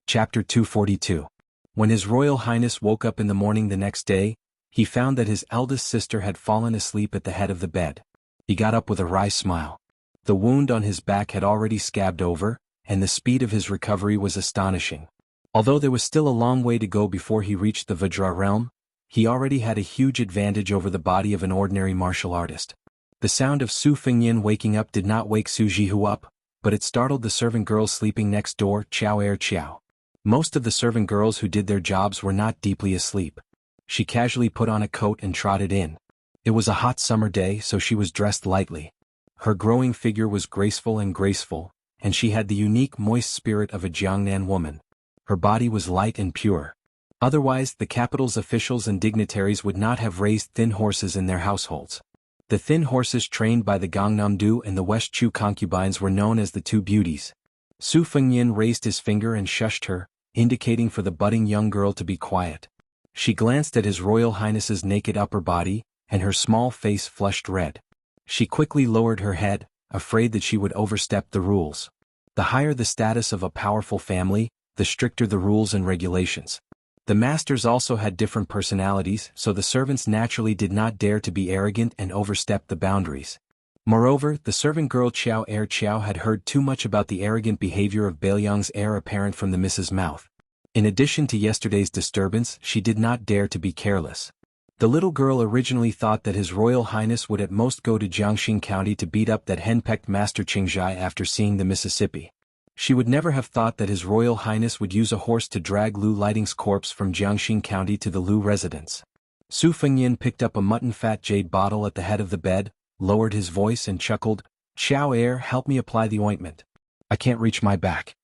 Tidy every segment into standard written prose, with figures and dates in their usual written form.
Chapter 242. When His Royal Highness woke up in the morning the next day, he found that his eldest sister had fallen asleep at the head of the bed. He got up with a wry smile. The wound on his back had already scabbed over, and the speed of his recovery was astonishing. Although there was still a long way to go before he reached the Vajra realm, he already had a huge advantage over the body of an ordinary martial artist. The sound of Su Fengyan waking up did not wake Su Jihu up, but it startled the servant girls sleeping next door, Xiao. Most of the servant girls who did their jobs were not deeply asleep. She casually put on a coat and trotted in. It was a hot summer day, so she was dressed lightly. Her growing figure was graceful, and she had the unique moist spirit of a Jiangnan woman. Her body was light and pure. Otherwise, the capital's officials and dignitaries would not have raised thin horses in their households. The thin horses trained by the Gangnam-do and the West Chu concubines were known as the Two Beauties. Su Fengyan raised his finger and shushed her, indicating for the budding young girl to be quiet. She glanced at His Royal Highness's naked upper body, and her small face flushed red. She quickly lowered her head, afraid that she would overstep the rules. The higher the status of a powerful family, the stricter the rules and regulations. The masters also had different personalities, so the servants naturally did not dare to be arrogant and overstep the boundaries. Moreover, the servant girl Xiao had heard too much about the arrogant behavior of Beiliang's heir apparent from the Mrs. Mouth. In addition to yesterday's disturbance, she did not dare to be careless. The little girl originally thought that His Royal Highness would at most go to Jianghu County to beat up that henpecked Master Qingzhai after seeing the Mississippi. She would never have thought that His Royal Highness would use a horse to drag Lu Lighting's corpse from Jianghu County to the Lu residence. Su Fengyan picked up a mutton-fat jade bottle at the head of the bed, lowered his voice and chuckled, "Xiao heir, help me apply the ointment. I can't reach my back."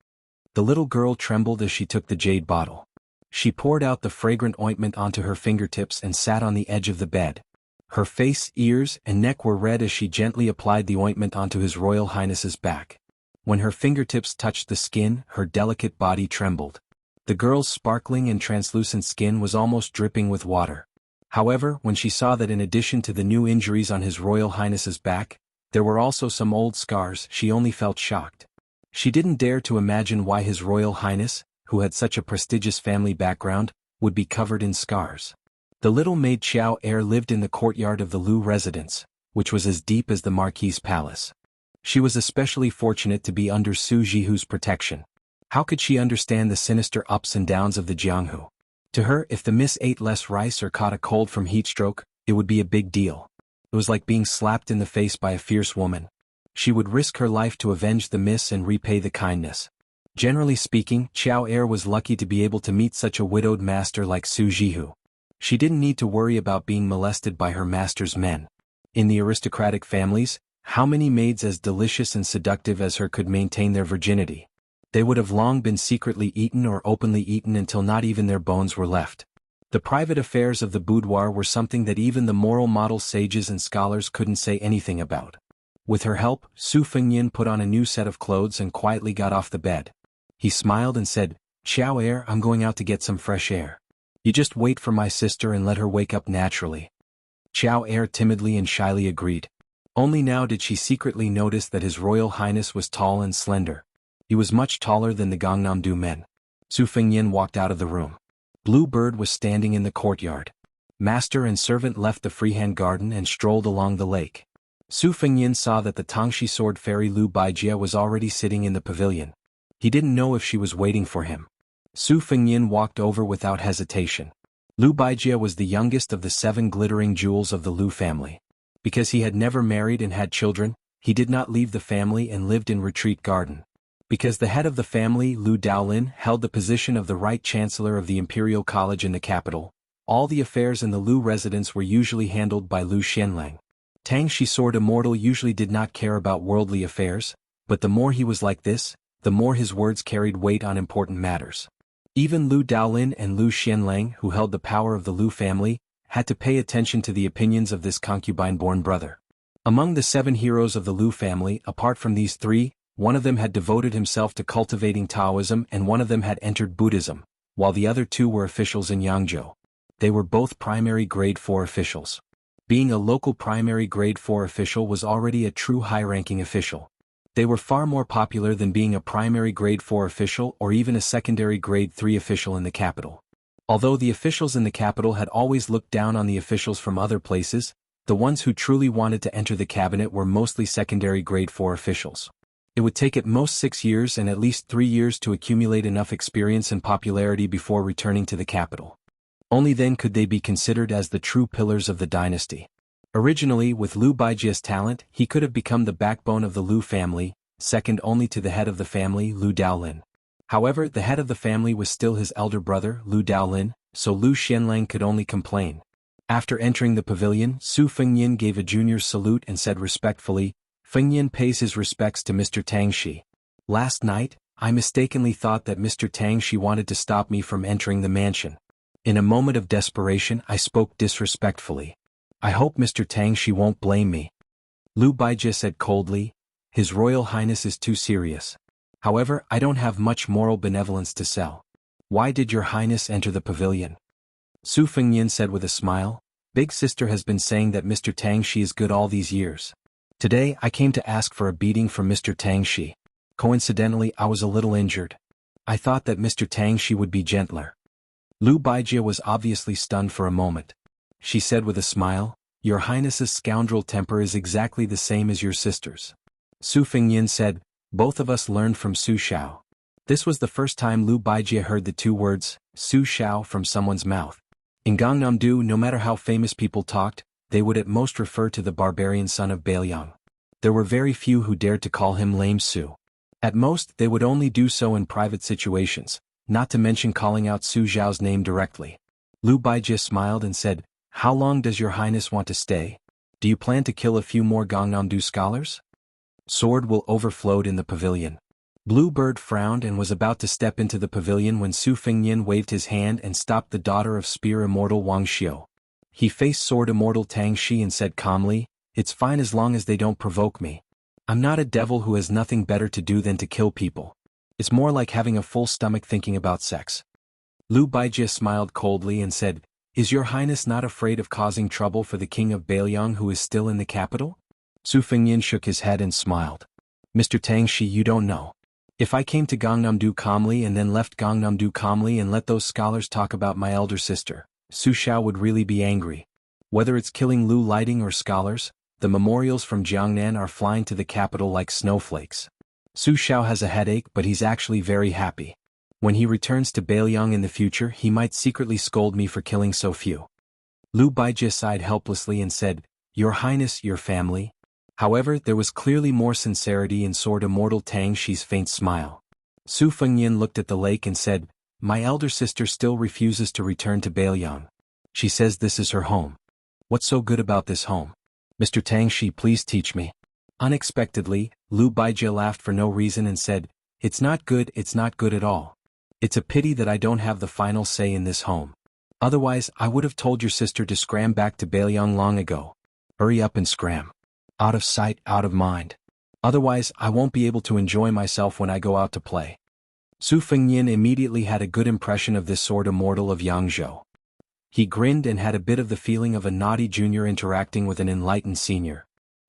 The little girl trembled as she took the jade bottle. She poured out the fragrant ointment onto her fingertips and sat on the edge of the bed. Her face, ears, and neck were red as she gently applied the ointment onto His Royal Highness's back. When her fingertips touched the skin, her delicate body trembled. The girl's sparkling and translucent skin was almost dripping with water. However, when she saw that in addition to the new injuries on His Royal Highness's back, there were also some old scars, she only felt shocked. She didn't dare to imagine why His Royal Highness, who had such a prestigious family background, would be covered in scars. The little maid Xiao heir lived in the courtyard of the Lu residence, which was as deep as the Marquis's palace. She was especially fortunate to be under Su Jihu's protection. How could she understand the sinister ups and downs of the Jianghu? To her, if the miss ate less rice or caught a cold from heatstroke, it would be a big deal. It was like being slapped in the face by a fierce woman. She would risk her life to avenge the miss and repay the kindness. Generally speaking, Xiao heir was lucky to be able to meet such a widowed master like Su Jihu. She didn't need to worry about being molested by her master's men. In the aristocratic families, how many maids as delicious and seductive as her could maintain their virginity? They would have long been secretly eaten or openly eaten until not even their bones were left. The private affairs of the boudoir were something that even the moral model sages and scholars couldn't say anything about. With her help, Su Fengyan put on a new set of clothes and quietly got off the bed. He smiled and said, "Xiao heir, I'm going out to get some fresh air. You just wait for my sister and let her wake up naturally." Xiao heir timidly and shyly agreed. Only now did she secretly notice that His Royal Highness was tall and slender. He was much taller than the Gangnam-do men. Su Fengyan walked out of the room. Blue Bird was standing in the courtyard. Master and servant left the freehand garden and strolled along the lake. Su Fengyan saw that the Tangxi sword fairy Lu Baijia was already sitting in the pavilion. He didn't know if she was waiting for him. Su Fengyan walked over without hesitation. Lu Baijia was the youngest of the 7 glittering jewels of the Lu family. Because he had never married and had children, he did not leave the family and lived in Retreat Garden. Because the head of the family, Lu Daolin, held the position of the Right Chancellor of the Imperial College in the capital, all the affairs in the Lu residence were usually handled by Lu Xianlang. Tangxi Sword Immortal usually did not care about worldly affairs, but the more he was like this, the more his words carried weight on important matters. Even Lu Daolin and Lu Xianlang, who held the power of the Lu family, had to pay attention to the opinions of this concubine-born brother. Among the 7 heroes of the Lu family, apart from these 3, one of them had devoted himself to cultivating Taoism and one of them had entered Buddhism, while the other 2 were officials in Yangzhou. They were both primary grade 4 officials. Being a local primary grade 4 official was already a true high-ranking official. They were far more popular than being a primary grade 4 official or even a secondary grade 3 official in the capital. Although the officials in the capital had always looked down on the officials from other places, the ones who truly wanted to enter the cabinet were mostly secondary grade 4 officials. It would take at most 6 years and at least 3 years to accumulate enough experience and popularity before returning to the capital. Only then could they be considered as the true pillars of the dynasty. Originally, with Liu Baijia's talent, he could have become the backbone of the Liu family, second only to the head of the family, Liu Daolin. However, the head of the family was still his elder brother, Liu Daolin, so Liu Xianlang could only complain. After entering the pavilion, Su Fengyan gave a junior's salute and said respectfully, "Fengyan pays his respects to Mr. Tangxi. Last night, I mistakenly thought that Mr. Tangxi wanted to stop me from entering the mansion. In a moment of desperation, I spoke disrespectfully. I hope Mr. Tangxi won't blame me." Liu Baijie said coldly, "His Royal Highness is too serious. However, I don't have much moral benevolence to sell. Why did your Highness enter the pavilion?" Su Fengyan said with a smile, "Big sister has been saying that Mr. Tangxi is good all these years. Today I came to ask for a beating from Mr. Tangxi. Coincidentally, I was a little injured. I thought that Mr. Tangxi would be gentler." Liu Baijie was obviously stunned for a moment. She said with a smile, "Your Highness's scoundrel temper is exactly the same as your sister's." Su Fengyan said, "Both of us learned from Su Xiao." This was the first time Liu Baijie heard the two words, Su Xiao, from someone's mouth. In Gangnam-do, no matter how famous people talked, they would at most refer to the barbarian son of Bailiang. There were very few who dared to call him Lame Su. At most, they would only do so in private situations, not to mention calling out Su Xiao's name directly. Liu Baijie smiled and said, "How long does your Highness want to stay? Do you plan to kill a few more Gangnam-do scholars?" Sword will overflowed in the pavilion. Bluebird frowned and was about to step into the pavilion when Su Fengyan waved his hand and stopped the daughter of Spear Immortal Wang Xiu. He faced Sword Immortal Tang Shi and said calmly, "It's fine as long as they don't provoke me. I'm not a devil who has nothing better to do than to kill people. It's more like having a full stomach thinking about sex." Liu Baijie smiled coldly and said, "Is your Highness not afraid of causing trouble for the king of Bailiang who is still in the capital?" Su Fengyan shook his head and smiled. "Mr. Tangxi, you don't know. If I came to Gangnam-do calmly and then left Gangnam-do calmly and let those scholars talk about my elder sister, Su Xiao would really be angry. Whether it's killing Liu Lighting or scholars, the memorials from Jiangnan are flying to the capital like snowflakes. Su Xiao has a headache, but he's actually very happy. When he returns to Bailiang in the future, he might secretly scold me for killing so few." Liu Baijie sighed helplessly and said, "Your Highness, your family?" However, there was clearly more sincerity in Sword Immortal Tang Shi's faint smile. Su Fengyan looked at the lake and said, "My elder sister still refuses to return to Bailiang. She says this is her home. What's so good about this home? Mr. Tang Shi, please teach me." Unexpectedly, Liu Baijie laughed for no reason and said, it's not good at all. It's a pity that I don't have the final say in this home. Otherwise, I would have told your sister to scram back to Bailiang long ago. Hurry up and scram. Out of sight, out of mind. Otherwise, I won't be able to enjoy myself when I go out to play." Su Fengyan immediately had a good impression of this Sword Immortal of Jianghu. He grinned and had a bit of the feeling of a naughty junior interacting with an enlightened senior.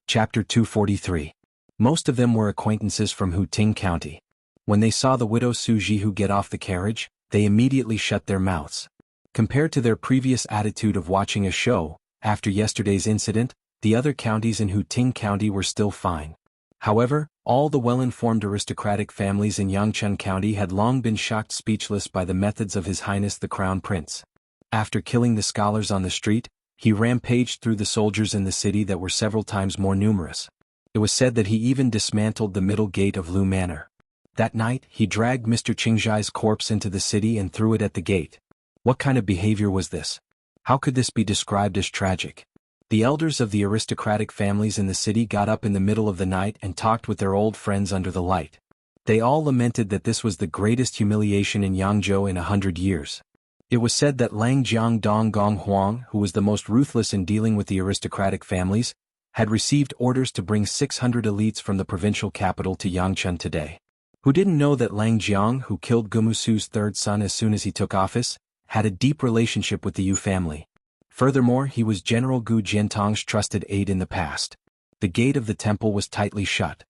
Chapter 243. Most of them were acquaintances from Huting County. When they saw the widow Su Jihu get off the carriage, they immediately shut their mouths. Compared to their previous attitude of watching a show, after yesterday's incident, the other counties in Huting County were still fine. However, all the well-informed aristocratic families in Yangchun County had long been shocked speechless by the methods of His Highness the Crown Prince. After killing the scholars on the street, he rampaged through the soldiers in the city that were several times more numerous. It was said that he even dismantled the middle gate of Lu Manor. That night, he dragged Mr. Qingzhai's corpse into the city and threw it at the gate. What kind of behavior was this? How could this be described as tragic? The elders of the aristocratic families in the city got up in the middle of the night and talked with their old friends under the light. They all lamented that this was the greatest humiliation in Yangzhou in 100 years. It was said that Lang Jiang Dong Gong Huang, who was the most ruthless in dealing with the aristocratic families, had received orders to bring 600 elites from the provincial capital to Yangchun today. Who didn't know that Lang Jiang, who killed Gumusu's third son as soon as he took office, had a deep relationship with the Yu family. Furthermore, he was General Gu Jiantong's trusted aide in the past. The gate of the temple was tightly shut.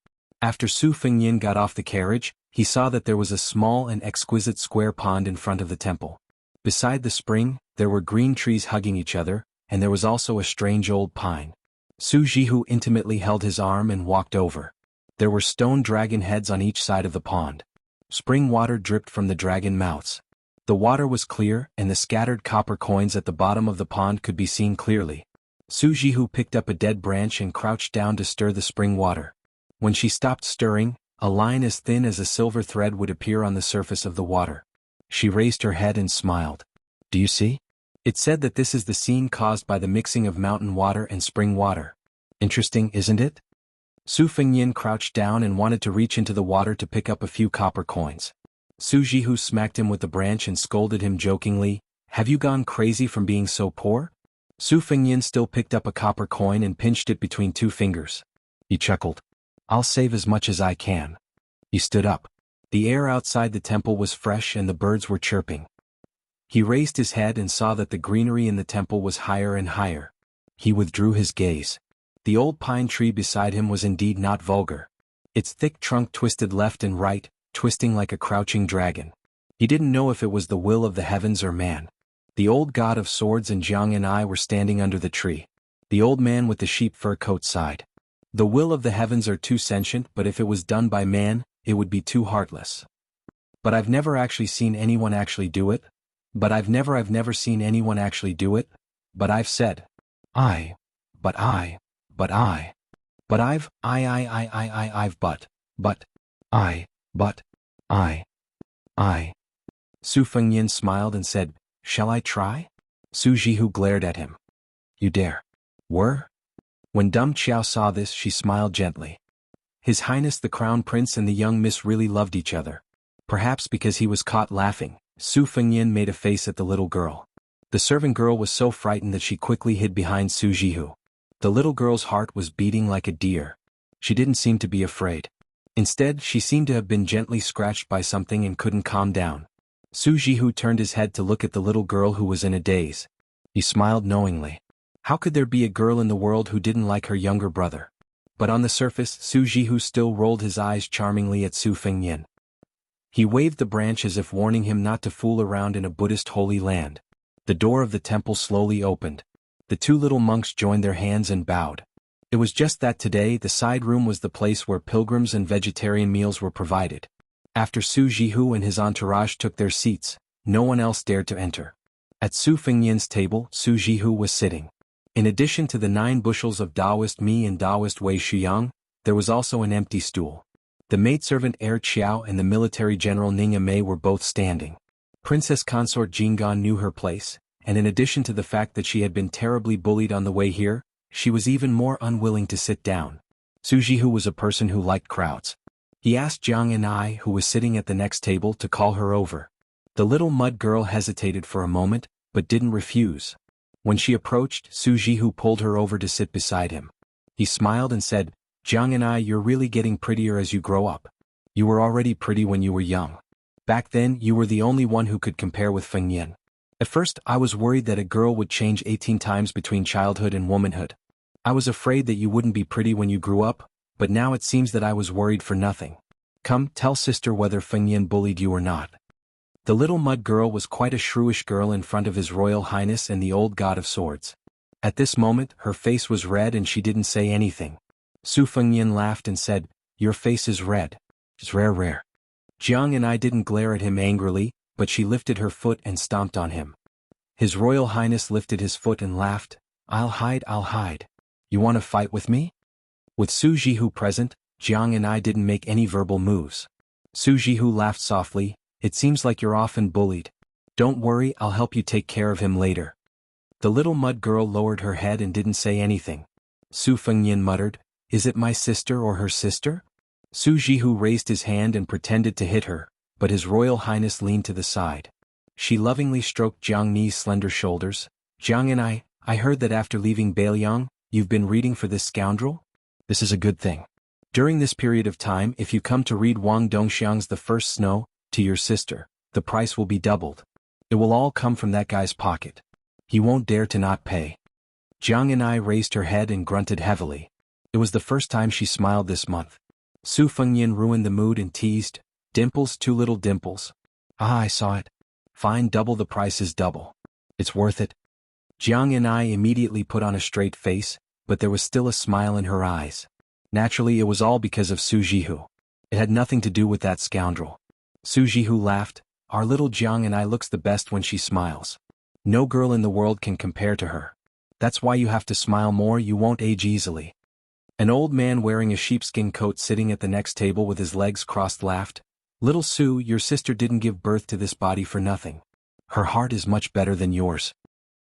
After Su Fengyin got off the carriage, he saw that there was a small and exquisite square pond in front of the temple. Beside the spring, there were green trees hugging each other, and there was also a strange old pine. Su Jihu intimately held his arm and walked over. There were stone dragon heads on each side of the pond. Spring water dripped from the dragon mouths. The water was clear, and the scattered copper coins at the bottom of the pond could be seen clearly. Su Jihu picked up a dead branch and crouched down to stir the spring water. When she stopped stirring, a line as thin as a silver thread would appear on the surface of the water. She raised her head and smiled. "Do you see? It said that this is the scene caused by the mixing of mountain water and spring water. Interesting, isn't it?" Su Fengyin crouched down and wanted to reach into the water to pick up a few copper coins. Su Jihu smacked him with the branch and scolded him jokingly, "Have you gone crazy from being so poor?" Su Fengyin still picked up a copper coin and pinched it between 2 fingers. He chuckled. "I'll save as much as I can." He stood up. The air outside the temple was fresh and the birds were chirping. He raised his head and saw that the greenery in the temple was higher and higher. He withdrew his gaze. The old pine tree beside him was indeed not vulgar. Its thick trunk twisted left and right, twisting like a crouching dragon. He didn't know if it was the will of the heavens or man. The old god of swords and Jianghu were standing under the tree. The old man with the sheep fur coat sighed. The will of the heavens are too sentient, but if it was done by man, it would be too heartless. But I've never actually seen anyone actually do it. But I've never seen anyone actually do it. But I've said, I. But I. But I. But I've, I've but I. But I. Su Fengyin smiled and said, "Shall I try?" Su Jihu glared at him. "You dare." "Were?" When Dum Qiao saw this, she smiled gently. His Highness the Crown Prince and the young miss really loved each other. Perhaps because he was caught laughing, Su Fengyin made a face at the little girl. The servant girl was so frightened that she quickly hid behind Su Jihu. The little girl's heart was beating like a deer. She didn't seem to be afraid. Instead, she seemed to have been gently scratched by something and couldn't calm down. Su Jihu turned his head to look at the little girl who was in a daze. He smiled knowingly. How could there be a girl in the world who didn't like her younger brother? But on the surface, Su Jihu still rolled his eyes charmingly at Su Fengyin. He waved the branch as if warning him not to fool around in a Buddhist holy land. The door of the temple slowly opened. The 2 little monks joined their hands and bowed. It was just that today the side room was the place where pilgrims and vegetarian meals were provided. After Su Jihu and his entourage took their seats, no one else dared to enter. At Su Fengyin's table, Su Jihu was sitting. In addition to the 9 bushels of Taoist mi and Taoist wei shuyang, there was also an empty stool. The maidservant Er Qiao and the military general Ning Mei were both standing. Princess consort Jinggan knew her place, and in addition to the fact that she had been terribly bullied on the way here, she was even more unwilling to sit down. Su Jihu was a person who liked crowds. He asked Jianghu, who was sitting at the next table, to call her over. The little mud girl hesitated for a moment, but didn't refuse. When she approached, Su Jihu pulled her over to sit beside him. He smiled and said, "Jianghu, you're really getting prettier as you grow up. You were already pretty when you were young. Back then, you were the only one who could compare with Fengyin. At first, I was worried that a girl would change 18 times between childhood and womanhood. I was afraid that you wouldn't be pretty when you grew up, but now it seems that I was worried for nothing. Come, tell sister whether Fengyin bullied you or not." The little mud girl was quite a shrewish girl in front of His Royal Highness and the old god of swords. At this moment, her face was red and she didn't say anything. Su Fengyin laughed and said, "Your face is red. It's rare. Jianghu didn't glare at him angrily, but she lifted her foot and stomped on him. His Royal Highness lifted his foot and laughed, I'll hide. You want to fight with me?" With Su Jihu present, Jianghu didn't make any verbal moves. Su Jihu laughed softly, "It seems like you're often bullied. Don't worry, I'll help you take care of him later." The little mud girl lowered her head and didn't say anything. Su Fengyin muttered, "Is it my sister or her sister?" Su Jihu raised his hand and pretended to hit her, but His Royal Highness leaned to the side. She lovingly stroked Jiang Ni's slender shoulders. "Jianghu, I heard that after leaving Bailiang, you've been reading for this scoundrel? This is a good thing. During this period of time, if you come to read Wang Dongxiang's The First Snow to your sister, the price will be doubled. It will all come from that guy's pocket. He won't dare to not pay." Jianghu raised her head and grunted heavily. It was the first time she smiled this month. Su Fengyan ruined the mood and teased, "Dimples, two little dimples. Ah, I saw it. Fine, double the price is double. It's worth it." Jiang and I immediately put on a straight face, but there was still a smile in her eyes. Naturally, it was all because of Su Jihu. It had nothing to do with that scoundrel. Su Jihu laughed, "Our little Jiang and I looks the best when she smiles. No girl in the world can compare to her. That's why you have to smile more, you won't age easily." An old man wearing a sheepskin coat sitting at the next table with his legs crossed laughed, "Little Su, your sister didn't give birth to this body for nothing. Her heart is much better than yours."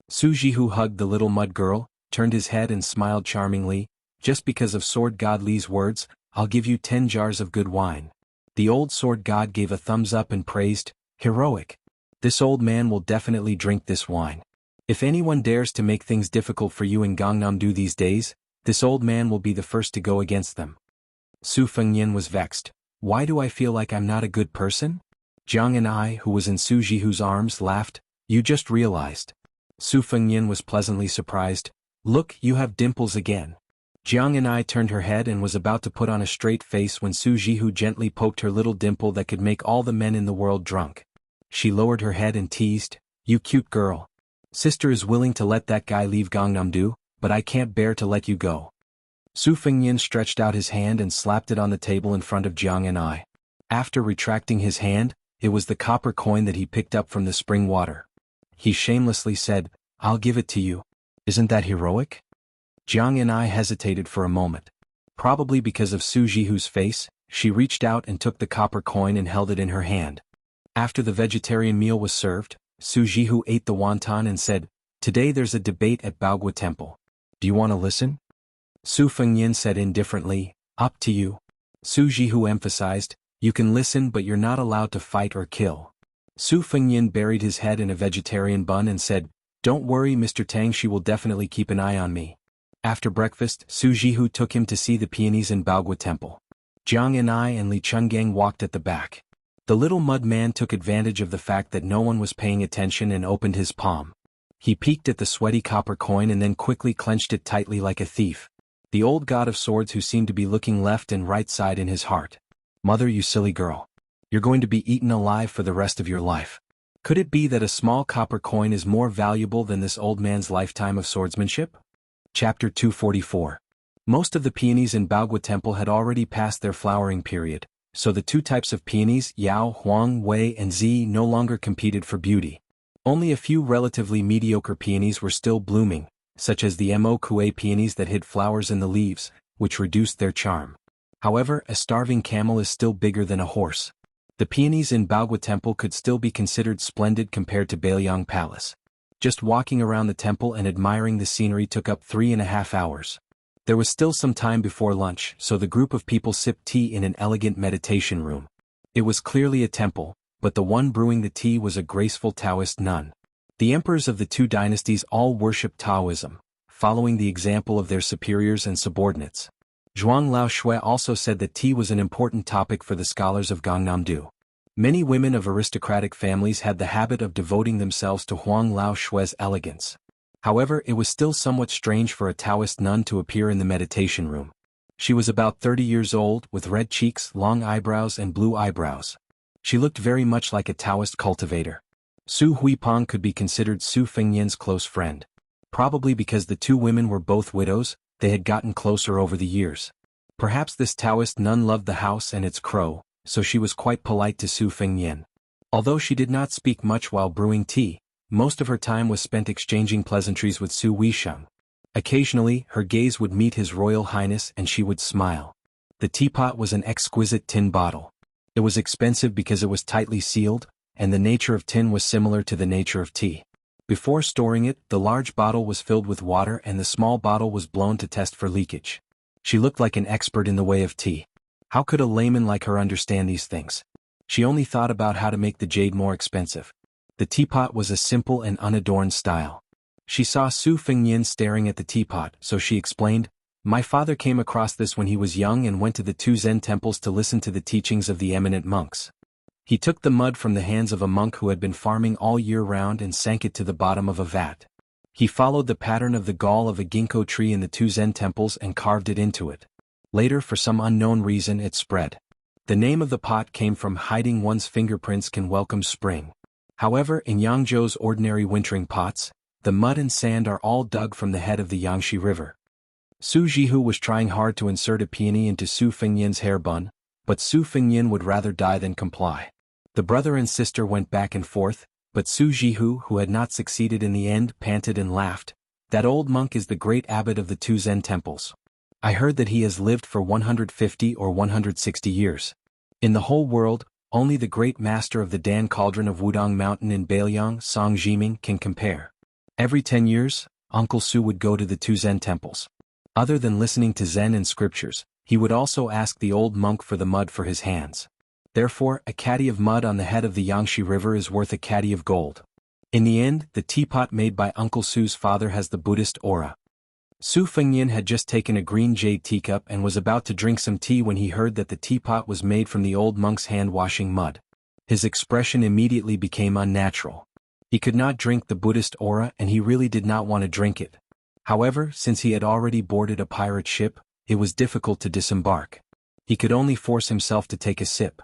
Su Jihu hugged the little mud girl, turned his head and smiled charmingly, "Just because of Sword God Li's words, I'll give you 10 jars of good wine." The old sword god gave a thumbs up and praised, "Heroic. This old man will definitely drink this wine. If anyone dares to make things difficult for you in Gangnam-do these days, this old man will be the first to go against them." Su Fengyan was vexed. "Why do I feel like I'm not a good person?" Jiang and I, who was in Su Jihu's arms, laughed, "You just realized." Su Fengyan was pleasantly surprised. "Look, you have dimples again." Jiang and I turned her head and was about to put on a straight face when Su Jihu gently poked her little dimple that could make all the men in the world drunk. She lowered her head and teased, "You cute girl. Sister is willing to let that guy leave Gangnam-do, but I can't bear to let you go." Su Fengyan stretched out his hand and slapped it on the table in front of Jiang and I. After retracting his hand, it was the copper coin that he picked up from the spring water. He shamelessly said, "I'll give it to you. Isn't that heroic?" Jiang and I hesitated for a moment. Probably because of Su Jihu's face, she reached out and took the copper coin and held it in her hand. After the vegetarian meal was served, Su Jihu ate the wonton and said, "Today there's a debate at Baogua Temple. Do you want to listen?" Su Fengyan said indifferently, "Up to you." Su Jihu emphasized, "You can listen but you're not allowed to fight or kill." Su Fengyan buried his head in a vegetarian bun and said, "Don't worry, Mr. Tang, she will definitely keep an eye on me." After breakfast, Su Jihu took him to see the peonies in Baogua Temple. Jiang and I and Li Chungang walked at the back. The little mud man took advantage of the fact that no one was paying attention and opened his palm. He peeked at the sweaty copper coin and then quickly clenched it tightly like a thief. The old god of swords who seemed to be looking left and right side in his heart. "Mother, you silly girl. You're going to be eaten alive for the rest of your life. Could it be that a small copper coin is more valuable than this old man's lifetime of swordsmanship?" Chapter 244. Most of the peonies in Baogua Temple had already passed their flowering period, so the two types of peonies, Yao, Huang, Wei and Zi, no longer competed for beauty. Only a few relatively mediocre peonies were still blooming, such as the Mo Kue peonies that hid flowers in the leaves, which reduced their charm. However, a starving camel is still bigger than a horse. The peonies in Baogua Temple could still be considered splendid compared to Bailiang Palace. Just walking around the temple and admiring the scenery took up 3.5 hours. There was still some time before lunch, so the group of people sipped tea in an elegant meditation room. It was clearly a temple, but the one brewing the tea was a graceful Taoist nun. The emperors of the two dynasties all worshipped Taoism, following the example of their superiors and subordinates. Zhuang Laoshui also said that tea was an important topic for the scholars of Gangnam-do. Many women of aristocratic families had the habit of devoting themselves to Huang Laoshui's elegance. However, it was still somewhat strange for a Taoist nun to appear in the meditation room. She was about 30 years old, with red cheeks, long eyebrows and blue eyebrows. She looked very much like a Taoist cultivator. Su Huipeng could be considered Su Fengyan's close friend. Probably because the two women were both widows, they had gotten closer over the years. Perhaps this Taoist nun loved the house and its crow, so she was quite polite to Su Fengyan. Although she did not speak much while brewing tea, most of her time was spent exchanging pleasantries with Su Weisheng. Occasionally, her gaze would meet His Royal Highness and she would smile. The teapot was an exquisite tin bottle. It was expensive because it was tightly sealed, and the nature of tin was similar to the nature of tea. Before storing it, the large bottle was filled with water and the small bottle was blown to test for leakage. She looked like an expert in the way of tea. How could a layman like her understand these things? She only thought about how to make the jade more expensive. The teapot was a simple and unadorned style. She saw Su Fengyan staring at the teapot, so she explained, "My father came across this when he was young and went to the two Zen temples to listen to the teachings of the eminent monks. He took the mud from the hands of a monk who had been farming all year round and sank it to the bottom of a vat. He followed the pattern of the gall of a ginkgo tree in the two Zen temples and carved it into it. Later, for some unknown reason, it spread. The name of the pot came from hiding one's fingerprints can welcome spring. However, in Yangzhou's ordinary wintering pots, the mud and sand are all dug from the head of the Yangtze River. Su Jihu was trying hard to insert a peony into Su Fengyan's hair bun, but Su Fengyan would rather die than comply. The brother and sister went back and forth, but Su Jihu, who had not succeeded in the end, panted and laughed. That old monk is the great abbot of the two Zen temples. I heard that he has lived for 150 or 160 years. In the whole world, only the great master of the Dan Cauldron of Wudong Mountain in Bailiang, Song Jiming, can compare. Every 10 years, Uncle Su would go to the two Zen temples. Other than listening to Zen and scriptures, he would also ask the old monk for the mud for his hands. Therefore, a caddy of mud on the head of the Yangtze River is worth a caddy of gold. In the end, the teapot made by Uncle Su's father has the Buddhist aura. Su Fengyan had just taken a green jade teacup and was about to drink some tea when he heard that the teapot was made from the old monk's hand-washing mud. His expression immediately became unnatural. He could not drink the Buddhist aura and he really did not want to drink it. However, since he had already boarded a pirate ship, it was difficult to disembark. He could only force himself to take a sip.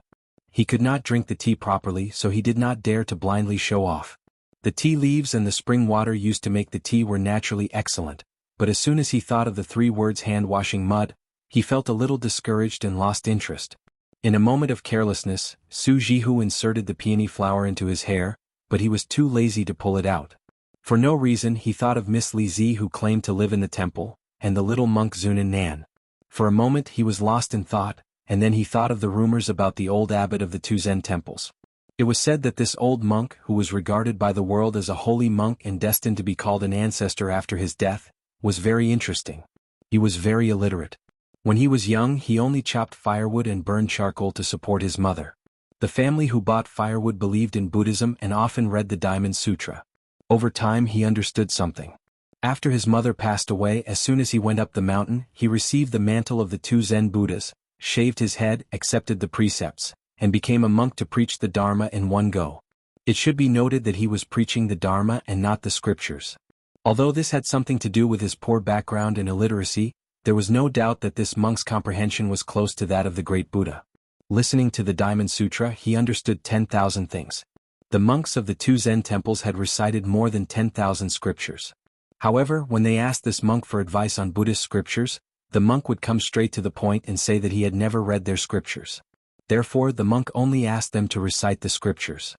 He could not drink the tea properly, so he did not dare to blindly show off. The tea leaves and the spring water used to make the tea were naturally excellent, but as soon as he thought of the 3 words hand-washing mud, he felt a little discouraged and lost interest. In a moment of carelessness, Su Jihu inserted the peony flower into his hair, but he was too lazy to pull it out. For no reason, he thought of Miss Li Zi, who claimed to live in the temple, and the little monk Zunan Nan. For a moment he was lost in thought, and then he thought of the rumors about the old abbot of the two Zen temples. It was said that this old monk, who was regarded by the world as a holy monk and destined to be called an ancestor after his death, was very interesting. He was very illiterate. When he was young, he only chopped firewood and burned charcoal to support his mother. The family who bought firewood believed in Buddhism and often read the Diamond Sutra. Over time he understood something. After his mother passed away, as soon as he went up the mountain, he received the mantle of the two Zen Buddhas, shaved his head, accepted the precepts, and became a monk to preach the Dharma in one go. It should be noted that he was preaching the Dharma and not the scriptures. Although this had something to do with his poor background and illiteracy, there was no doubt that this monk's comprehension was close to that of the great Buddha. Listening to the Diamond Sutra, he understood 10,000 things. The monks of the two Zen temples had recited more than 10,000 scriptures. However, when they asked this monk for advice on Buddhist scriptures, the monk would come straight to the point and say that he had never read their scriptures. Therefore, the monk only asked them to recite the scriptures.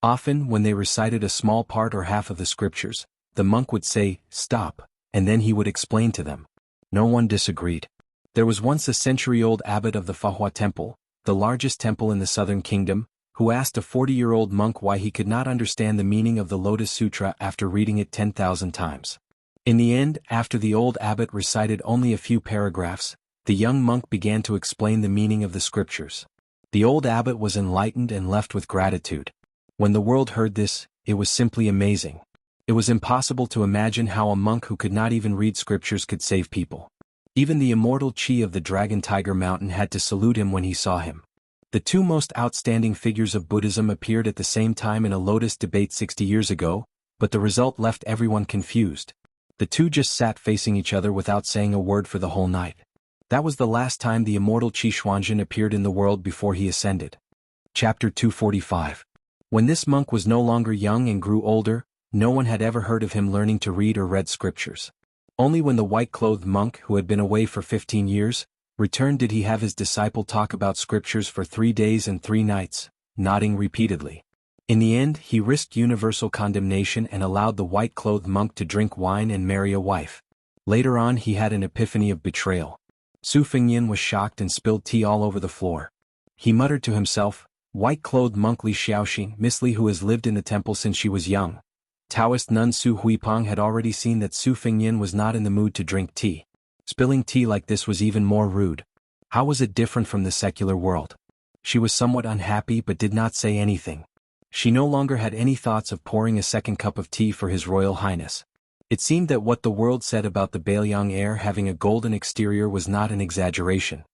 Often, when they recited a small part or half of the scriptures, the monk would say, "Stop," and then he would explain to them. No one disagreed. There was once a century-old abbot of the Fahua Temple, the largest temple in the southern kingdom, who asked a 40-year-old monk why he could not understand the meaning of the Lotus Sutra after reading it 10,000 times. In the end, after the old abbot recited only a few paragraphs, the young monk began to explain the meaning of the scriptures. The old abbot was enlightened and left with gratitude. When the world heard this, it was simply amazing. It was impossible to imagine how a monk who could not even read scriptures could save people. Even the immortal chi of the Dragon Tiger Mountain had to salute him when he saw him. The two most outstanding figures of Buddhism appeared at the same time in a lotus debate 60 years ago, but the result left everyone confused. The two just sat facing each other without saying a word for the whole night. That was the last time the immortal Qi Xuanzhen appeared in the world before he ascended. Chapter 245. When this monk was no longer young and grew older, no one had ever heard of him learning to read or read scriptures. Only when the white-clothed monk, who had been away for 15 years, returned did he have his disciple talk about scriptures for 3 days and 3 nights, nodding repeatedly. In the end, he risked universal condemnation and allowed the white-clothed monk to drink wine and marry a wife. Later on he had an epiphany of betrayal. Su Fengyan was shocked and spilled tea all over the floor. He muttered to himself, "White-clothed monk Li Xiaoxing, Miss Li, who has lived in the temple since she was young." Taoist nun Su Huipeng had already seen that Su Fengyan was not in the mood to drink tea. Spilling tea like this was even more rude. How was it different from the secular world? She was somewhat unhappy but did not say anything. She no longer had any thoughts of pouring a second cup of tea for His Royal Highness. It seemed that what the world said about the Bailiang heir having a golden exterior was not an exaggeration.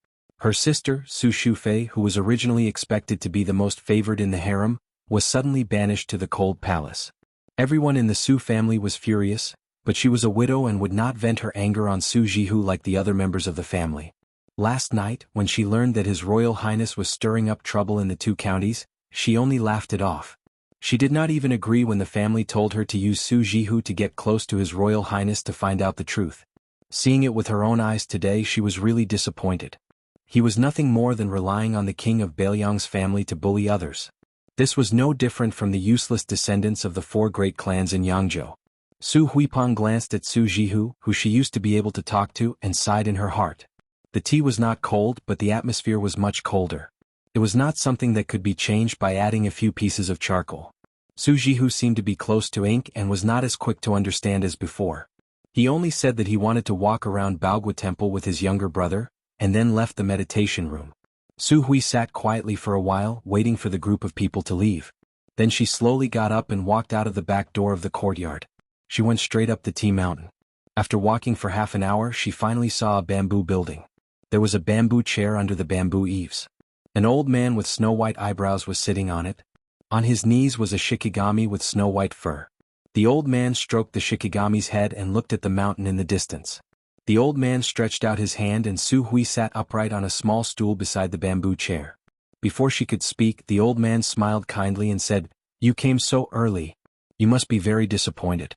Her sister, Su Shufei, who was originally expected to be the most favored in the harem, was suddenly banished to the cold palace. Everyone in the Su family was furious, but she was a widow and would not vent her anger on Su Jihu like the other members of the family. Last night, when she learned that His Royal Highness was stirring up trouble in the two counties, she only laughed it off. She did not even agree when the family told her to use Su Jihu to get close to His Royal Highness to find out the truth. Seeing it with her own eyes today, she was really disappointed. He was nothing more than relying on the king of Bailiang's family to bully others. This was no different from the useless descendants of the four great clans in Yangzhou. Su Huipeng glanced at Su Jihu, who she used to be able to talk to, and sighed in her heart. The tea was not cold, but the atmosphere was much colder. It was not something that could be changed by adding a few pieces of charcoal. Su Jihu seemed to be close to ink and was not as quick to understand as before. He only said that he wanted to walk around Baogua Temple with his younger brother, and then left the meditation room. Su Hui sat quietly for a while, waiting for the group of people to leave. Then she slowly got up and walked out of the back door of the courtyard. She went straight up the tea mountain. After walking for half an hour, she finally saw a bamboo building. There was a bamboo chair under the bamboo eaves. An old man with snow-white eyebrows was sitting on it. On his knees was a shikigami with snow-white fur. The old man stroked the shikigami's head and looked at the mountain in the distance. The old man stretched out his hand and Su Hui sat upright on a small stool beside the bamboo chair. Before she could speak, the old man smiled kindly and said, "You came so early. You must be very disappointed."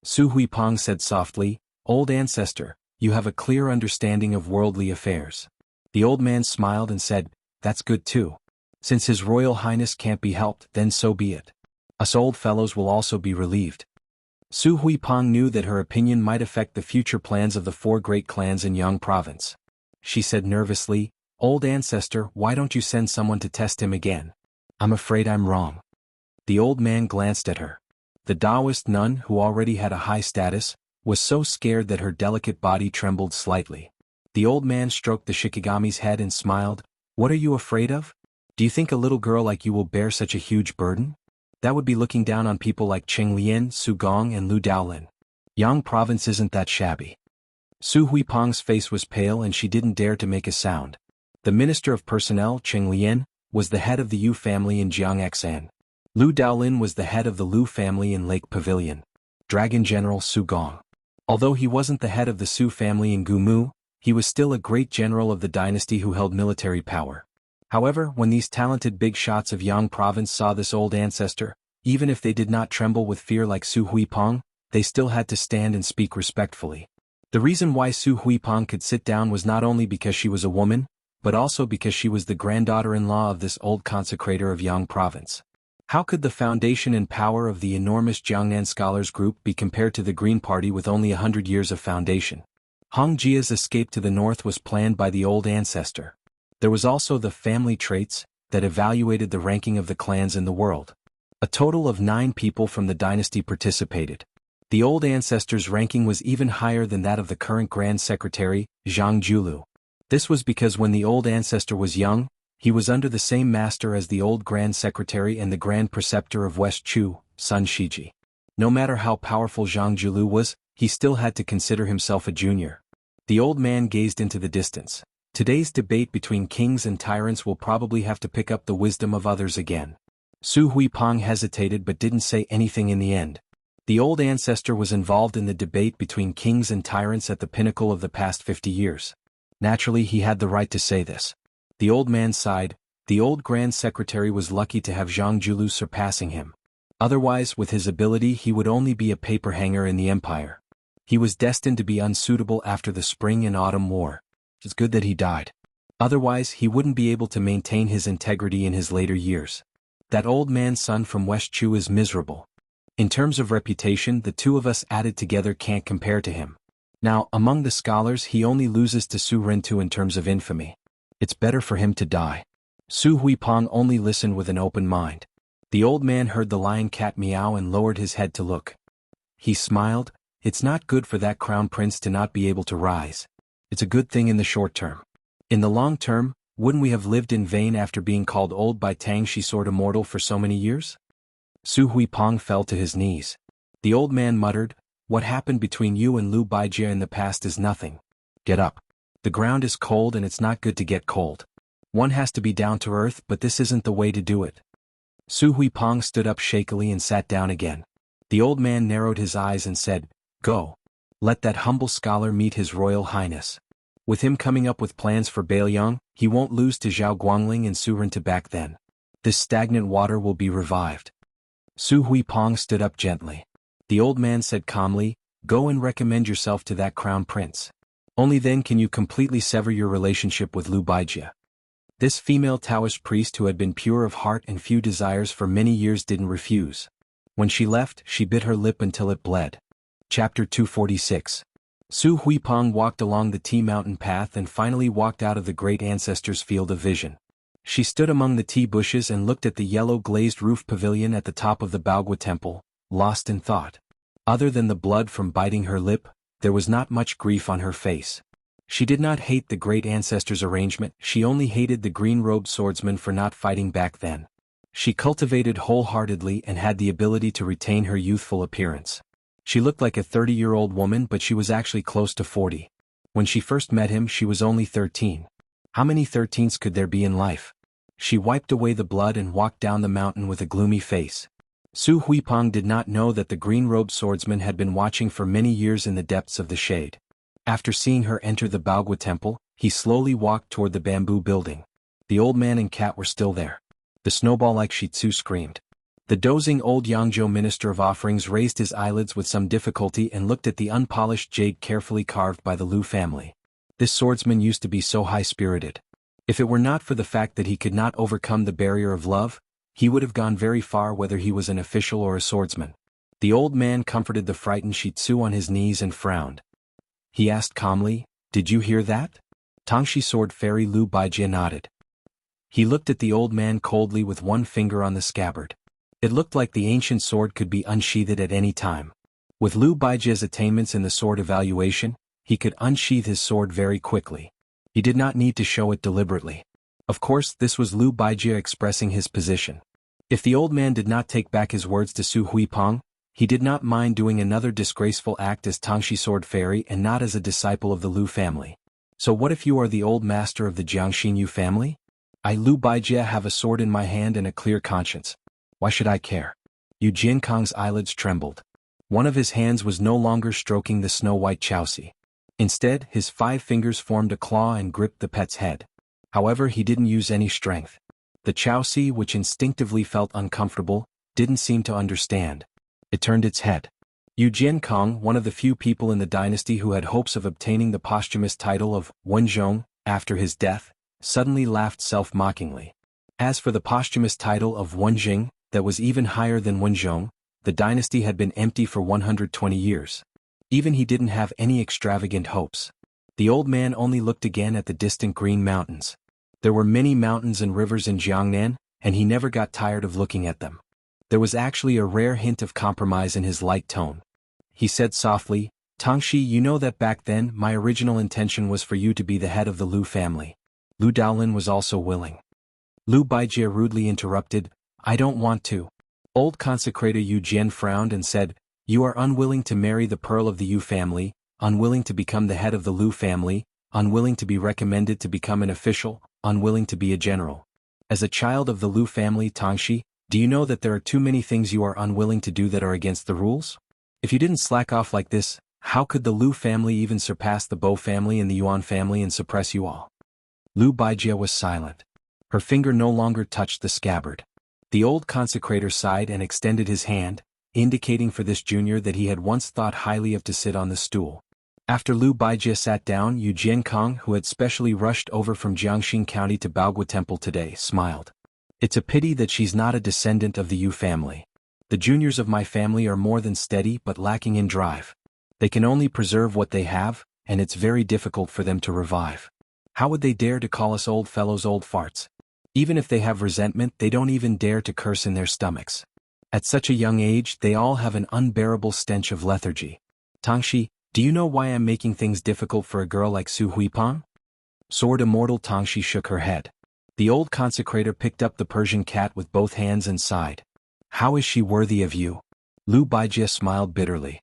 Su Huipeng said softly, "Old ancestor, you have a clear understanding of worldly affairs." The old man smiled and said, "That's good too. Since His Royal Highness can't be helped, then so be it. Us old fellows will also be relieved." Su Huipeng knew that her opinion might affect the future plans of the four great clans in Yang province. She said nervously, "Old ancestor, why don't you send someone to test him again? I'm afraid I'm wrong." The old man glanced at her. The Taoist nun, who already had a high status, was so scared that her delicate body trembled slightly. The old man stroked the shikigami's head and smiled. "What are you afraid of? Do you think a little girl like you will bear such a huge burden? That would be looking down on people like Cheng Lian, Su Gong and Lu Daolin. Yang province isn't that shabby." Su Huipeng's face was pale and she didn't dare to make a sound. The Minister of Personnel, Cheng Lian, was the head of the Yu family in Jiangxan. Lu Daolin was the head of the Lu family in Lake Pavilion. Dragon General Su Gong. Although he wasn't the head of the Su family in Gumu, he was still a great general of the dynasty who held military power. However, when these talented big shots of Yang province saw this old ancestor, even if they did not tremble with fear like Su Huipeng, they still had to stand and speak respectfully. The reason why Su Huipeng could sit down was not only because she was a woman, but also because she was the granddaughter-in-law of this old consecrator of Yang province. How could the foundation and power of the enormous Jiangnan scholars group be compared to the Green Party with only 100 years of foundation? Hong Jia's escape to the north was planned by the old ancestor. There was also the family traits that evaluated the ranking of the clans in the world. A total of 9 people from the dynasty participated. The old ancestor's ranking was even higher than that of the current Grand Secretary, Zhang Julu. This was because when the old ancestor was young, he was under the same master as the old Grand Secretary and the Grand Preceptor of West Chu, Sun Shiji. No matter how powerful Zhang Julu was, he still had to consider himself a junior. The old man gazed into the distance. Today's debate between kings and tyrants will probably have to pick up the wisdom of others again. Su Huipeng hesitated but didn't say anything in the end. The old ancestor was involved in the debate between kings and tyrants at the pinnacle of the past 50 years. Naturally, he had the right to say this. The old man sighed. The old Grand Secretary was lucky to have Zhang Julu surpassing him. Otherwise, with his ability, he would only be a paper hanger in the empire. He was destined to be unsuitable after the Spring and Autumn War. It's good that he died. Otherwise, he wouldn't be able to maintain his integrity in his later years. That old man's son from West Chu is miserable. In terms of reputation, the two of us added together can't compare to him. Now, among the scholars, he only loses to Su Rintu in terms of infamy. It's better for him to die. Su Huipeng only listened with an open mind. The old man heard the lion cat meow and lowered his head to look. He smiled. It's not good for that crown prince to not be able to rise. It's a good thing in the short term. In the long term, wouldn't we have lived in vain after being called old by Tang Shi Sword Immortal for so many years? Su Huipeng fell to his knees. The old man muttered, "What happened between you and Lu Baijie in the past is nothing. Get up. The ground is cold and it's not good to get cold. One has to be down to earth, but this isn't the way to do it." Su Huipeng stood up shakily and sat down again. The old man narrowed his eyes and said, "Go. Let that humble scholar meet His Royal Highness." With him coming up with plans for Bailiang, he won't lose to Zhao Guangling and Su Ren back then. This stagnant water will be revived. Su Huipeng stood up gently. The old man said calmly, "Go and recommend yourself to that crown prince. Only then can you completely sever your relationship with Lu Baijie." This female Taoist priest who had been pure of heart and few desires for many years didn't refuse. When she left, she bit her lip until it bled. Chapter 246. Su Huipeng walked along the tea mountain path and finally walked out of the great ancestor's field of vision. She stood among the tea bushes and looked at the yellow glazed roof pavilion at the top of the Baogua temple, lost in thought. Other than the blood from biting her lip, there was not much grief on her face. She did not hate the great ancestor's arrangement, she only hated the green-robed swordsman for not fighting back then. She cultivated wholeheartedly and had the ability to retain her youthful appearance. She looked like a 30-year-old woman, but she was actually close to 40. When she first met him, she was only 13. How many 13s could there be in life? She wiped away the blood and walked down the mountain with a gloomy face. Su Huipeng did not know that the green-robed swordsman had been watching for many years in the depths of the shade. After seeing her enter the Baogua temple, he slowly walked toward the bamboo building. The old man and cat were still there. The snowball-like Shih Tzu screamed. The dozing old Yangzhou minister of offerings raised his eyelids with some difficulty and looked at the unpolished jade carefully carved by the Lu family. This swordsman used to be so high-spirited. If it were not for the fact that he could not overcome the barrier of love, he would have gone very far whether he was an official or a swordsman. The old man comforted the frightened Shih Tzu on his knees and frowned. He asked calmly, "Did you hear that?" Tangshi sword fairy Lu Baijie nodded. He looked at the old man coldly with one finger on the scabbard. It looked like the ancient sword could be unsheathed at any time. With Lu Baijie's attainments in the sword evaluation, he could unsheath his sword very quickly. He did not need to show it deliberately. Of course, this was Lu Baijie expressing his position. If the old man did not take back his words to Su Huipeng, he did not mind doing another disgraceful act as Tangshi sword fairy and not as a disciple of the Lu family. So what if you are the old master of the Jiangxinyu family? I Lu Baijie have a sword in my hand and a clear conscience. Why should I care? Yu Jiankang's eyelids trembled. One of his hands was no longer stroking the snow-white Chowsi. Instead, his 5 fingers formed a claw and gripped the pet's head. However, he didn't use any strength. The Chowsi, which instinctively felt uncomfortable, didn't seem to understand. It turned its head. Yu Jiankang, one of the few people in the dynasty who had hopes of obtaining the posthumous title of Wenzhong after his death, suddenly laughed self-mockingly. As for the posthumous title of Wenjing, that was even higher than Wenzhong, the dynasty had been empty for 120 years. Even he didn't have any extravagant hopes. The old man only looked again at the distant green mountains. There were many mountains and rivers in Jiangnan, and he never got tired of looking at them. There was actually a rare hint of compromise in his light tone. He said softly, "Tangshi, you know that back then my original intention was for you to be the head of the Lu family." Lu Daolin was also willing. Lu Baijie rudely interrupted, "I don't want to." Old consecrator Yu Jian frowned and said, "You are unwilling to marry the pearl of the Yu family, unwilling to become the head of the Lu family, unwilling to be recommended to become an official, unwilling to be a general. As a child of the Lu family, Tangshi, do you know that there are too many things you are unwilling to do that are against the rules? If you didn't slack off like this, how could the Lu family even surpass the Bo family and the Yuan family and suppress you all?" Lu Baijie was silent. Her finger no longer touched the scabbard. The old consecrator sighed and extended his hand, indicating for this junior that he had once thought highly of to sit on the stool. After Lu Baijie sat down, Yu Jiankang, who had specially rushed over from Jiangxing County to Baogua Temple today, smiled. "It's a pity that she's not a descendant of the Yu family. The juniors of my family are more than steady but lacking in drive. They can only preserve what they have, and it's very difficult for them to revive. How would they dare to call us old fellows old farts? Even if they have resentment, they don't even dare to curse in their stomachs. At such a young age, they all have an unbearable stench of lethargy. Tangshi, do you know why I'm making things difficult for a girl like Su Huipeng?" Sword Immortal Tangshi shook her head. The old consecrator picked up the Persian cat with both hands and sighed. "How is she worthy of you?" Lu Baijie smiled bitterly.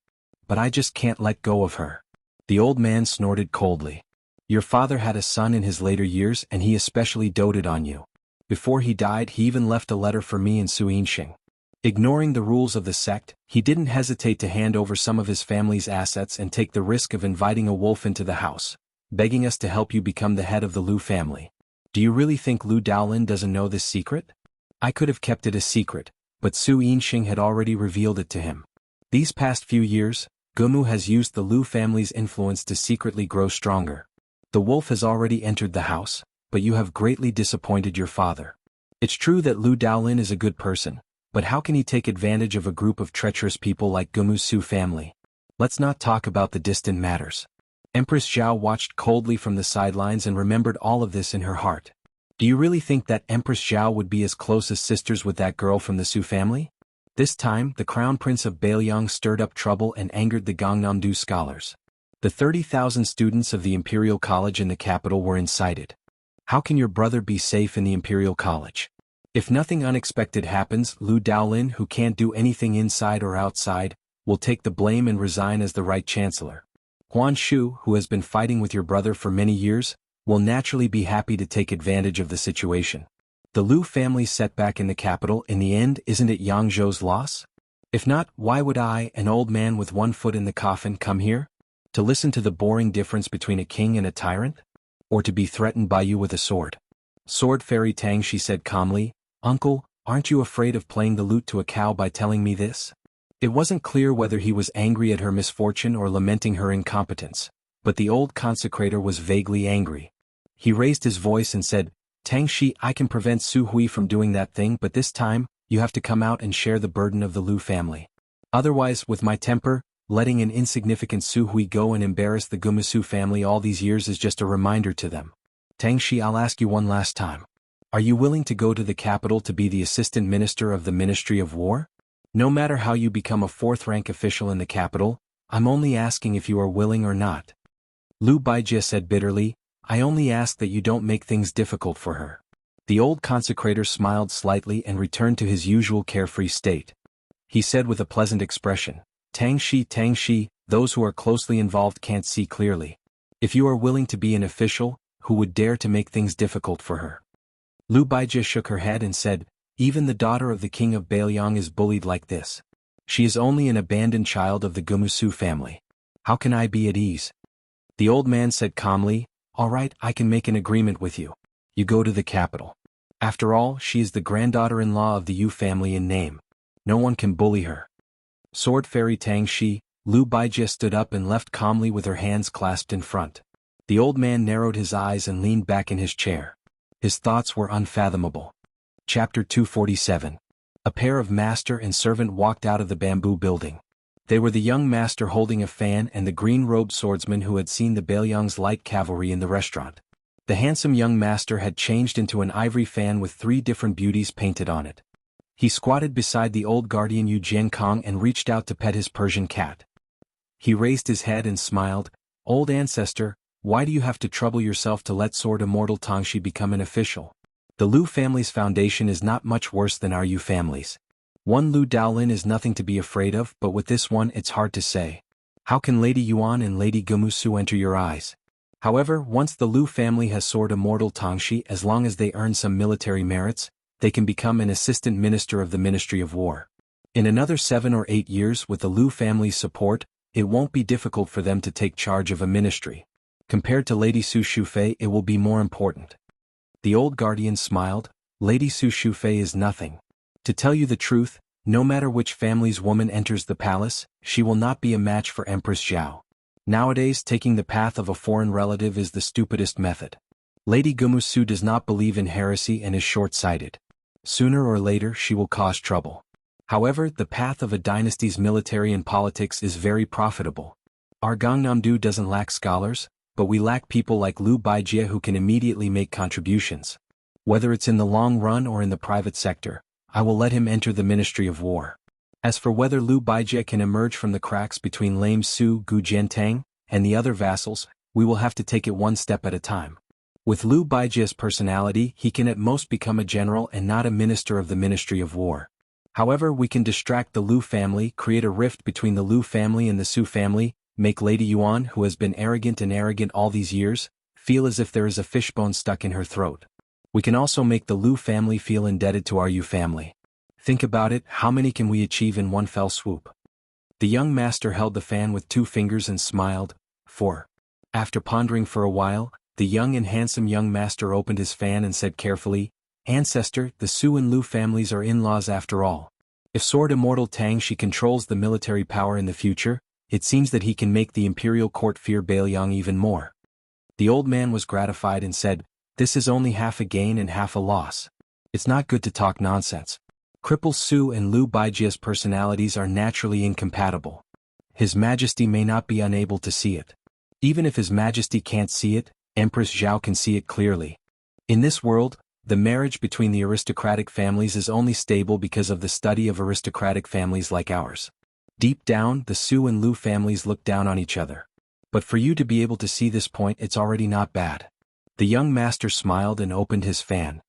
"But I just can't let go of her." The old man snorted coldly. "Your father had a son in his later years and he especially doted on you. Before he died, he even left a letter for me and Su Yinxing. Ignoring the rules of the sect, he didn't hesitate to hand over some of his family's assets and take the risk of inviting a wolf into the house. begging us to help you become the head of the Lu family. Do you really think Lu Daolin doesn't know this secret? I could have kept it a secret, but Su Yinxing had already revealed it to him. These past few years, Gumu has used the Lu family's influence to secretly grow stronger. The wolf has already entered the house, but you have greatly disappointed your father. It's true that Lu Daolin is a good person, but how can he take advantage of a group of treacherous people like Gumu's Su family? Let's not talk about the distant matters. Empress Zhao watched coldly from the sidelines and remembered all of this in her heart. Do you really think that Empress Zhao would be as close as sisters with that girl from the Su family? This time, the Crown Prince of Bailiang stirred up trouble and angered the Gangnam-do scholars. The 30,000 students of the Imperial College in the capital were incited. How can your brother be safe in the Imperial College? If nothing unexpected happens, Lu Daolin, who can't do anything inside or outside, will take the blame and resign as the right chancellor. Huan Shu, who has been fighting with your brother for many years, will naturally be happy to take advantage of the situation. The Lu family's setback in the capital, in the end, isn't it Yang Zhou's loss? If not, why would I, an old man with one foot in the coffin, come here? To listen to the boring difference between a king and a tyrant? Or to be threatened by you with a sword? Sword Fairy Tang, she said calmly, Uncle, aren't you afraid of playing the lute to a cow by telling me this? It wasn't clear whether he was angry at her misfortune or lamenting her incompetence, but the old consecrator was vaguely angry. He raised his voice and said, Tang Shi, I can prevent Su Hui from doing that thing, but this time, you have to come out and share the burden of the Lu family. Otherwise, with my temper, letting an insignificant Su Hui go and embarrass the Gumasu family all these years is just a reminder to them. Tang Shi, I'll ask you one last time. Are you willing to go to the capital to be the assistant minister of the Ministry of War? No matter how you become a fourth-rank official in the capital, I'm only asking if you are willing or not. Lu Baijie said bitterly, I only ask that you don't make things difficult for her. The old consecrator smiled slightly and returned to his usual carefree state. He said with a pleasant expression, Tang Shi, those who are closely involved can't see clearly. If you are willing to be an official, who would dare to make things difficult for her? Lu Baijie shook her head and said, even the daughter of the king of Bailiang is bullied like this. She is only an abandoned child of the Gumusu family. How can I be at ease? The old man said calmly, all right, I can make an agreement with you. You go to the capital. After all, she is the granddaughter-in-law of the Yu family in name. No one can bully her. Sword Fairy Tang Shi, Lu Baijie stood up and left calmly with her hands clasped in front. The old man narrowed his eyes and leaned back in his chair. His thoughts were unfathomable. Chapter 247. A pair of master and servant walked out of the bamboo building. They were the young master holding a fan and the green-robed swordsman who had seen the Bailiang's light cavalry in the restaurant. The handsome young master had changed into an ivory fan with 3 different beauties painted on it. He squatted beside the old guardian Yu Jiankong and reached out to pet his Persian cat. He raised his head and smiled, Old ancestor, why do you have to trouble yourself to let Sword Immortal Tangxi become an official? The Lu family's foundation is not much worse than our Yu family's. One Lu Daolin is nothing to be afraid of, but with this one it's hard to say. How can Lady Yuan and Lady Gumusu enter your eyes? However, once the Lu family has Sword Immortal Tangxi, as long as they earn some military merits, they can become an assistant minister of the Ministry of War. In another 7 or 8 years with the Lu family's support, it won't be difficult for them to take charge of a ministry. Compared to Lady Su Shufei, it will be more important. The old guardian smiled, Lady Su Shufei is nothing. To tell you the truth, no matter which family's woman enters the palace, she will not be a match for Empress Zhao. Nowadays, taking the path of a foreign relative is the stupidest method. Lady Gumusu does not believe in heresy and is short-sighted. Sooner or later she will cause trouble. However, the path of a dynasty's military and politics is very profitable. Our Gangnam-do doesn't lack scholars, but we lack people like Lu Baijie who can immediately make contributions. Whether it's in the long run or in the private sector, I will let him enter the Ministry of War. As for whether Lu Baijie can emerge from the cracks between lame Su Gu Jiantang and the other vassals, we will have to take it one step at a time. With Lu Baijie's personality, he can at most become a general and not a minister of the Ministry of War. However, we can distract the Lu family, create a rift between the Lu family and the Su family, make Lady Yuan, who has been arrogant all these years, feel as if there is a fishbone stuck in her throat. We can also make the Lu family feel indebted to our Yu family. Think about it, how many can we achieve in one fell swoop? The young master held the fan with 2 fingers and smiled, 4. After pondering for a while, the young and handsome young master opened his fan and said carefully, "Ancestor, the Su and Lu families are in-laws after all. If Sword Immortal Tangxi controls the military power in the future, it seems that he can make the imperial court fear Bailiang even more." The old man was gratified and said, "This is only half a gain and half a loss. It's not good to talk nonsense. Cripple Su and Lu Baijia's personalities are naturally incompatible. His Majesty may not be unable to see it. Even if His Majesty can't see it, Empress Zhao can see it clearly. In this world, the marriage between the aristocratic families is only stable because of the study of aristocratic families like ours. Deep down, the Su and Lu families look down on each other. But for you to be able to see this point, it's already not bad." The young master smiled and opened his fan.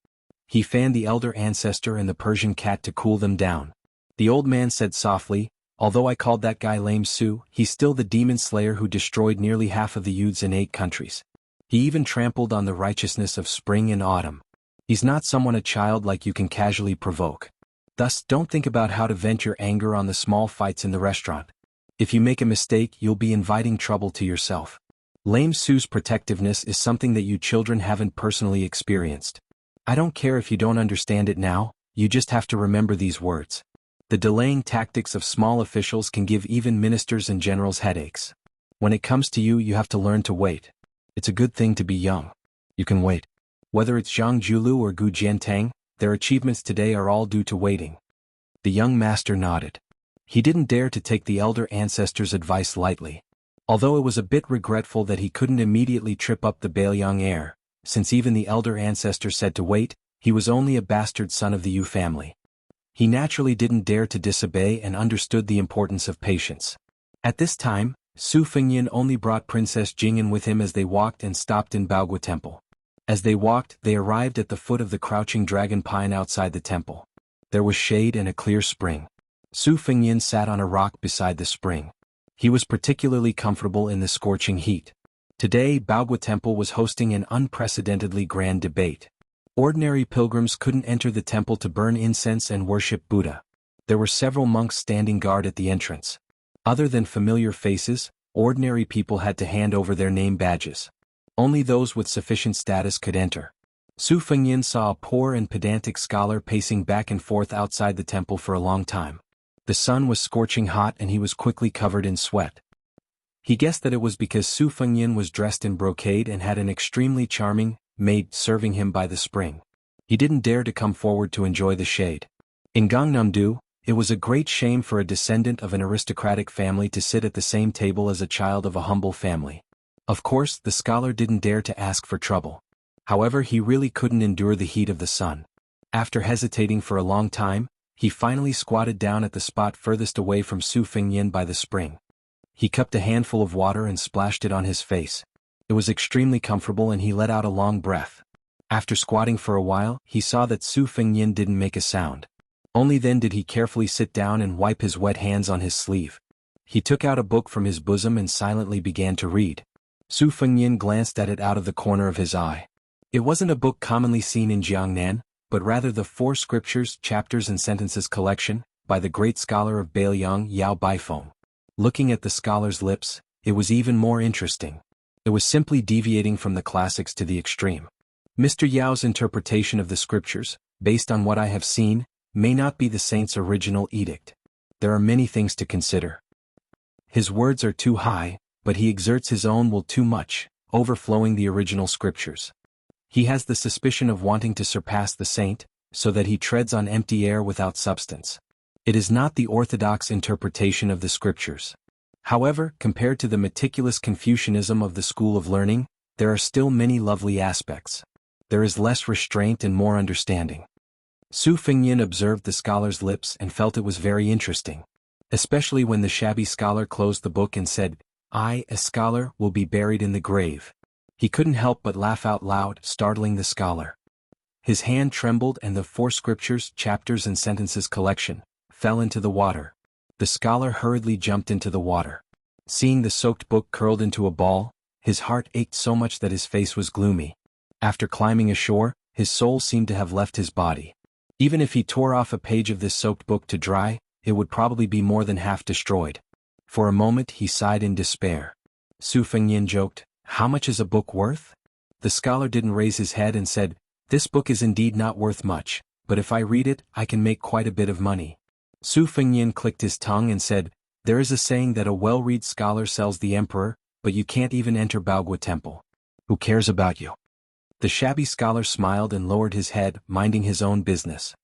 He fanned the elder ancestor and the Persian cat to cool them down. The old man said softly, "Although I called that guy lame Su, he's still the demon slayer who destroyed nearly half of the youths in 8 countries. He even trampled on the righteousness of spring and autumn. He's not someone a child like you can casually provoke. Thus, don't think about how to vent your anger on the small fights in the restaurant. If you make a mistake, you'll be inviting trouble to yourself. Lame Su's protectiveness is something that you children haven't personally experienced. I don't care if you don't understand it now, you just have to remember these words. The delaying tactics of small officials can give even ministers and generals headaches. When it comes to you, you have to learn to wait. It's a good thing to be young. You can wait. Whether it's Zhang Julu or Gu Jiantang, their achievements today are all due to waiting." The young master nodded. He didn't dare to take the elder ancestor's advice lightly. Although it was a bit regretful that he couldn't immediately trip up the Bailiang heir, since even the elder ancestor said to wait, he was only a bastard son of the Yu family. He naturally didn't dare to disobey and understood the importance of patience. At this time, Su Fengyan only brought Princess Jing'an with him as they walked and stopped in Baogua Temple. As they walked, they arrived at the foot of the crouching dragon pine outside the temple. There was shade and a clear spring. Su Fengyan sat on a rock beside the spring. He was particularly comfortable in the scorching heat. Today, Baogua Temple was hosting an unprecedentedly grand debate. Ordinary pilgrims couldn't enter the temple to burn incense and worship Buddha. There were several monks standing guard at the entrance. Other than familiar faces, ordinary people had to hand over their name badges. Only those with sufficient status could enter. Su Fengyan saw a poor and pedantic scholar pacing back and forth outside the temple for a long time. The sun was scorching hot and he was quickly covered in sweat. He guessed that it was because Su Fengyan was dressed in brocade and had an extremely charming maid serving him by the spring. He didn't dare to come forward to enjoy the shade. In Gangnam-do, it was a great shame for a descendant of an aristocratic family to sit at the same table as a child of a humble family. Of course, the scholar didn't dare to ask for trouble. However, he really couldn't endure the heat of the sun. After hesitating for a long time, he finally squatted down at the spot furthest away from Su Fengyan by the spring. He cupped a handful of water and splashed it on his face. It was extremely comfortable and he let out a long breath. After squatting for a while, he saw that Su Fengyan didn't make a sound. Only then did he carefully sit down and wipe his wet hands on his sleeve. He took out a book from his bosom and silently began to read. Su Fengyan glanced at it out of the corner of his eye. It wasn't a book commonly seen in Jiangnan, but rather the 4 scriptures, chapters and sentences collection, by the great scholar of Bailiang Yao Baifeng. Looking at the scholar's lips, it was even more interesting. It was simply deviating from the classics to the extreme. Mr. Yao's interpretation of the scriptures, based on what I have seen, may not be the saint's original edict. There are many things to consider. His words are too high, but he exerts his own will too much, overflowing the original scriptures. He has the suspicion of wanting to surpass the saint, so that he treads on empty air without substance. It is not the orthodox interpretation of the scriptures. However, compared to the meticulous Confucianism of the school of learning, there are still many lovely aspects. There is less restraint and more understanding. Su Fengyan observed the scholar's lips and felt it was very interesting. Especially when the shabby scholar closed the book and said, "I, a scholar, will be buried in the grave." He couldn't help but laugh out loud, startling the scholar. His hand trembled and the 4 scriptures, chapters and sentences collection fell into the water. The scholar hurriedly jumped into the water. Seeing the soaked book curled into a ball, his heart ached so much that his face was gloomy. After climbing ashore, his soul seemed to have left his body. Even if he tore off a page of this soaked book to dry, it would probably be more than half destroyed. For a moment he sighed in despair. Su Fengyan joked, How much is a book worth? The scholar didn't raise his head and said, "This book is indeed not worth much, but if I read it, I can make quite a bit of money." Su Fengnian clicked his tongue and said, "There is a saying that a well-read scholar sells the emperor, but you can't even enter Baogua Temple. Who cares about you?" The shabby scholar smiled and lowered his head, minding his own business.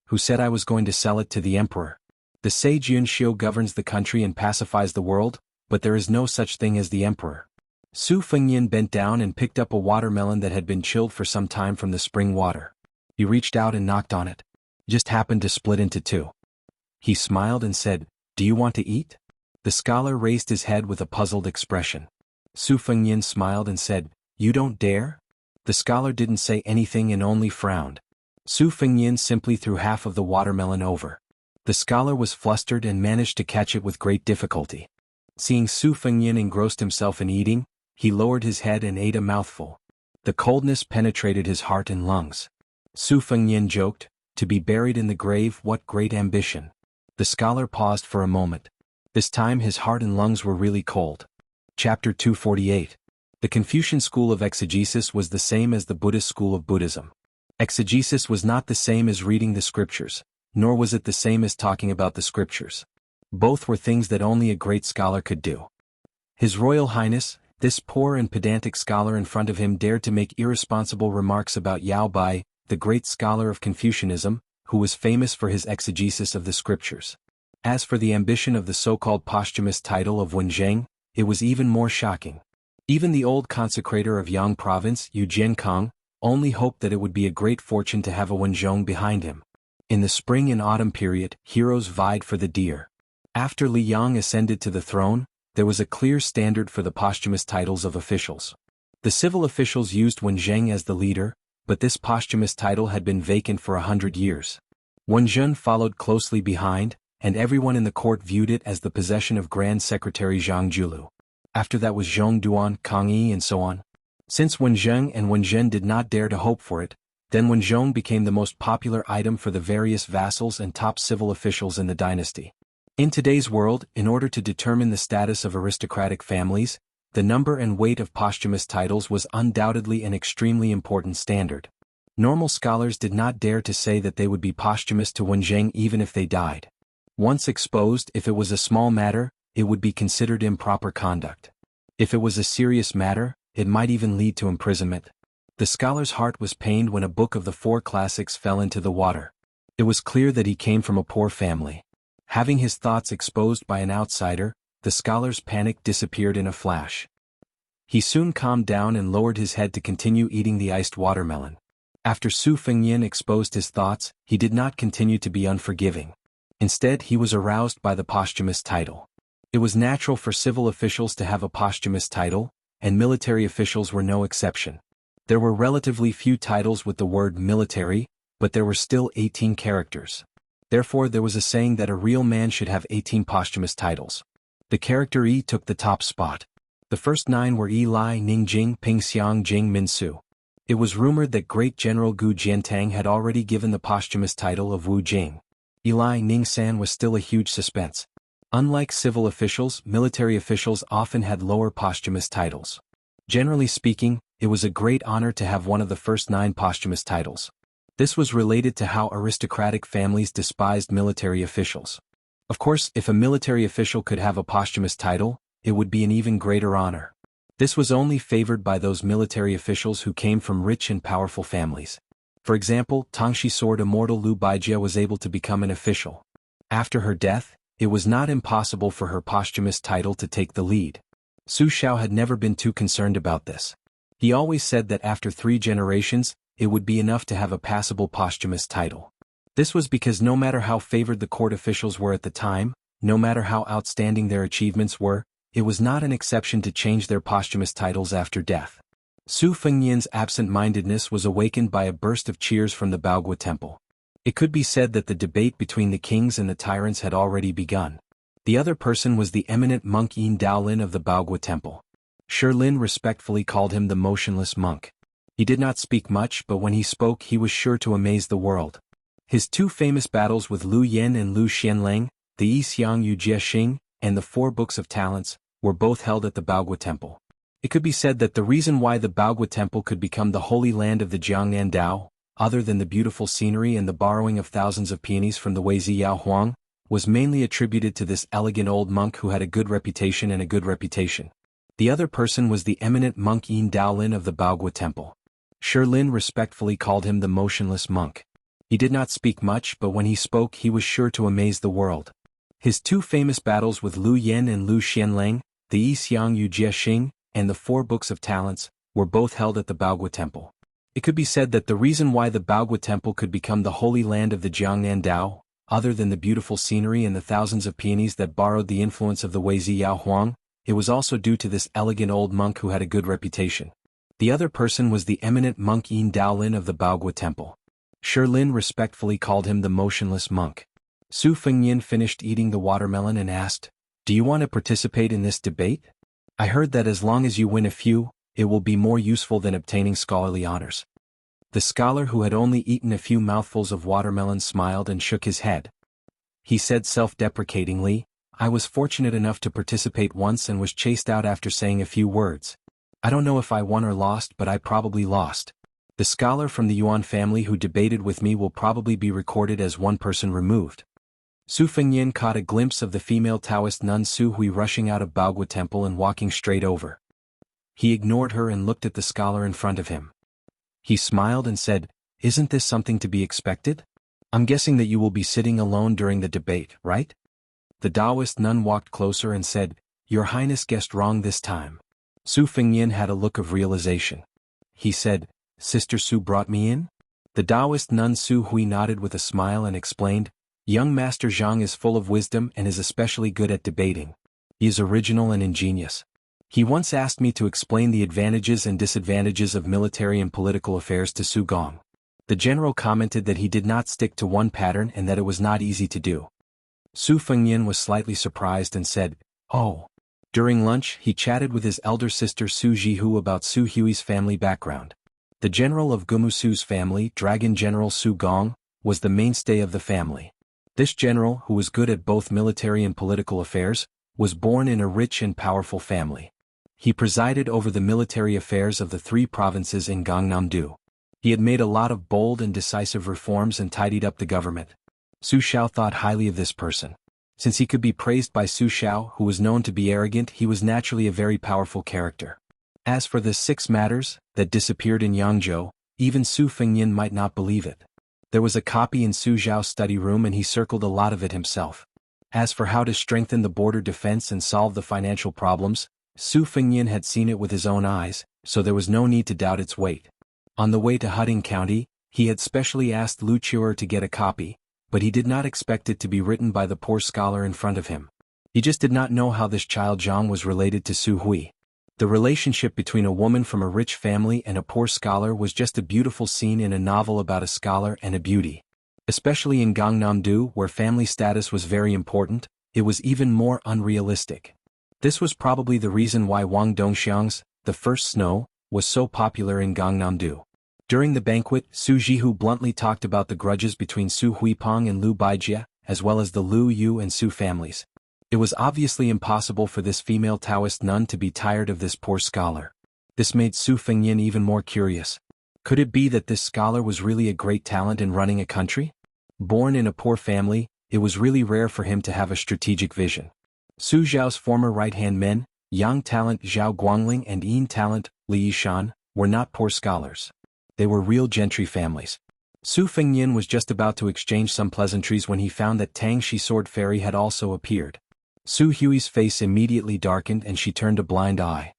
"Who said I was going to sell it to the emperor? The sage Xianxia governs the country and pacifies the world, but there is no such thing as the emperor." Su Fengnian bent down and picked up a watermelon that had been chilled for some time from the spring water. He reached out and knocked on it. Just happened to split into two. He smiled and said, "Do you want to eat?" The scholar raised his head with a puzzled expression. Su Fengnian smiled and said, "You don't dare?" The scholar didn't say anything and only frowned. Su Fengnian simply threw half of the watermelon over. The scholar was flustered and managed to catch it with great difficulty. Seeing Su Fengnian engrossed himself in eating, he lowered his head and ate a mouthful. The coldness penetrated his heart and lungs. Su Fengnian joked, "To be buried in the grave, what great ambition." The scholar paused for a moment. This time his heart and lungs were really cold. Chapter 248. The Confucian school of exegesis was the same as the Buddhist school of Buddhism. Exegesis was not the same as reading the scriptures, nor was it the same as talking about the scriptures. Both were things that only a great scholar could do. His Royal Highness, this poor and pedantic scholar in front of him, dared to make irresponsible remarks about Yao Bai, the great scholar of Confucianism, who was famous for his exegesis of the scriptures. As for the ambition of the so-called posthumous title of Wenzheng, it was even more shocking. Even the old consecrator of Yang province, Yu Jiankong, only hoped that it would be a great fortune to have a Wenzhong behind him. In the spring and autumn period, heroes vied for the deer. After Li Yang ascended to the throne, there was a clear standard for the posthumous titles of officials. The civil officials used Wenzheng as the leader, but this posthumous title had been vacant for 100 years. Wenzhen followed closely behind, and everyone in the court viewed it as the possession of Grand Secretary Zhang Julu. After that was Zhong Duan, Kang Yi and so on. Since Wenzheng and Wenzhen did not dare to hope for it, then Wenzhong became the most popular item for the various vassals and top civil officials in the dynasty. In today's world, in order to determine the status of aristocratic families, the number and weight of posthumous titles was undoubtedly an extremely important standard. Normal scholars did not dare to say that they would be posthumous to Wenzheng even if they died. Once exposed, if it was a small matter, it would be considered improper conduct. If it was a serious matter, it might even lead to imprisonment. The scholar's heart was pained when a book of the four classics fell into the water. It was clear that he came from a poor family. Having his thoughts exposed by an outsider, the scholar's panic disappeared in a flash. He soon calmed down and lowered his head to continue eating the iced watermelon. After Su Fengnian exposed his thoughts, he did not continue to be unforgiving. Instead, he was aroused by the posthumous title. It was natural for civil officials to have a posthumous title, and military officials were no exception. There were relatively few titles with the word military, but there were still 18 characters. Therefore, there was a saying that a real man should have 18 posthumous titles. The character E took the top spot. The first 9 were Yi Lai Ning Jing Ping Xiang Jing Min Su. It was rumored that great General Gu Jiantang had already given the posthumous title of Wu Jing. Yi Lai Ning San was still a huge suspense. Unlike civil officials, military officials often had lower posthumous titles. Generally speaking, it was a great honor to have one of the first 9 posthumous titles. This was related to how aristocratic families despised military officials. Of course, if a military official could have a posthumous title, it would be an even greater honor. This was only favored by those military officials who came from rich and powerful families. For example, Tangxi Sword Immortal Lu Baijia was able to become an official. After her death, it was not impossible for her posthumous title to take the lead. Su Xiao had never been too concerned about this. He always said that after 3 generations, it would be enough to have a passable posthumous title. This was because no matter how favored the court officials were at the time, no matter how outstanding their achievements were, it was not an exception to change their posthumous titles after death. Su Fengnian's absent-mindedness was awakened by a burst of cheers from the Baogua temple. It could be said that the debate between the kings and the tyrants had already begun. The other person was the eminent monk Yin Daolin of the Baogua temple. Shi Lin respectfully called him the motionless monk. He did not speak much, but when he spoke he was sure to amaze the world. His 2 famous battles with Lu Yen and Lu Xianlang, the Yi Xiang Yu Jia Xing, and the 4 Books of Talents, were both held at the Baogua temple. It could be said that the reason why the Baogua Temple could become the holy land of the Jiangnan Dao, other than the beautiful scenery and the borrowing of thousands of peonies from the Weizi Yao Huang, was mainly attributed to this elegant old monk who had a good reputation and a good reputation. The other person was the eminent monk Yin Daolin of the Baogua Temple. Shi Lin respectfully called him the motionless monk. He did not speak much, but when he spoke he was sure to amaze the world. His two famous battles with Lu Yen and Lu Xianlang, the Yi Xiang Yu Jie Xing, and the 4 Books of Talents, were both held at the Baogua Temple. It could be said that the reason why the Baogua Temple could become the holy land of the Jiangnan Dao, other than the beautiful scenery and the thousands of peonies that borrowed the influence of the Weizi Yao Huang, it was also due to this elegant old monk who had a good reputation. The other person was the eminent monk Yin Daolin of the Baogua Temple. Shi Lin respectfully called him the motionless monk. Su Fengyin finished eating the watermelon and asked, "Do you want to participate in this debate? I heard that as long as you win a few, it will be more useful than obtaining scholarly honors." The scholar who had only eaten a few mouthfuls of watermelon smiled and shook his head. He said self-deprecatingly, "I was fortunate enough to participate once and was chased out after saying a few words. I don't know if I won or lost, but I probably lost. The scholar from the Yuan family who debated with me will probably be recorded as one person removed." Su Fengyin caught a glimpse of the female Taoist nun Su Hui rushing out of Baogua Temple and walking straight over. He ignored her and looked at the scholar in front of him. He smiled and said, "Isn't this something to be expected? I'm guessing that you will be sitting alone during the debate, right?" The Taoist nun walked closer and said, "Your Highness guessed wrong this time." Su Fengyin had a look of realization. He said, "Sister Su brought me in?" The Taoist nun Su Hui nodded with a smile and explained, "Young Master Zhang is full of wisdom and is especially good at debating. He is original and ingenious. He once asked me to explain the advantages and disadvantages of military and political affairs to Su Gong. The general commented that he did not stick to one pattern and that it was not easy to do." Su Fengyin was slightly surprised and said, "Oh." During lunch, he chatted with his elder sister Su Jihu about Su Hui's family background. The general of Gumusu's family, Dragon General Su Gong, was the mainstay of the family. This general, who was good at both military and political affairs, was born in a rich and powerful family. He presided over the military affairs of the 3 provinces in Gangnam-do. He had made a lot of bold and decisive reforms and tidied up the government. Su Xiao thought highly of this person. Since he could be praised by Su Xiao, who was known to be arrogant, he was naturally a very powerful character. As for the 6 matters that disappeared in Yangzhou, even Su Fengyin might not believe it. There was a copy in Su Xiao's study room and he circled a lot of it himself. As for how to strengthen the border defense and solve the financial problems, Su Fengyin had seen it with his own eyes, so there was no need to doubt its weight. On the way to Huding County, he had specially asked Lu Chuer to get a copy, but he did not expect it to be written by the poor scholar in front of him. He just did not know how this child Zhang was related to Su Hui. The relationship between a woman from a rich family and a poor scholar was just a beautiful scene in a novel about a scholar and a beauty. Especially in Gangnam-do, where family status was very important, it was even more unrealistic. This was probably the reason why Wang Dongxiang's The First Snow was so popular in Gangnam-do. During the banquet, Su Jihu bluntly talked about the grudges between Su Huipeng and Lu Baijie, as well as the Lu Yu and Su families. It was obviously impossible for this female Taoist nun to be tired of this poor scholar. This made Su Fengyin even more curious. Could it be that this scholar was really a great talent in running a country? Born in a poor family, it was really rare for him to have a strategic vision. Su Zhao's former right-hand men, Yang talent Zhao Guangling and Yin talent Li Yishan, were not poor scholars. They were real gentry families. Su Fengyin was just about to exchange some pleasantries when he found that Tang Shi Sword Fairy had also appeared. Su Hui's face immediately darkened and she turned a blind eye.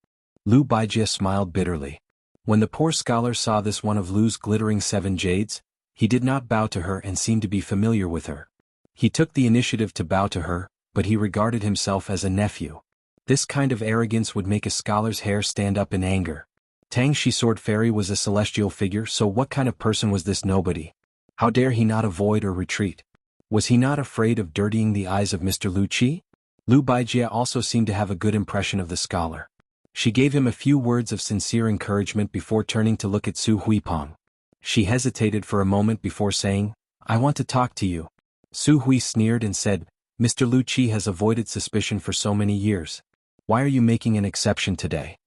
Lu Baijie smiled bitterly. When the poor scholar saw this one of Lu's glittering 7 jades, he did not bow to her and seemed to be familiar with her. He took the initiative to bow to her, but he regarded himself as a nephew. This kind of arrogance would make a scholar's hair stand up in anger. Tang Shi Sword Fairy was a celestial figure, so what kind of person was this nobody? How dare he not avoid or retreat? Was he not afraid of dirtying the eyes of Mr. Lu Qi? Lu Baijie also seemed to have a good impression of the scholar. She gave him a few words of sincere encouragement before turning to look at Su Huipeng. She hesitated for a moment before saying, "I want to talk to you." Su Hui sneered and said, "Mr. Lu Qi has avoided suspicion for so many years. Why are you making an exception today?"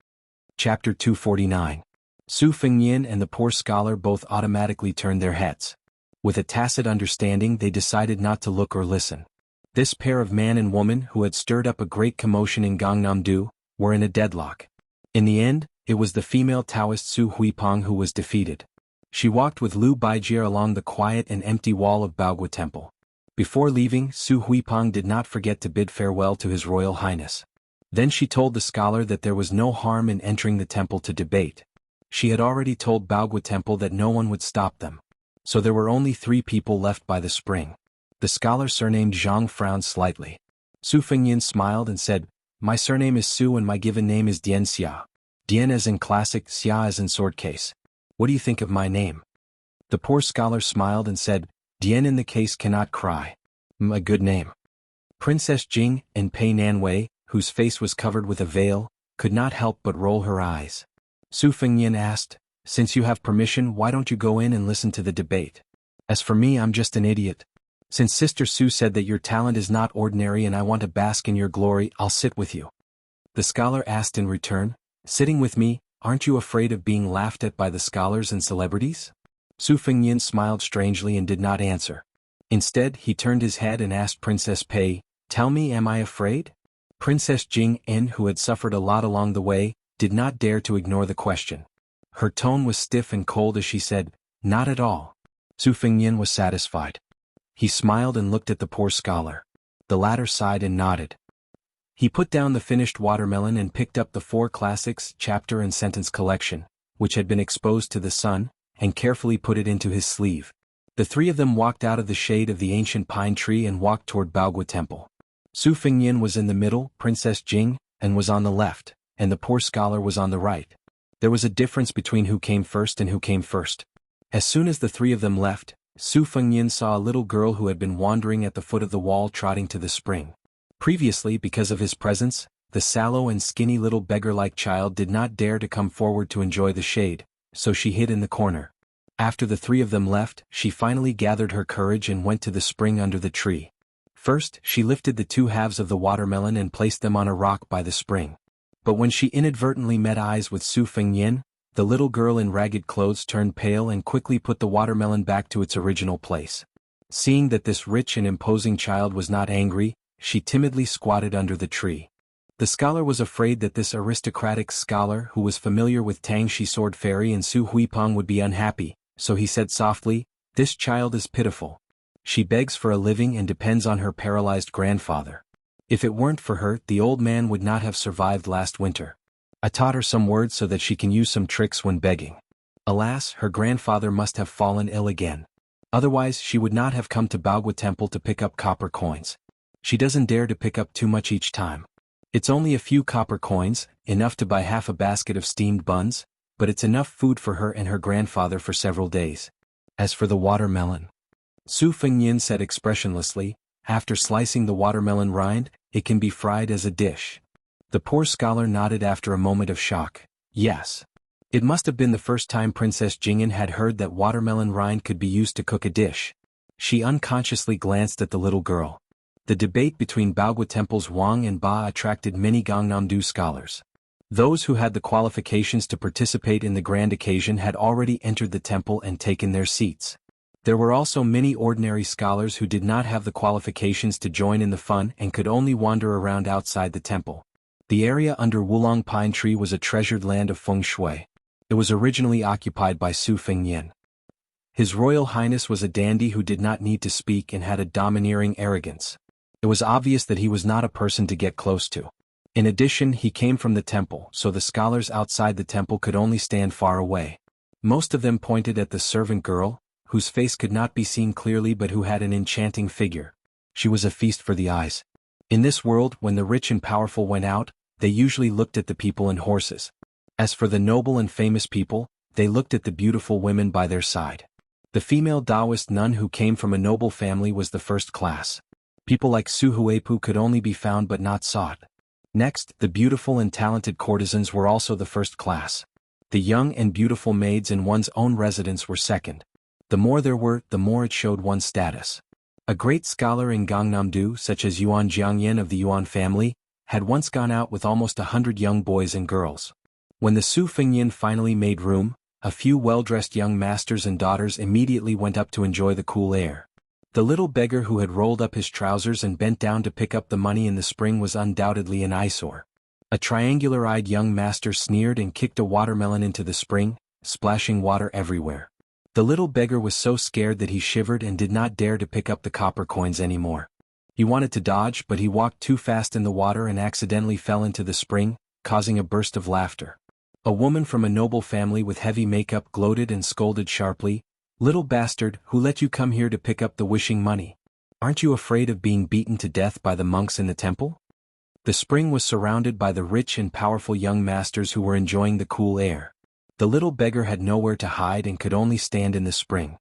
Chapter 249. Su Fengyin and the poor scholar both automatically turned their heads. With a tacit understanding they decided not to look or listen. This pair of man and woman who had stirred up a great commotion in Gangnam-do, were in a deadlock. In the end, it was the female Taoist Su Huipeng who was defeated. She walked with Liu Baijie along the quiet and empty wall of Baogua Temple. Before leaving, Su Huipeng did not forget to bid farewell to His Royal Highness. Then she told the scholar that there was no harm in entering the temple to debate. She had already told Baogua Temple that no one would stop them. So there were only 3 people left by the spring. The scholar surnamed Zhang frowned slightly. Su Fengyin smiled and said, "My surname is Su and my given name is Xianxia. Dian as in classic, Xia as in sword case. What do you think of my name?" The poor scholar smiled and said, "Dian in the case cannot cry. A good name." Princess Jing and Pei Nanwei, whose face was covered with a veil, could not help but roll her eyes. Su Fengyin asked, "Since you have permission, why don't you go in and listen to the debate? As for me, I'm just an idiot. Since Sister Su said that your talent is not ordinary and I want to bask in your glory, I'll sit with you." The scholar asked in return, "Sitting with me, aren't you afraid of being laughed at by the scholars and celebrities?" Su Fengyin smiled strangely and did not answer. Instead, he turned his head and asked Princess Pei, "Tell me, am I afraid?" Princess Jing En, who had suffered a lot along the way, did not dare to ignore the question. Her tone was stiff and cold as she said, "Not at all." Su Fengyin was satisfied. He smiled and looked at the poor scholar. The latter sighed and nodded. He put down the finished watermelon and picked up the 4 classics, chapter and sentence collection, which had been exposed to the sun, and carefully put it into his sleeve. The 3 of them walked out of the shade of the ancient pine tree and walked toward Baogua Temple. Su Fengyin was in the middle, Princess Jing, and was on the left, and the poor scholar was on the right. There was a difference between who came first and who came first. As soon as the 3 of them left, Su Fengyin saw a little girl who had been wandering at the foot of the wall trotting to the spring. Previously, because of his presence, the sallow and skinny little beggar-like child did not dare to come forward to enjoy the shade, so she hid in the corner. After the 3 of them left, she finally gathered her courage and went to the spring under the tree. First, she lifted the 2 halves of the watermelon and placed them on a rock by the spring. But when she inadvertently met eyes with Su Fengyin, the little girl in ragged clothes turned pale and quickly put the watermelon back to its original place. Seeing that this rich and imposing child was not angry, she timidly squatted under the tree. The scholar was afraid that this aristocratic scholar who was familiar with Tangshi Sword Fairy and Su Huipeng would be unhappy, so he said softly, "This child is pitiful. She begs for a living and depends on her paralyzed grandfather. If it weren't for her, the old man would not have survived last winter. I taught her some words so that she can use some tricks when begging. Alas, her grandfather must have fallen ill again. Otherwise she would not have come to Baogua Temple to pick up copper coins. She doesn't dare to pick up too much each time. It's only a few copper coins, enough to buy half a basket of steamed buns, but it's enough food for her and her grandfather for several days. As for the watermelon," Su Fengyin said expressionlessly, "after slicing the watermelon rind, it can be fried as a dish." The poor scholar nodded after a moment of shock. Yes. It must have been the first time Princess Jing'an had heard that watermelon rind could be used to cook a dish. She unconsciously glanced at the little girl. The debate between Baogua Temple's Wang and Ba attracted many Gangnam-do scholars. Those who had the qualifications to participate in the grand occasion had already entered the temple and taken their seats. There were also many ordinary scholars who did not have the qualifications to join in the fun and could only wander around outside the temple. The area under Wulong Pine Tree was a treasured land of feng shui. It was originally occupied by Su Fengyin. His Royal Highness was a dandy who did not need to speak and had a domineering arrogance. It was obvious that he was not a person to get close to. In addition, he came from the temple, so the scholars outside the temple could only stand far away. Most of them pointed at the servant girl, whose face could not be seen clearly but who had an enchanting figure. She was a feast for the eyes. In this world, when the rich and powerful went out, they usually looked at the people and horses. As for the noble and famous people, they looked at the beautiful women by their side. The female Taoist nun who came from a noble family was the first class. People like Su Huipu could only be found but not sought. Next, the beautiful and talented courtesans were also the first class. The young and beautiful maids in one's own residence were second. The more there were, the more it showed one's status. A great scholar in Gangnam-do, such as Yuan Jiangyan of the Yuan family, had once gone out with almost 100 young boys and girls. When the Su Fengyan finally made room, a few well-dressed young masters and daughters immediately went up to enjoy the cool air. The little beggar who had rolled up his trousers and bent down to pick up the money in the spring was undoubtedly an eyesore. A triangular-eyed young master sneered and kicked a watermelon into the spring, splashing water everywhere. The little beggar was so scared that he shivered and did not dare to pick up the copper coins anymore. He wanted to dodge, but he walked too fast in the water and accidentally fell into the spring, causing a burst of laughter. A woman from a noble family with heavy makeup gloated and scolded sharply, "Little bastard, who let you come here to pick up the wishing money? Aren't you afraid of being beaten to death by the monks in the temple?" The spring was surrounded by the rich and powerful young masters who were enjoying the cool air. The little beggar had nowhere to hide and could only stand in the spring.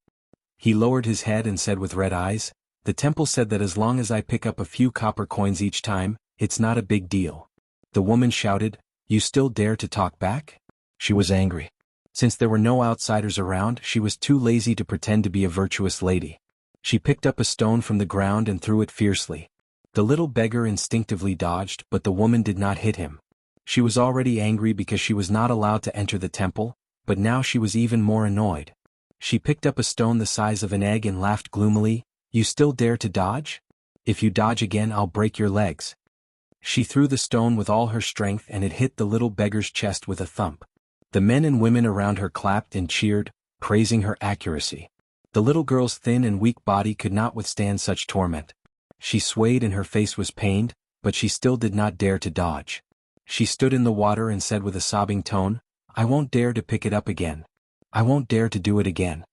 He lowered his head and said with red eyes, "The temple said that as long as I pick up a few copper coins each time, it's not a big deal." The woman shouted, "You still dare to talk back?" She was angry. Since there were no outsiders around, she was too lazy to pretend to be a virtuous lady. She picked up a stone from the ground and threw it fiercely. The little beggar instinctively dodged, but the woman did not hit him. She was already angry because she was not allowed to enter the temple, but now she was even more annoyed. She picked up a stone the size of an egg and laughed gloomily, "You still dare to dodge? If you dodge again, I'll break your legs." She threw the stone with all her strength and it hit the little beggar's chest with a thump. The men and women around her clapped and cheered, praising her accuracy. The little girl's thin and weak body could not withstand such torment. She swayed and her face was pained, but she still did not dare to dodge. She stood in the water and said with a sobbing tone, "I won't dare to pick it up again. I won't dare to do it again."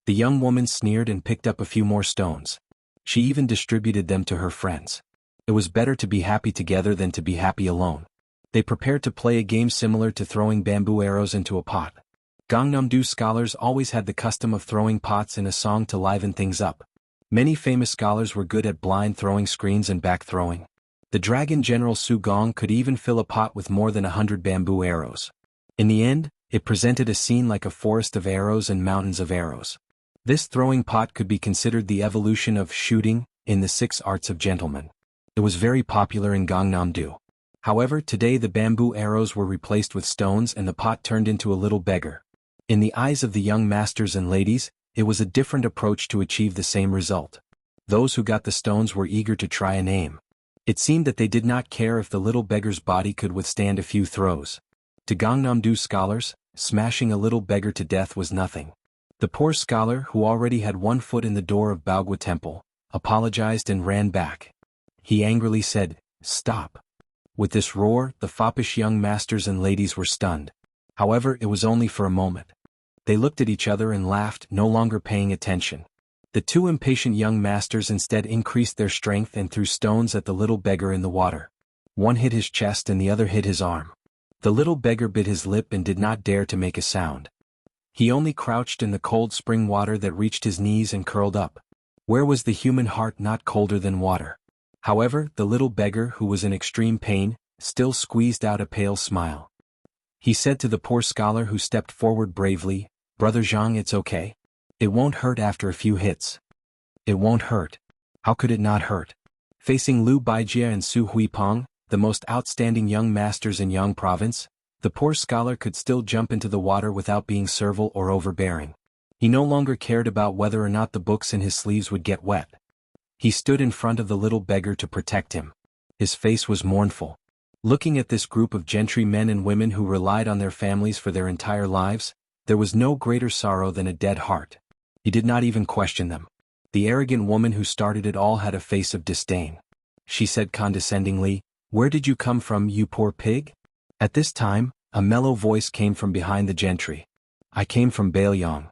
The young woman sneered and picked up a few more stones. She even distributed them to her friends. It was better to be happy together than to be happy alone. They prepared to play a game similar to throwing bamboo arrows into a pot. Gangnam-do scholars always had the custom of throwing pots in a song to liven things up. Many famous scholars were good at blind throwing screens and back throwing. The dragon general Su Gong could even fill a pot with more than 100 bamboo arrows. In the end, it presented a scene like a forest of arrows and mountains of arrows. This throwing pot could be considered the evolution of shooting in the 6 arts of gentlemen. It was very popular in Gangnam-do. However, today the bamboo arrows were replaced with stones and the pot turned into a little beggar. In the eyes of the young masters and ladies, it was a different approach to achieve the same result. Those who got the stones were eager to try and aim. It seemed that they did not care if the little beggar's body could withstand a few throws. To Gangnam-do scholars, smashing a little beggar to death was nothing. The poor scholar, who already had one foot in the door of Baogwa Temple, apologized and ran back. He angrily said, "Stop." With this roar, the foppish young masters and ladies were stunned. However, it was only for a moment. They looked at each other and laughed, no longer paying attention. The 2 impatient young masters instead increased their strength and threw stones at the little beggar in the water. One hit his chest and the other hit his arm. The little beggar bit his lip and did not dare to make a sound. He only crouched in the cold spring water that reached his knees and curled up. Where was the human heart not colder than water? However, the little beggar, who was in extreme pain, still squeezed out a pale smile. He said to the poor scholar who stepped forward bravely, "Brother Zhang, it's okay. It won't hurt after a few hits." It won't hurt. How could it not hurt? Facing Liu Baijia and Su Huipeng, the most outstanding young masters in Yang province, the poor scholar could still jump into the water without being servile or overbearing. He no longer cared about whether or not the books in his sleeves would get wet. He stood in front of the little beggar to protect him. His face was mournful. Looking at this group of gentry men and women who relied on their families for their entire lives, there was no greater sorrow than a dead heart. He did not even question them. The arrogant woman who started it all had a face of disdain. She said condescendingly, "Where did you come from, you poor pig?" At this time, a mellow voice came from behind the gentry. "I came from Baelyang."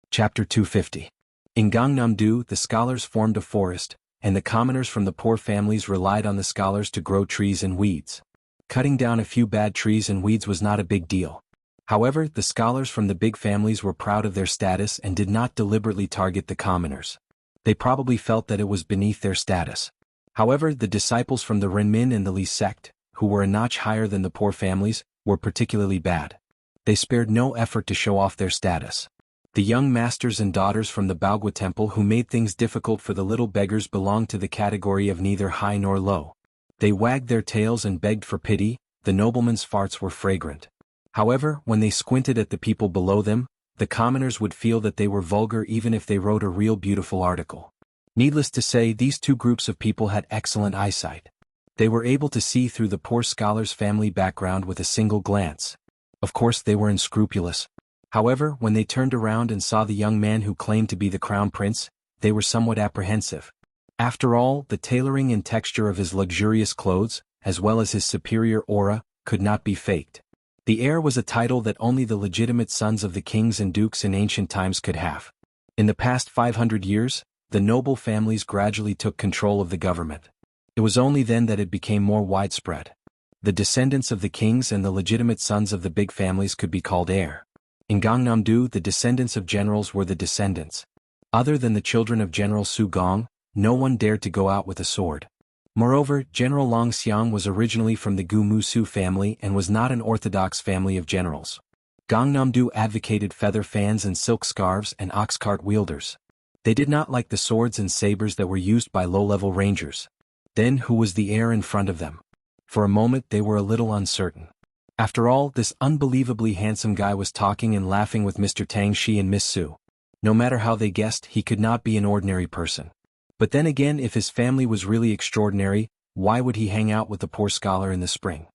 Chapter 250. In Gangnam-do, the scholars formed a forest, and the commoners from the poor families relied on the scholars to grow trees and weeds. Cutting down a few bad trees and weeds was not a big deal. However, the scholars from the big families were proud of their status and did not deliberately target the commoners. They probably felt that it was beneath their status. However, the disciples from the Renmin and the Li sect, who were a notch higher than the poor families, were particularly bad. They spared no effort to show off their status. The young masters and daughters from the Baogwa Temple who made things difficult for the little beggars belonged to the category of neither high nor low. They wagged their tails and begged for pity. The noblemen's farts were fragrant. However, when they squinted at the people below them, the commoners would feel that they were vulgar even if they wrote a real beautiful article. Needless to say, these two groups of people had excellent eyesight. They were able to see through the poor scholar's family background with a single glance. Of course, they were unscrupulous. However, when they turned around and saw the young man who claimed to be the crown prince, they were somewhat apprehensive. After all, the tailoring and texture of his luxurious clothes, as well as his superior aura, could not be faked. The heir was a title that only the legitimate sons of the kings and dukes in ancient times could have. In the past 500 years, the noble families gradually took control of the government. It was only then that it became more widespread. The descendants of the kings and the legitimate sons of the big families could be called heir. In Gangnam-do, the descendants of generals were the descendants. Other than the children of General Su Gong, no one dared to go out with a sword. Moreover, General Long Xiang was originally from the Gu Musu family and was not an orthodox family of generals. Gangnam-do advocated feather fans and silk scarves and ox cart wielders. They did not like the swords and sabers that were used by low-level rangers. Then who was the heir in front of them? For a moment they were a little uncertain. After all, this unbelievably handsome guy was talking and laughing with Mr. Tang Shi and Miss Su. No matter how they guessed, he could not be an ordinary person. But then again, if his family was really extraordinary, why would he hang out with the poor scholar in the spring?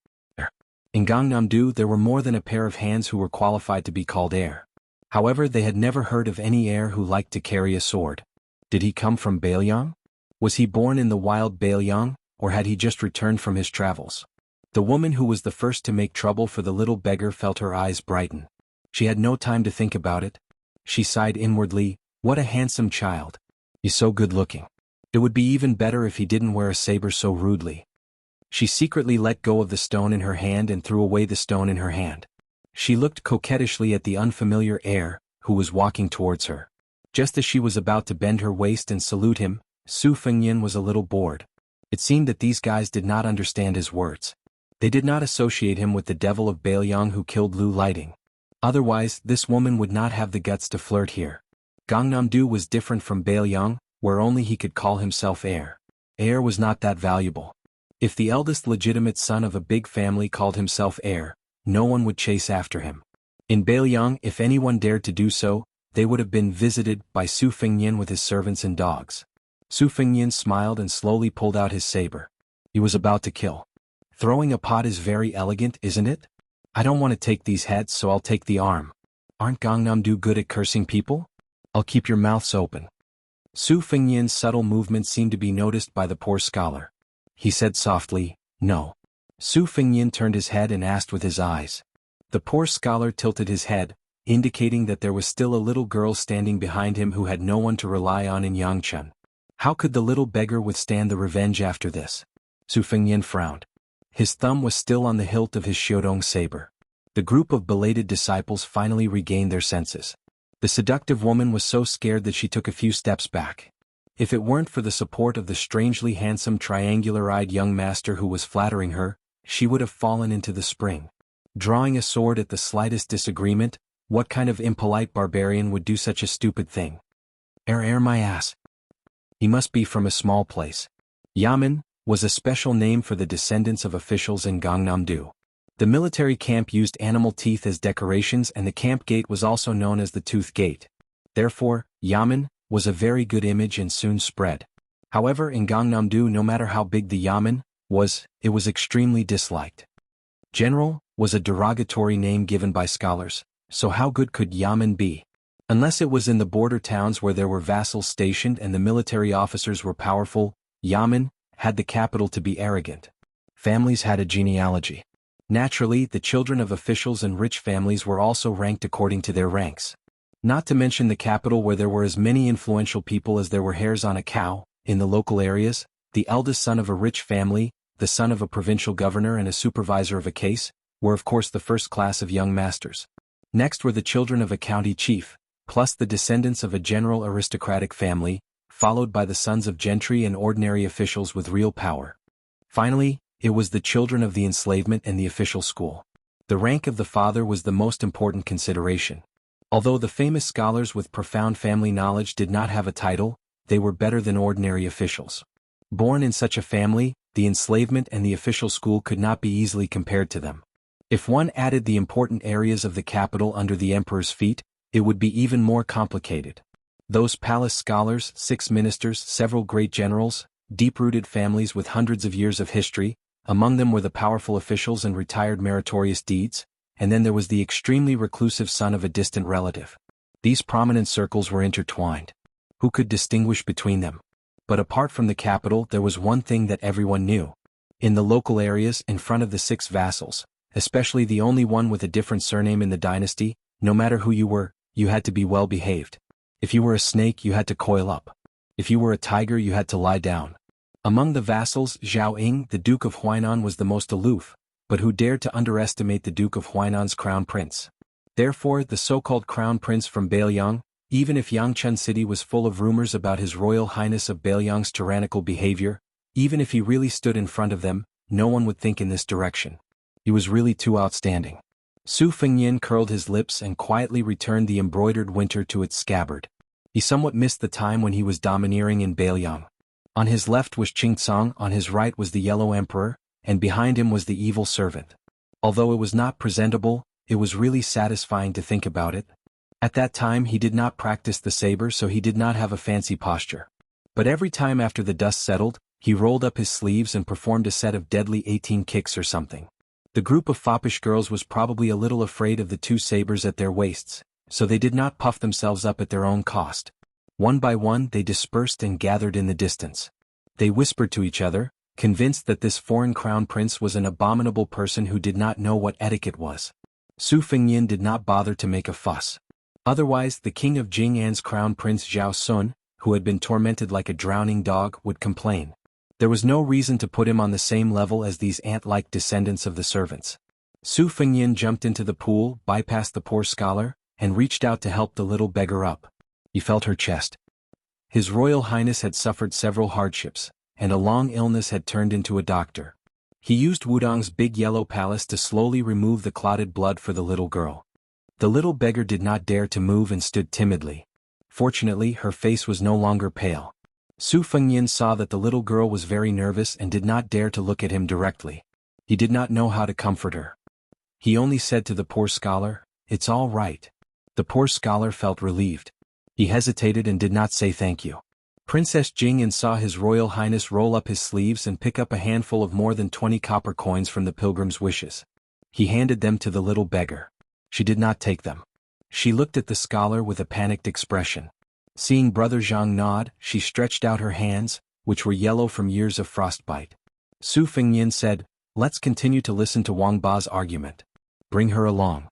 In Gangnam-do, there were more than a pair of hands who were qualified to be called heir. However, they had never heard of any heir who liked to carry a sword. Did he come from Bailiang? Was he born in the wild Bailiang, or had he just returned from his travels? The woman who was the first to make trouble for the little beggar felt her eyes brighten. She had no time to think about it. She sighed inwardly, "What a handsome child. He's so good-looking. It would be even better if he didn't wear a saber so rudely." She secretly let go of the stone in her hand and threw away the stone in her hand. She looked coquettishly at the unfamiliar heir, who was walking towards her. Just as she was about to bend her waist and salute him, Su Fengyan was a little bored. It seemed that these guys did not understand his words. They did not associate him with the devil of Bailiang who killed Lu Lighting. Otherwise, this woman would not have the guts to flirt here. Gangnam-do was different from Bailiang, where only he could call himself heir. Heir was not that valuable. If the eldest legitimate son of a big family called himself heir, no one would chase after him. In Bailiang, if anyone dared to do so, they would have been visited by Su Fengyan with his servants and dogs. Su Fengyan smiled and slowly pulled out his saber. He was about to kill. Throwing a pot is very elegant, isn't it? I don't want to take these heads, so I'll take the arm. Aren't Gangnam-do good at cursing people? I'll keep your mouths open. Su Fengyan's subtle movement seemed to be noticed by the poor scholar. He said softly, "No." Su Fengyan turned his head and asked with his eyes. The poor scholar tilted his head, indicating that there was still a little girl standing behind him who had no one to rely on in Yangchun. How could the little beggar withstand the revenge after this? Su Fengyan frowned. His thumb was still on the hilt of his Xiaodong saber. The group of belated disciples finally regained their senses. The seductive woman was so scared that she took a few steps back. If it weren't for the support of the strangely handsome triangular-eyed young master who was flattering her, she would have fallen into the spring. Drawing a sword at the slightest disagreement, what kind of impolite barbarian would do such a stupid thing? My ass. He must be from a small place. Yamen was a special name for the descendants of officials in Gangnam-do. The military camp used animal teeth as decorations, and the camp gate was also known as the Tooth Gate. Therefore, Yamen was a very good image and soon spread. However, in Gangnam-do, no matter how big the Yamen was, it was extremely disliked. General was a derogatory name given by scholars, so how good could Yamen be? Unless it was in the border towns where there were vassals stationed and the military officers were powerful, Yamen had the capital to be arrogant. Families had a genealogy. Naturally, the children of officials and rich families were also ranked according to their ranks. Not to mention the capital where there were as many influential people as there were hairs on a cow. In the local areas, the eldest son of a rich family, the son of a provincial governor and a supervisor of a case, were of course the first class of young masters. Next were the children of a county chief, plus the descendants of a general aristocratic family, followed by the sons of gentry and ordinary officials with real power. Finally, it was the children of the enslavement and the official school. The rank of the father was the most important consideration. Although the famous scholars with profound family knowledge did not have a title, they were better than ordinary officials. Born in such a family, the enslavement and the official school could not be easily compared to them. If one added the important areas of the capital under the emperor's feet, it would be even more complicated. Those palace scholars, 6 ministers, several great generals, deep-rooted families with hundreds of years of history, among them were the powerful officials and retired meritorious deeds, and then there was the extremely reclusive son of a distant relative. These prominent circles were intertwined. Who could distinguish between them? But apart from the capital, there was one thing that everyone knew. In the local areas, in front of the 6 vassals, especially the only one with a different surname in the dynasty, no matter who you were, you had to be well behaved. If you were a snake, you had to coil up. If you were a tiger, you had to lie down. Among the vassals, Zhao Ying, the Duke of Huainan, was the most aloof, but who dared to underestimate the Duke of Huainan's crown prince? Therefore, the so-called crown prince from Beiliang, even if Yangchun City was full of rumors about His Royal Highness of Beiliang's tyrannical behavior, even if he really stood in front of them, no one would think in this direction. He was really too outstanding. Su Fengyin curled his lips and quietly returned the embroidered winter to its scabbard. He somewhat missed the time when he was domineering in Beiliang. On his left was Qingcong, on his right was the Yellow Emperor, and behind him was the evil servant. Although it was not presentable, it was really satisfying to think about it. At that time he did not practice the saber, so he did not have a fancy posture. But every time after the dust settled, he rolled up his sleeves and performed a set of deadly 18 kicks or something. The group of foppish girls was probably a little afraid of the 2 sabers at their waists, so they did not puff themselves up at their own cost. One by one they dispersed and gathered in the distance. They whispered to each other, convinced that this foreign crown prince was an abominable person who did not know what etiquette was. Su Fengyin did not bother to make a fuss. Otherwise, the king of Jing'an's crown prince Zhao Sun, who had been tormented like a drowning dog, would complain. There was no reason to put him on the same level as these ant-like descendants of the servants. Su Fengyin jumped into the pool, bypassed the poor scholar, and reached out to help the little beggar up. He felt her chest. His Royal Highness had suffered several hardships, and a long illness had turned into a doctor. He used Wudong's big yellow palace to slowly remove the clotted blood for the little girl. The little beggar did not dare to move and stood timidly. Fortunately, her face was no longer pale. Su Fengyin saw that the little girl was very nervous and did not dare to look at him directly. He did not know how to comfort her. He only said to the poor scholar, "It's all right." The poor scholar felt relieved. He hesitated and did not say thank you. Princess Jing'an saw His Royal Highness roll up his sleeves and pick up a handful of more than 20 copper coins from the pilgrim's wishes. He handed them to the little beggar. She did not take them. She looked at the scholar with a panicked expression. Seeing Brother Zhang nod, she stretched out her hands, which were yellow from years of frostbite. Su Fengyin said, "Let's continue to listen to Wang Ba's argument. Bring her along."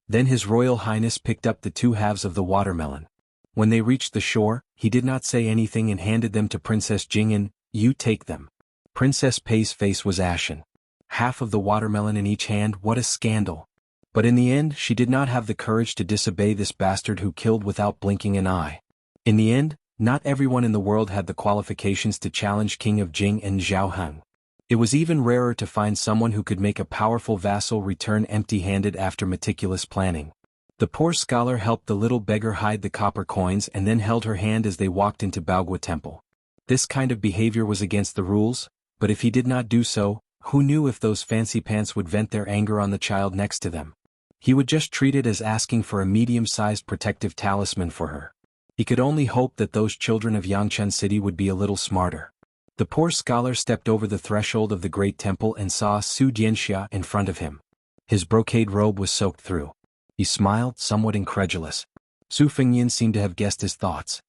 Then His Royal Highness picked up the 2 halves of the watermelon. When they reached the shore, he did not say anything and handed them to Princess Jing'an. "You take them." Princess Pei's face was ashen. Half of the watermelon in each hand, what a scandal. But in the end, she did not have the courage to disobey this bastard who killed without blinking an eye. In the end, not everyone in the world had the qualifications to challenge King of Jing and Zhao Heng. It was even rarer to find someone who could make a powerful vassal return empty-handed after meticulous planning. The poor scholar helped the little beggar hide the copper coins and then held her hand as they walked into Baogua Temple. This kind of behavior was against the rules, but if he did not do so, who knew if those fancy pants would vent their anger on the child next to them? He would just treat it as asking for a medium-sized protective talisman for her. He could only hope that those children of Yangchun City would be a little smarter. The poor scholar stepped over the threshold of the great temple and saw Su Xianxia in front of him. His brocade robe was soaked through. He smiled, somewhat incredulous. Su Fengyin seemed to have guessed his thoughts.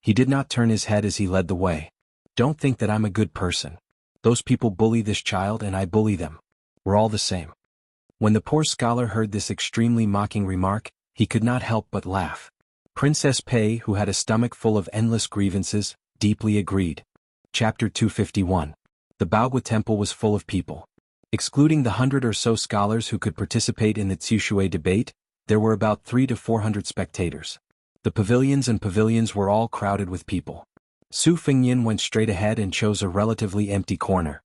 He did not turn his head as he led the way. "Don't think that I'm a good person. Those people bully this child and I bully them. We're all the same." When the poor scholar heard this extremely mocking remark, he could not help but laugh. Princess Pei, who had a stomach full of endless grievances, deeply agreed. Chapter 251. The Baogua Temple was full of people. Excluding the 100 or so scholars who could participate in the Tsushui debate, there were about 300 to 400 spectators. The pavilions were all crowded with people. Su Fengyin went straight ahead and chose a relatively empty corner.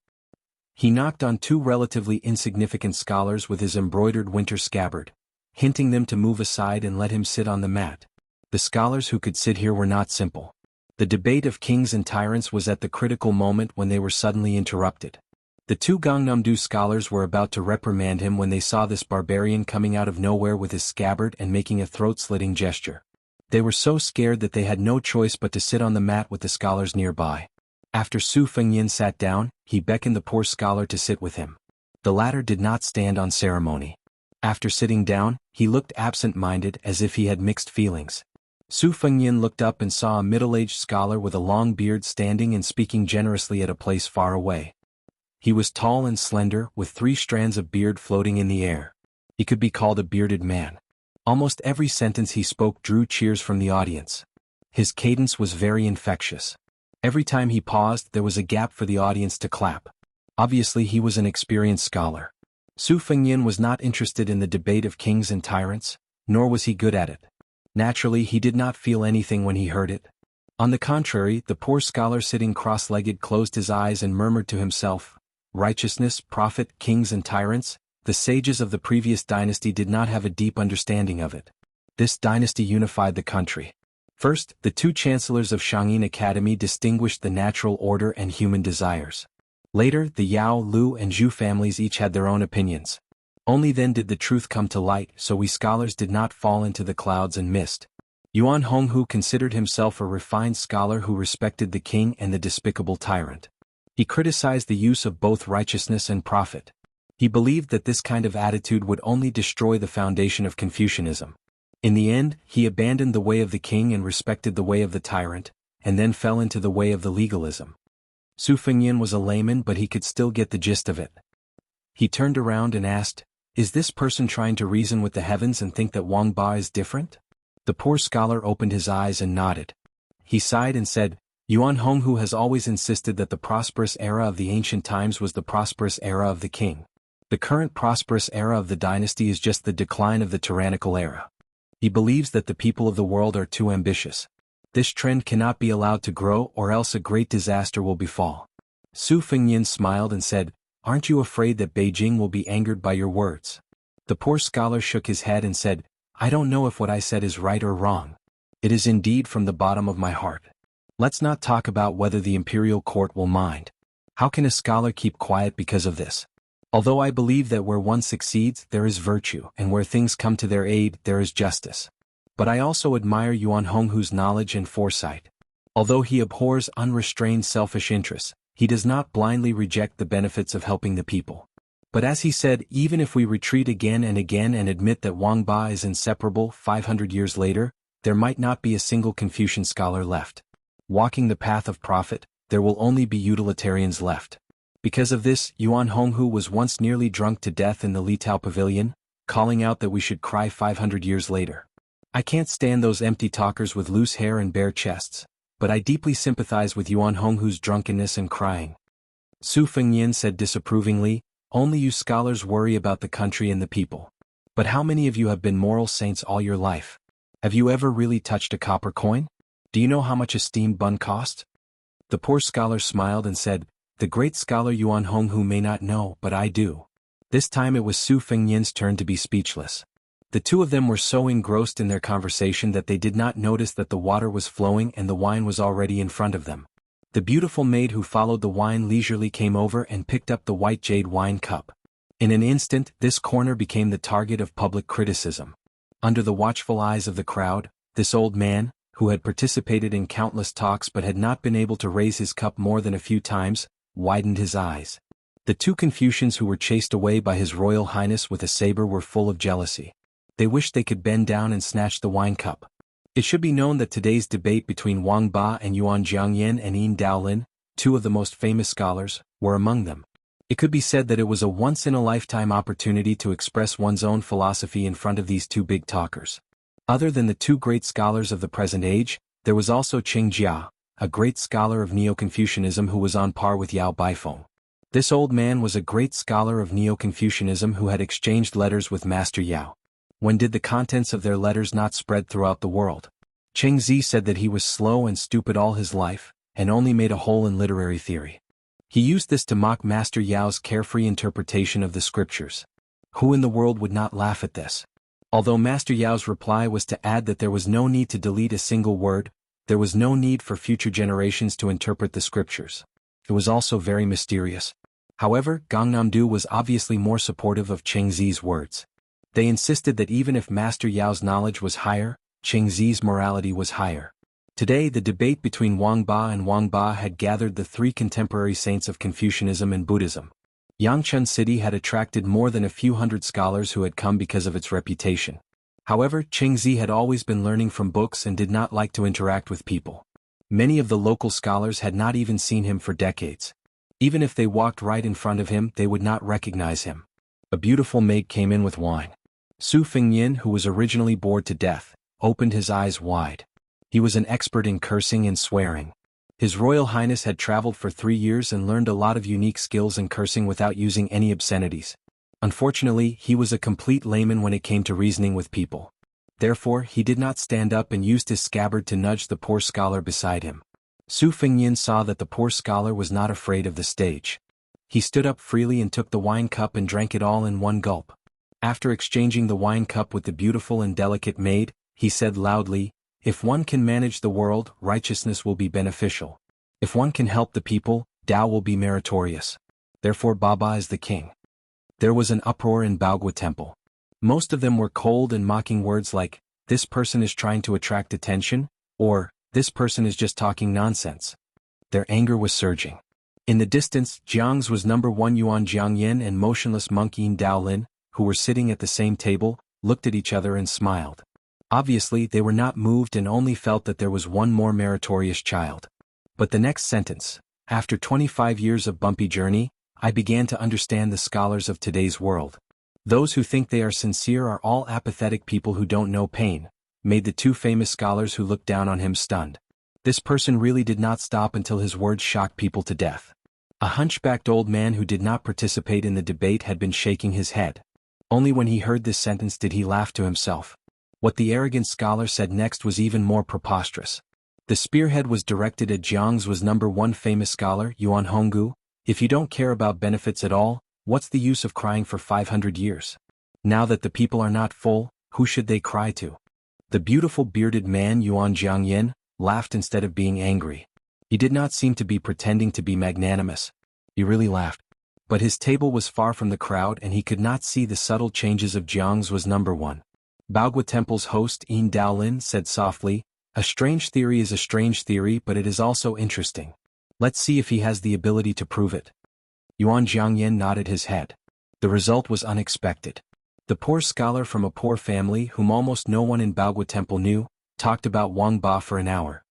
He knocked on 2 relatively insignificant scholars with his embroidered winter scabbard, hinting them to move aside and let him sit on the mat. The scholars who could sit here were not simple. The debate of kings and tyrants was at the critical moment when they were suddenly interrupted. The two Gangnam-do scholars were about to reprimand him when they saw this barbarian coming out of nowhere with his scabbard and making a throat-slitting gesture. They were so scared that they had no choice but to sit on the mat with the scholars nearby. After Su Fengyin sat down, he beckoned the poor scholar to sit with him. The latter did not stand on ceremony. After sitting down, he looked absent-minded as if he had mixed feelings. Su Fengyin looked up and saw a middle-aged scholar with a long beard standing and speaking generously at a place far away. He was tall and slender, with 3 strands of beard floating in the air. He could be called a bearded man. Almost every sentence he spoke drew cheers from the audience. His cadence was very infectious. Every time he paused, there was a gap for the audience to clap. Obviously he was an experienced scholar. Su Fengyin was not interested in the debate of kings and tyrants, nor was he good at it. Naturally, he did not feel anything when he heard it. On the contrary, the poor scholar sitting cross-legged closed his eyes and murmured to himself, "Righteousness, profit, kings and tyrants." The sages of the previous dynasty did not have a deep understanding of it. This dynasty unified the country. First, the 2 chancellors of Shangyin Academy distinguished the natural order and human desires. Later, the Yao, Lu and Zhu families each had their own opinions. Only then did the truth come to light, so we scholars did not fall into the clouds and mist. Yuan Honghu considered himself a refined scholar who respected the king and the despicable tyrant. He criticized the use of both righteousness and profit. He believed that this kind of attitude would only destroy the foundation of Confucianism. In the end, he abandoned the way of the king and respected the way of the tyrant, and then fell into the way of the legalism. Su Fengyin was a layman, but he could still get the gist of it. He turned around and asked, "Is this person trying to reason with the heavens and think that Wang Ba is different?" The poor scholar opened his eyes and nodded. He sighed and said, "Yuan Honghu has always insisted that the prosperous era of the ancient times was the prosperous era of the king. The current prosperous era of the dynasty is just the decline of the tyrannical era. He believes that the people of the world are too ambitious. This trend cannot be allowed to grow or else a great disaster will befall." Su Fengyin smiled and said, "Aren't you afraid that Beijing will be angered by your words?" The poor scholar shook his head and said, "I don't know if what I said is right or wrong. It is indeed from the bottom of my heart. Let's not talk about whether the imperial court will mind. How can a scholar keep quiet because of this? Although I believe that where one succeeds, there is virtue, and where things come to their aid, there is justice. But I also admire Yuan Honghu's knowledge and foresight. Although he abhors unrestrained selfish interests, he does not blindly reject the benefits of helping the people. But as he said, even if we retreat again and again and admit that Wang Ba is inseparable 500 years later, there might not be a single Confucian scholar left. Walking the path of profit, there will only be utilitarians left." Because of this, Yuan Honghu was once nearly drunk to death in the Litao Pavilion, calling out that we should cry 500 years later. I can't stand those empty talkers with loose hair and bare chests, but I deeply sympathize with Yuan Honghu's drunkenness and crying. Su Fengyin said disapprovingly, "Only you scholars worry about the country and the people. But how many of you have been moral saints all your life? Have you ever really touched a copper coin? Do you know how much a steamed bun cost?" The poor scholar smiled and said, "The great scholar Yuan Honghu may not know, but I do." This time it was Su Fengyin's turn to be speechless. The 2 of them were so engrossed in their conversation that they did not notice that the water was flowing and the wine was already in front of them. The beautiful maid who followed the wine leisurely came over and picked up the white jade wine cup. In an instant, this corner became the target of public criticism. Under the watchful eyes of the crowd, this old man, who had participated in countless talks but had not been able to raise his cup more than a few times, widened his eyes. The 2 Confucians who were chased away by His Royal Highness with a saber were full of jealousy. They wished they could bend down and snatch the wine cup. It should be known that today's debate between Wang Ba and Yuan Jiangyan and Yin Daolin, 2 of the most famous scholars, were among them. It could be said that it was a once-in-a-lifetime opportunity to express one's own philosophy in front of these 2 big talkers. Other than the 2 great scholars of the present age, there was also Xianxia, a great scholar of Neo-Confucianism who was on par with Yao Baifeng. This old man was a great scholar of Neo-Confucianism who had exchanged letters with Master Yao. When did the contents of their letters not spread throughout the world? Cheng Zi said that he was slow and stupid all his life, and only made a hole in literary theory. He used this to mock Master Yao's carefree interpretation of the scriptures. Who in the world would not laugh at this? Although Master Yao's reply was to add that there was no need to delete a single word, there was no need for future generations to interpret the scriptures. It was also very mysterious. However, Gangnam-do was obviously more supportive of Chengzi's words. They insisted that even if Master Yao's knowledge was higher, Chengzi's morality was higher. Today the debate between Wang Ba and Wang Ba had gathered the three contemporary saints of Confucianism and Buddhism. Yangchun City had attracted more than a few hundred scholars who had come because of its reputation. However, Chengzi had always been learning from books and did not like to interact with people. Many of the local scholars had not even seen him for decades. Even if they walked right in front of him, they would not recognize him. A beautiful maid came in with wine. Su Fengyin, who was originally bored to death, opened his eyes wide. He was an expert in cursing and swearing. His Royal Highness had traveled for 3 years and learned a lot of unique skills in cursing without using any obscenities. Unfortunately, he was a complete layman when it came to reasoning with people. Therefore, he did not stand up and used his scabbard to nudge the poor scholar beside him. Su Fengyin saw that the poor scholar was not afraid of the stage. He stood up freely and took the wine cup and drank it all in one gulp. After exchanging the wine cup with the beautiful and delicate maid, he said loudly, "If one can manage the world, righteousness will be beneficial. If one can help the people, Tao will be meritorious. Therefore Baba is the king." There was an uproar in Baogua Temple. Most of them were cold and mocking words like, "This person is trying to attract attention," or, "This person is just talking nonsense." Their anger was surging. In the distance, Jiang's was number 1 Yuan Jiangyan and motionless monk Yin Daolin, who were sitting at the same table, looked at each other and smiled. Obviously, they were not moved and only felt that there was one more meritorious child. But the next sentence, "After 25 years of bumpy journey, I began to understand the scholars of today's world. Those who think they are sincere are all apathetic people who don't know pain," made the two famous scholars who looked down on him stunned. This person really did not stop until his words shocked people to death. A hunchbacked old man who did not participate in the debate had been shaking his head. Only when he heard this sentence did he laugh to himself. What the arrogant scholar said next was even more preposterous. The spearhead was directed at Jiang's was number 1 famous scholar, Yuan Honggu. "If you don't care about benefits at all, what's the use of crying for 500 years? Now that the people are not full, who should they cry to?" The beautiful bearded man Yuan Jiangyan laughed instead of being angry. He did not seem to be pretending to be magnanimous. He really laughed. But his table was far from the crowd and he could not see the subtle changes of Jiang's was number 1. Baogua Temple's host Yin Daolin said softly, "A strange theory is a strange theory, but it is also interesting. Let's see if he has the ability to prove it." Yuan Jiangyan nodded his head. The result was unexpected. The poor scholar from a poor family whom almost no one in Baogua Temple knew, talked about Wang Ba for an hour.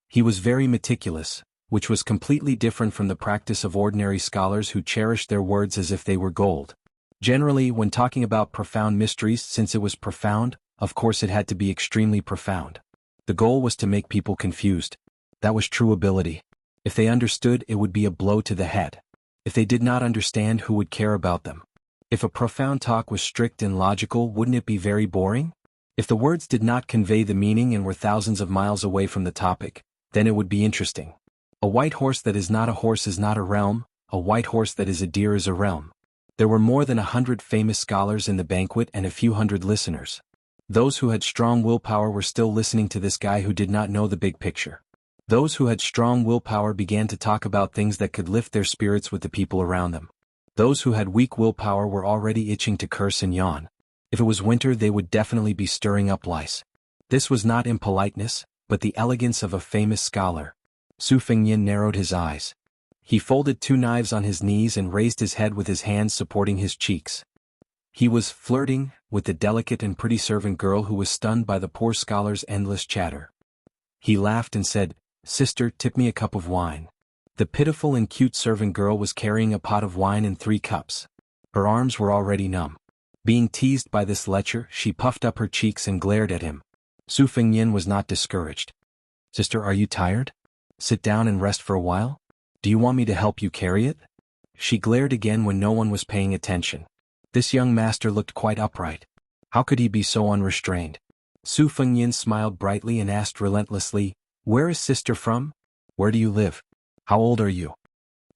He was very meticulous, which was completely different from the practice of ordinary scholars who cherished their words as if they were gold. Generally, when talking about profound mysteries, since it was profound, of course it had to be extremely profound. The goal was to make people confused. That was true ability. If they understood, it would be a blow to the head. If they did not understand, who would care about them? If a profound talk was strict and logical, wouldn't it be very boring? If the words did not convey the meaning and were thousands of miles away from the topic, then it would be interesting. A white horse that is not a horse is not a realm, a white horse that is a deer is a realm. There were more than 100 famous scholars in the banquet and a few hundred listeners. Those who had strong willpower were still listening to this guy who did not know the big picture. Those who had strong willpower began to talk about things that could lift their spirits with the people around them. Those who had weak willpower were already itching to curse and yawn. If it was winter, they would definitely be stirring up lice. This was not impoliteness, but the elegance of a famous scholar. Su Fengyin narrowed his eyes. He folded 2 knives on his knees and raised his head with his hands supporting his cheeks. He was flirting with the delicate and pretty servant girl who was stunned by the poor scholar's endless chatter. He laughed and said, "Sister, tip me a cup of wine." The pitiful and cute servant girl was carrying a pot of wine and 3 cups. Her arms were already numb. Being teased by this lecher, she puffed up her cheeks and glared at him. Su Fengyin was not discouraged. "Sister, are you tired? Sit down and rest for a while? Do you want me to help you carry it?" She glared again when no one was paying attention. This young master looked quite upright. How could he be so unrestrained? Su Fengyin smiled brightly and asked relentlessly, "Where is sister from? Where do you live? How old are you?"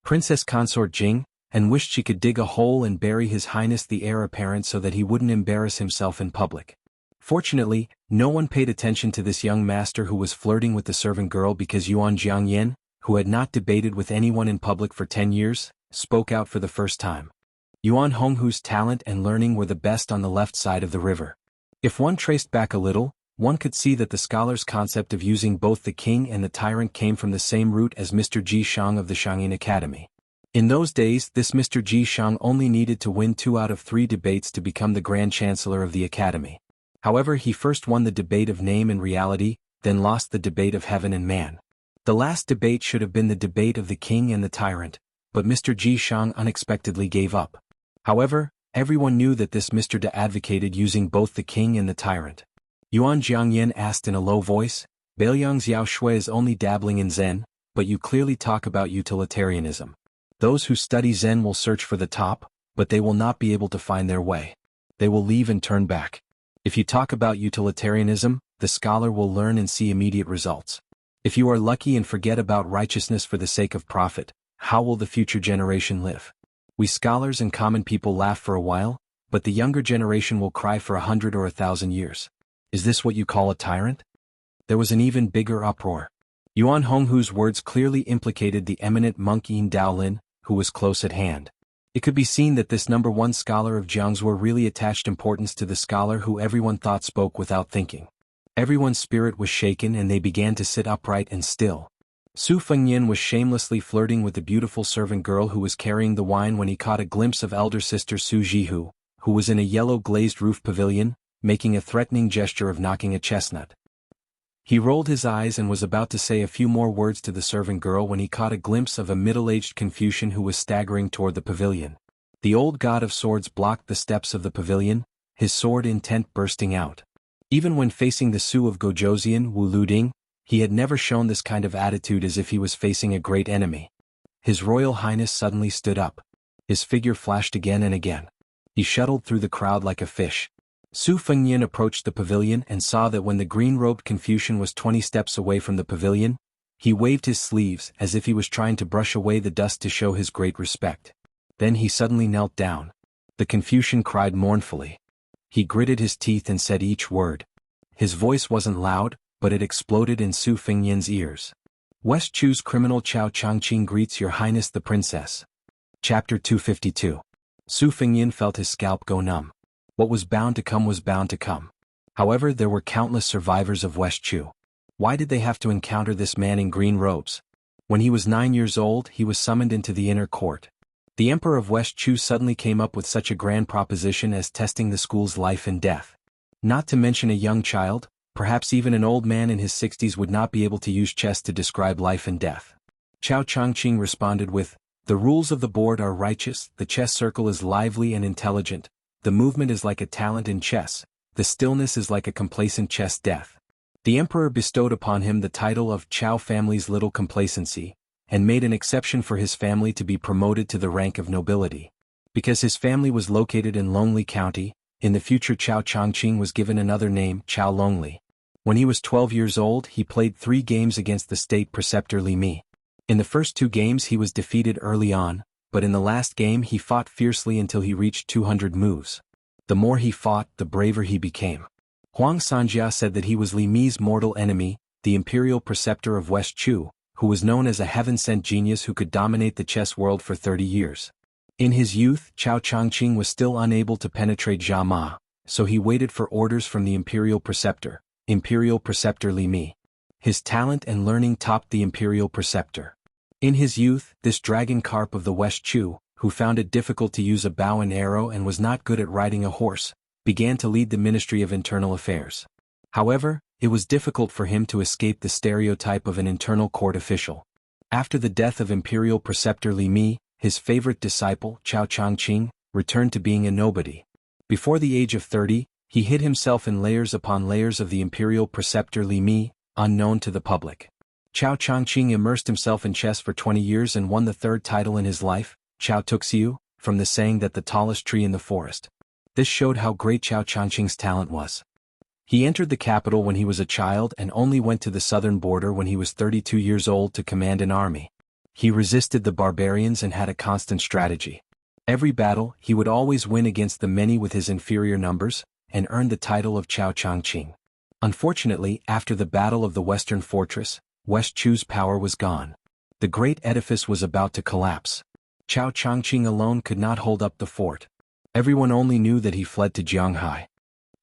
Princess Consort Jing, and wished she could dig a hole and bury His Highness the heir apparent so that he wouldn't embarrass himself in public. Fortunately, no one paid attention to this young master who was flirting with the servant girl because Yuan Jiangyan, who had not debated with anyone in public for 10 years, spoke out for the first time. Yuan Honghu's talent and learning were the best on the left side of the river. If one traced back a little, one could see that the scholar's concept of using both the king and the tyrant came from the same root as Mr. Ji Shang of the Xianxia Academy. In those days, this Mr. Ji Shang only needed to win 2 out of 3 debates to become the Grand Chancellor of the Academy. However, he first won the debate of name and reality, then lost the debate of heaven and man. The last debate should have been the debate of the king and the tyrant, but Mr. Ji Shang unexpectedly gave up. However, everyone knew that this Mr. De advocated using both the king and the tyrant. Yuan Jiangyan asked in a low voice, Beiliang Xiao Shui is only dabbling in Zen, but you clearly talk about utilitarianism. Those who study Zen will search for the top, but they will not be able to find their way. They will leave and turn back. If you talk about utilitarianism, the scholar will learn and see immediate results. If you are lucky and forget about righteousness for the sake of profit, how will the future generation live? We scholars and common people laugh for a while, but the younger generation will cry for 100 or 1,000 years. Is this what you call a tyrant? There was an even bigger uproar. Yuan Honghu's words clearly implicated the eminent monk Yin Daolin, who was close at hand. It could be seen that this #1 scholar of Jianghu really attached importance to the scholar who everyone thought spoke without thinking. Everyone's spirit was shaken and they began to sit upright and still. Su Fengyin was shamelessly flirting with the beautiful servant girl who was carrying the wine when he caught a glimpse of elder sister Su Jihu, who was in a yellow glazed roof pavilion, making a threatening gesture of knocking a chestnut. He rolled his eyes and was about to say a few more words to the servant girl when he caught a glimpse of a middle-aged Confucian who was staggering toward the pavilion. The old god of swords blocked the steps of the pavilion, his sword intent bursting out. Even when facing the Su of Gojoseon Wu Luding, he had never shown this kind of attitude as if he was facing a great enemy. His Royal Highness suddenly stood up. His figure flashed again and again. He shuttled through the crowd like a fish. Su Fengyin approached the pavilion and saw that when the green-robed Confucian was 20 steps away from the pavilion, he waved his sleeves as if he was trying to brush away the dust to show his great respect. Then he suddenly knelt down. The Confucian cried mournfully. He gritted his teeth and said each word. His voice wasn't loud, but it exploded in Su Fengyin's ears. West Chu's criminal Chao Changqing greets Your Highness the Princess. Chapter 252. Su Fengyin felt his scalp go numb. What was bound to come was bound to come. However, there were countless survivors of West Chu. Why did they have to encounter this man in green robes? When he was 9 years old, he was summoned into the inner court. The Emperor of West Chu suddenly came up with such a grand proposition as testing the school's life and death. Not to mention a young child, perhaps even an old man in his 60s would not be able to use chess to describe life and death. Chao Changqing responded with, The rules of the board are righteous, the chess circle is lively and intelligent, the movement is like a talent in chess, the stillness is like a complacent chess death. The emperor bestowed upon him the title of Chao family's little complacency, and made an exception for his family to be promoted to the rank of nobility. Because his family was located in Lonely County, in the future Chao Changqing was given another name, Chao Lonely. When he was 12 years old, he played 3 games against the state preceptor Li Mi. In the first 2 games he was defeated early on, but in the last game he fought fiercely until he reached 200 moves. The more he fought, the braver he became. Huang Sanjia said that he was Li Mi's mortal enemy, the imperial preceptor of West Chu, who was known as a heaven-sent genius who could dominate the chess world for 30 years. In his youth, Chao Changqing was still unable to penetrate Jia Ma, so he waited for orders from the imperial preceptor Li Mi. His talent and learning topped the imperial preceptor. In his youth, this dragon carp of the West Chu, who found it difficult to use a bow and arrow and was not good at riding a horse, began to lead the Ministry of Internal Affairs. However, it was difficult for him to escape the stereotype of an internal court official. After the death of imperial preceptor Li Mi, his favorite disciple, Chao Changqing, returned to being a nobody. Before the age of 30, he hid himself in layers upon layers of the imperial preceptor Li Mi, unknown to the public. Chao Changqing immersed himself in chess for 20 years and won the 3rd title in his life, Chao Tuxiu, from the saying that the tallest tree in the forest. This showed how great Chao Changqing's talent was. He entered the capital when he was a child and only went to the southern border when he was 32 years old to command an army. He resisted the barbarians and had a constant strategy. Every battle, he would always win against the many with his inferior numbers, and earned the title of Chao Changqing. Unfortunately, after the Battle of the Western Fortress, West Chu's power was gone. The great edifice was about to collapse. Chao Changqing alone could not hold up the fort. Everyone only knew that he fled to Jianghu.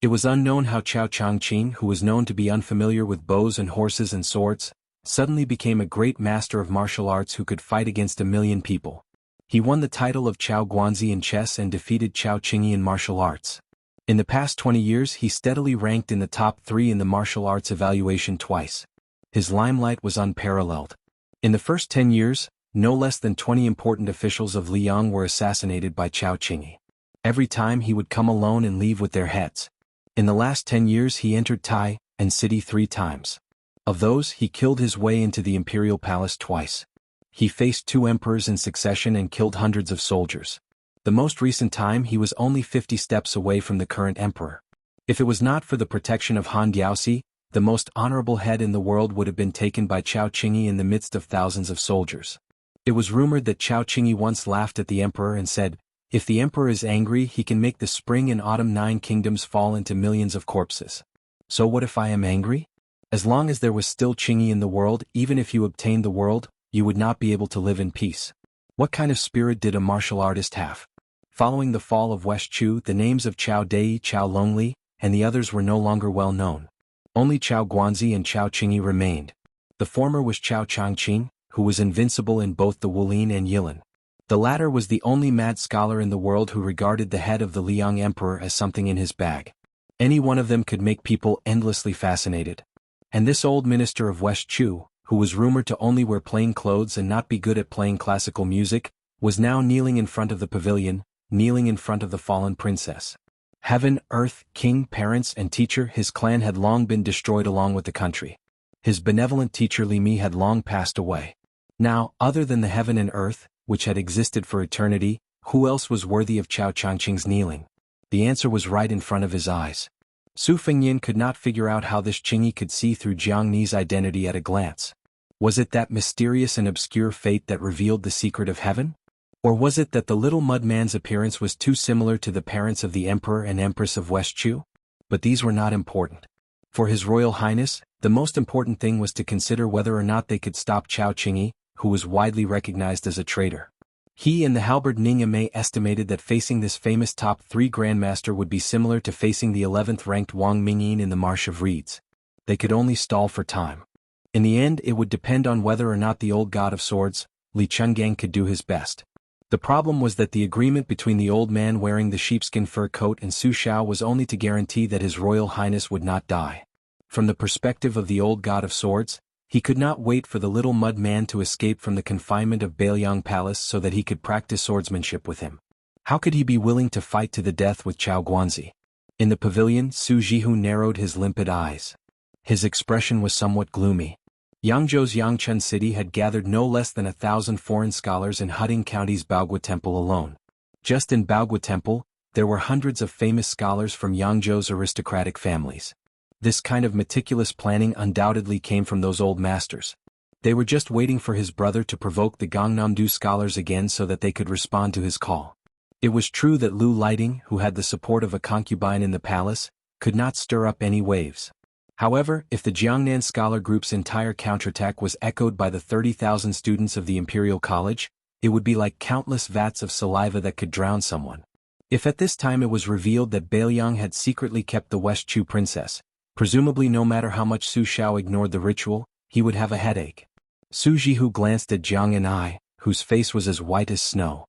It was unknown how Chao Changqing, who was known to be unfamiliar with bows and horses and swords, suddenly became a great master of martial arts who could fight against 1,000,000 people. He won the title of Chao Guanzi in chess and defeated Chao Qingyi in martial arts. In the past 20 years he steadily ranked in the top 3 in the martial arts evaluation twice. His limelight was unparalleled. In the first 10 years, no less than 20 important officials of Liang were assassinated by Chao Qingyi. Every time he would come alone and leave with their heads. In the last 10 years he entered Tai and city 3 times. Of those, he killed his way into the imperial palace twice. He faced 2 emperors in succession and killed hundreds of soldiers. The most recent time he was only 50 steps away from the current emperor. If it was not for the protection of Han Diaoxi, the most honorable head in the world would have been taken by Chao Qingyi in the midst of thousands of soldiers. It was rumored that Chao Qingyi once laughed at the emperor and said, "If the emperor is angry, he can make the spring and autumn 9 kingdoms fall into millions of corpses. So what if I am angry? As long as there was still Qingyi in the world, even if you obtained the world, you would not be able to live in peace." What kind of spirit did a martial artist have? Following the fall of West Chu, the names of Chao Dei, Chao Longli, and the others were no longer well known. Only Chao Guanzi and Chao Qingyi remained. The former was Chao Changqing, who was invincible in both the Wulin and Yilin. The latter was the only mad scholar in the world who regarded the head of the Liang emperor as something in his bag. Any one of them could make people endlessly fascinated. And this old minister of West Chu, who was rumored to only wear plain clothes and not be good at playing classical music, was now kneeling in front of the pavilion, kneeling in front of the fallen princess. Heaven, earth, king, parents, and teacher, his clan had long been destroyed along with the country. His benevolent teacher Li Mi had long passed away. Now, other than the heaven and earth, which had existed for eternity, who else was worthy of Chao Changqing's kneeling? The answer was right in front of his eyes. Su Fengyin could not figure out how this Qingyi could see through Jiang Ni's identity at a glance. Was it that mysterious and obscure fate that revealed the secret of heaven? Or was it that the little mud man's appearance was too similar to the parents of the Emperor and Empress of West Chu? But these were not important. For His Royal Highness, the most important thing was to consider whether or not they could stop Chao Qingyi, who was widely recognized as a traitor. He and the halberd Ning Amei estimated that facing this famous top 3 grandmaster would be similar to facing the 11th ranked Wang Mingyin in the Marsh of Reeds. They could only stall for time. In the end, it would depend on whether or not the old god of swords, Li Chenggang, could do his best. The problem was that the agreement between the old man wearing the sheepskin fur coat and Su Xiao was only to guarantee that His Royal Highness would not die. From the perspective of the old god of swords, he could not wait for the little mud man to escape from the confinement of Bailiang Palace so that he could practice swordsmanship with him. How could he be willing to fight to the death with Chao Guanzi? In the pavilion, Su Jihu narrowed his limpid eyes. His expression was somewhat gloomy. Yangzhou's Yangchun city had gathered no less than 1,000 foreign scholars in Huding County's Baogua Temple alone. Just in Baogua Temple, there were hundreds of famous scholars from Yangzhou's aristocratic families. This kind of meticulous planning undoubtedly came from those old masters. They were just waiting for his brother to provoke the Gangnam-do scholars again so that they could respond to his call. It was true that Lu Lighting, who had the support of a concubine in the palace, could not stir up any waves. However, if the Jiangnan scholar group's entire counterattack was echoed by the 30,000 students of the Imperial College, it would be like countless vats of saliva that could drown someone. If at this time it was revealed that Bailiang had secretly kept the West Chu princess, presumably no matter how much Su Xiao ignored the ritual, he would have a headache. Su Jihu glanced at Jiang Anai, whose face was as white as snow.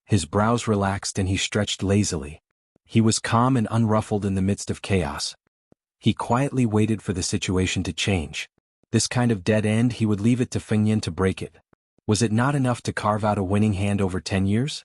His brows relaxed and he stretched lazily. He was calm and unruffled in the midst of chaos. He quietly waited for the situation to change. This kind of dead end, he would leave it to Fengyin to break it. Was it not enough to carve out a winning hand over 10 years?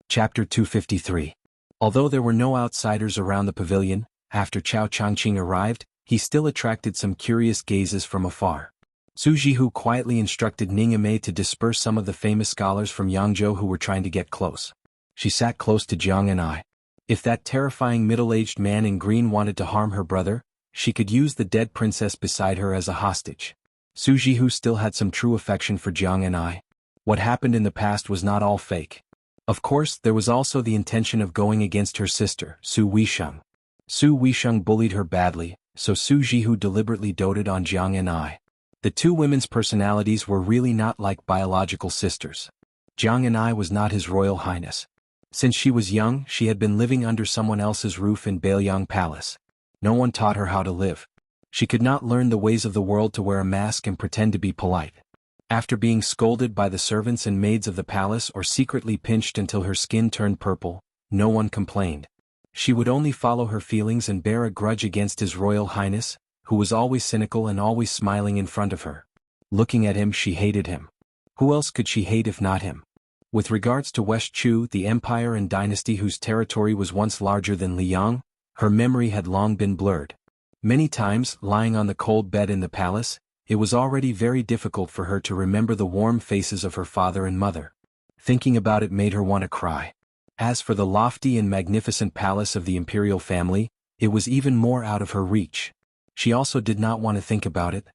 Chapter 253. Although there were no outsiders around the pavilion, after Chao Changqing arrived, he still attracted some curious gazes from afar. Su Jihu quietly instructed Ning Amei to disperse some of the famous scholars from Yangzhou who were trying to get close. She sat close to Jiang Anai. If that terrifying middle-aged man in green wanted to harm her brother, she could use the dead princess beside her as a hostage. Su Jihu still had some true affection for Jiang Anai. What happened in the past was not all fake. Of course, there was also the intention of going against her sister, Su Weisheng. Su Weisheng bullied her badly, so Su Jihu deliberately doted on Jiang Anai. The two women's personalities were really not like biological sisters. Jianghu was not His Royal Highness. Since she was young, she had been living under someone else's roof in Baiyang Palace. No one taught her how to live. She could not learn the ways of the world to wear a mask and pretend to be polite. After being scolded by the servants and maids of the palace or secretly pinched until her skin turned purple, no one complained. She would only follow her feelings and bear a grudge against His Royal Highness, who was always cynical and always smiling in front of her. Looking at him, she hated him. Who else could she hate if not him? With regards to West Chu, the empire and dynasty whose territory was once larger than Liang, her memory had long been blurred. Many times, lying on the cold bed in the palace, it was already very difficult for her to remember the warm faces of her father and mother. Thinking about it made her want to cry. As for the lofty and magnificent palace of the imperial family, it was even more out of her reach. She also did not want to think about it.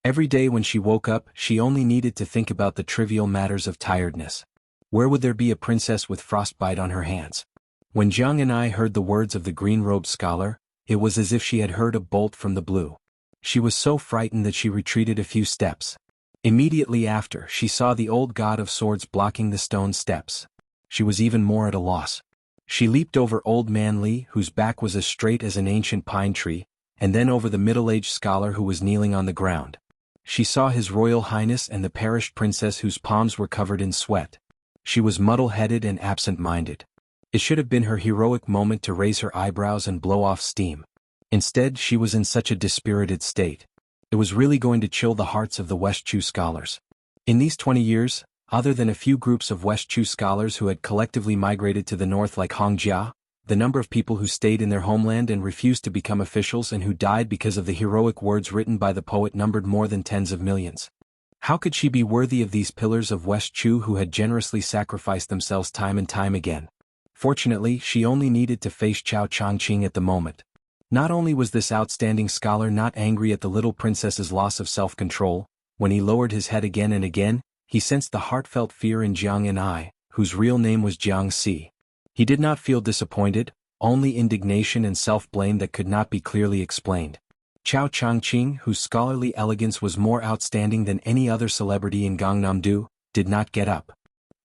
Every day when she woke up, she only needed to think about the trivial matters of tiredness. Where would there be a princess with frostbite on her hands? When Jianghu heard the words of the green-robed scholar, it was as if she had heard a bolt from the blue. She was so frightened that she retreated a few steps. Immediately after, she saw the old god of swords blocking the stone steps. She was even more at a loss. She leaped over old man Li, whose back was as straight as an ancient pine tree, and then over the middle-aged scholar who was kneeling on the ground. She saw His Royal Highness and the perished princess whose palms were covered in sweat. She was muddle-headed and absent-minded. It should have been her heroic moment to raise her eyebrows and blow off steam. Instead, she was in such a dispirited state. It was really going to chill the hearts of the West Chu scholars. In these 20 years, other than a few groups of West Chu scholars who had collectively migrated to the north like Hongxia, the number of people who stayed in their homeland and refused to become officials and who died because of the heroic words written by the poet numbered more than tens of millions. How could she be worthy of these pillars of West Chu who had generously sacrificed themselves time and time again? Fortunately, she only needed to face Chao Changqing at the moment. Not only was this outstanding scholar not angry at the little princess's loss of self-control, when he lowered his head again and again, he sensed the heartfelt fear in Jianghu, whose real name was Xianxia. He did not feel disappointed, only indignation and self-blame that could not be clearly explained. Chao Changqing, whose scholarly elegance was more outstanding than any other celebrity in Gangnam-do, did not get up.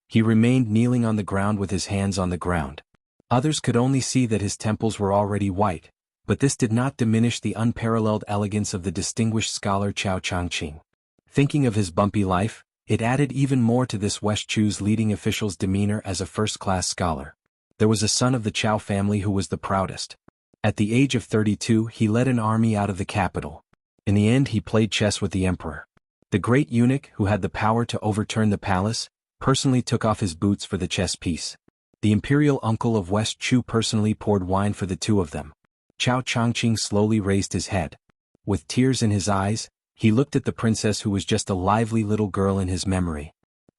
He remained kneeling on the ground with his hands on the ground. Others could only see that his temples were already white, but this did not diminish the unparalleled elegance of the distinguished scholar Chao Changqing. Thinking of his bumpy life, it added even more to this West Chu's leading official's demeanor as a first-class scholar. There was a son of the Chao family who was the proudest. At the age of 32, he led an army out of the capital. In the end, he played chess with the emperor. The great eunuch, who had the power to overturn the palace, personally took off his boots for the chess piece. The imperial uncle of West Chu personally poured wine for the two of them. Chao Changqing slowly raised his head. With tears in his eyes, he looked at the princess who was just a lively little girl in his memory.